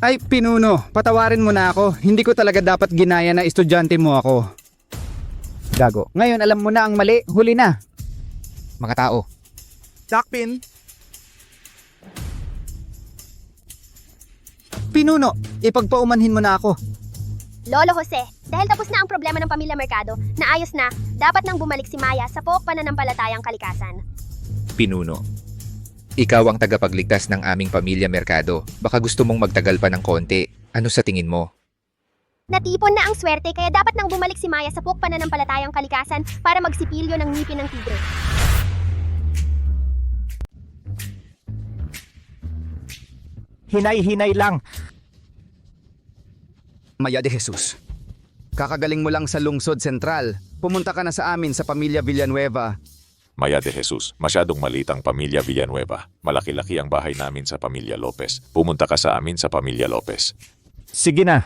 Ay, pinuno, patawarin mo na ako. Hindi ko talaga dapat ginaya na estudyante mo ako. Gago. Ngayon alam mo na ang mali, huli na. Mga tao. Dakpin, Pinuno, ipagpaumanhin mo na ako. Lolo Jose, dahil tapos na ang problema ng pamilya Mercado, naayos na, dapat nang bumalik si Maya sa POC Pananampalatayang Kalikasan. Pinuno. Ikaw ang tagapagligtas ng aming pamilya Mercado. Baka gusto mong magtagal pa ng konti. Ano sa tingin mo? Natipon na ang swerte kaya dapat nang bumalik si Maya sa POC Pananampalatayang Kalikasan para magsipilyo ng ngipin ng tigre. Hinay-hinay lang. Maya de Jesus. Kakagaling mo lang sa lungsod sentral. Pumunta ka na sa amin sa pamilya Villanueva. Maya de Jesus, masyadong maliit ang pamilya Villanueva. Malaki-laki ang bahay namin sa pamilya Lopez. Pumunta ka sa amin sa pamilya Lopez. Sige na.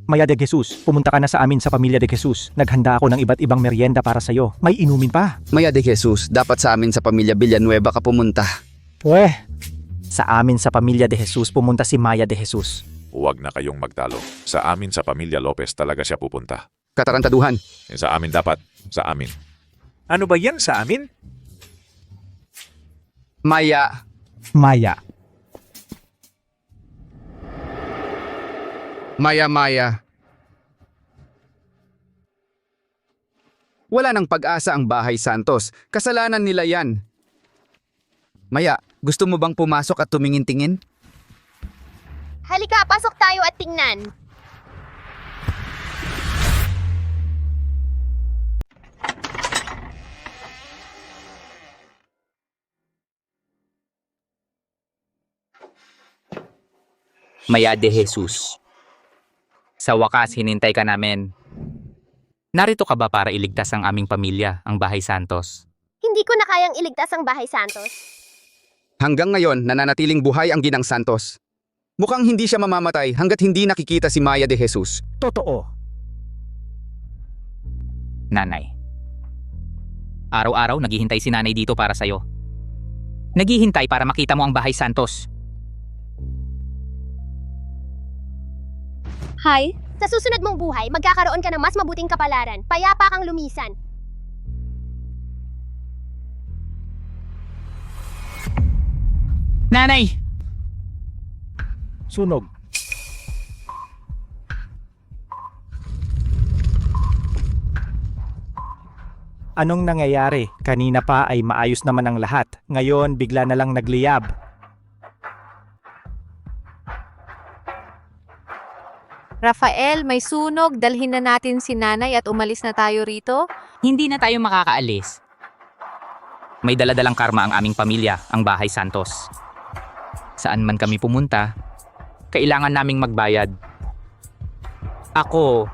Maya de Jesus, pumunta ka na sa amin sa pamilya de Jesus. Naghanda ako ng iba't ibang merienda para sa'yo. May inumin pa. Maya de Jesus, dapat sa amin sa pamilya Villanueva ka pumunta. Sa amin sa pamilya de Jesus, pumunta si Maya de Jesus. Huwag na kayong magtalo. Sa amin sa pamilya Lopez talaga siya pupunta. Katarantaduhan. Sa amin dapat. Sa amin. Ano ba yan sa amin? Maya. Maya. Maya. Wala nang pag-asa ang Bahay Santos. Kasalanan nila yan. Maya, gusto mo bang pumasok at tumingin-tingin? Halika, pasok tayo at tingnan. Maya de Jesus. Sa wakas, hinintay ka namin. Narito ka ba para iligtas ang aming pamilya, ang Bahay Santos? Hindi ko na kayang iligtas ang Bahay Santos. Hanggang ngayon, nananatiling buhay ang Ginang Santos. Mukhang hindi siya mamamatay hanggat hindi nakikita si Maya de Jesus. Totoo. Nanay. Araw-araw, naghihintay si nanay dito para sa'yo. Naghihintay para makita mo ang Bahay Santos. Hi. Sa susunod mong buhay, magkakaroon ka ng mas mabuting kapalaran. Payapa kang lumisan. Nanay! Sunog. Anong nangyayari? Kanina pa ay maayos naman ang lahat. Ngayon, bigla na lang nagliyab. Rafael, may sunog. Dalhin na natin si nanay at umalis na tayo rito. Hindi na tayo makakaalis. May daladalang karma ang aming pamilya, ang Bahay Santos. Saan man kami pumunta, Kailangan naming magbayad. Ako.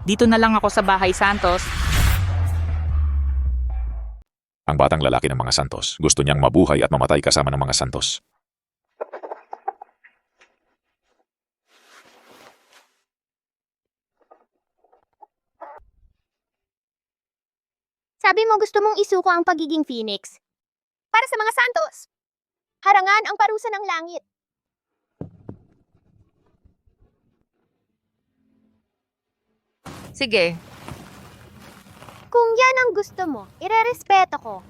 Dito na lang ako sa bahay, Santos. Ang batang lalaki ng mga Santos gusto niyang mabuhay at mamatay kasama ng mga Santos. Sabi mo gusto mong isuko ang pagiging Phoenix. Para sa mga Santos. Harangan ang parusa ng langit. Sige. Kung yan ang gusto mo, irerespeto ko.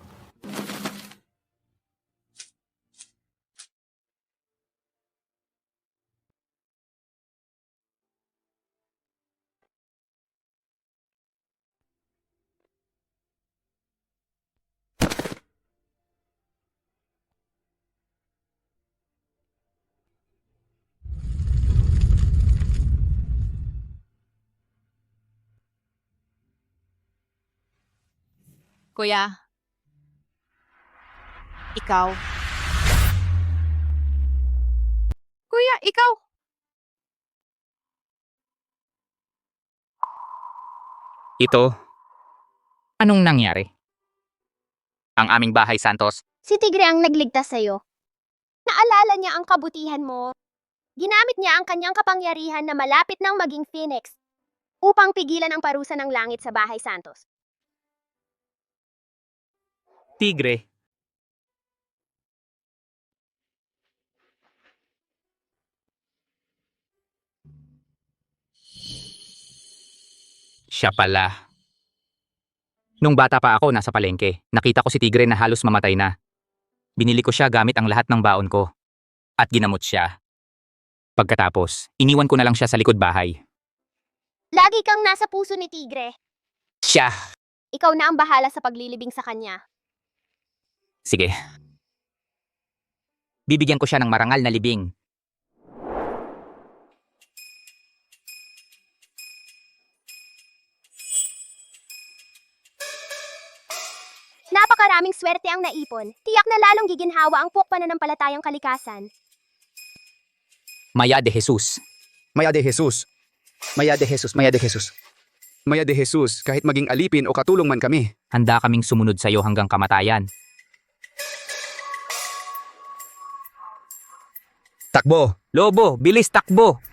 Kuya. Ikaw. Kuya, ikaw. Ito. Anong nangyari? Ang aming bahay, Santos. Si Tigre ang nagligtas sa'yo. Naalala niya ang kabutihan mo. Ginamit niya ang kanyang kapangyarihan na malapit nang maging Phoenix upang pigilan ang parusa ng langit sa bahay Santos. Tigre. Siya pala. Nung bata pa ako, nasa palengke. Nakita ko si Tigre na halos mamatay na. Binili ko siya gamit ang lahat ng baon ko. At ginamot siya. Pagkatapos, iniwan ko na lang siya sa likod bahay. Lagi kang nasa puso ni Tigre. Siya! Ikaw na ang bahala sa paglilibing sa kanya. Sige. Bibigyan ko siya ng marangal na libing. Napakaraming swerte ang naipon. Tiyak na lalong giginhawa ang puok pananampalatayang kalikasan. Maya de Jesus. Maya de Jesus. Maya de Jesus. Maya de Jesus. Maya de Jesus, kahit maging alipin o katulong man kami. Handa kaming sumunod sa iyo hanggang kamatayan. Takbo! Lobo, bilis takbo!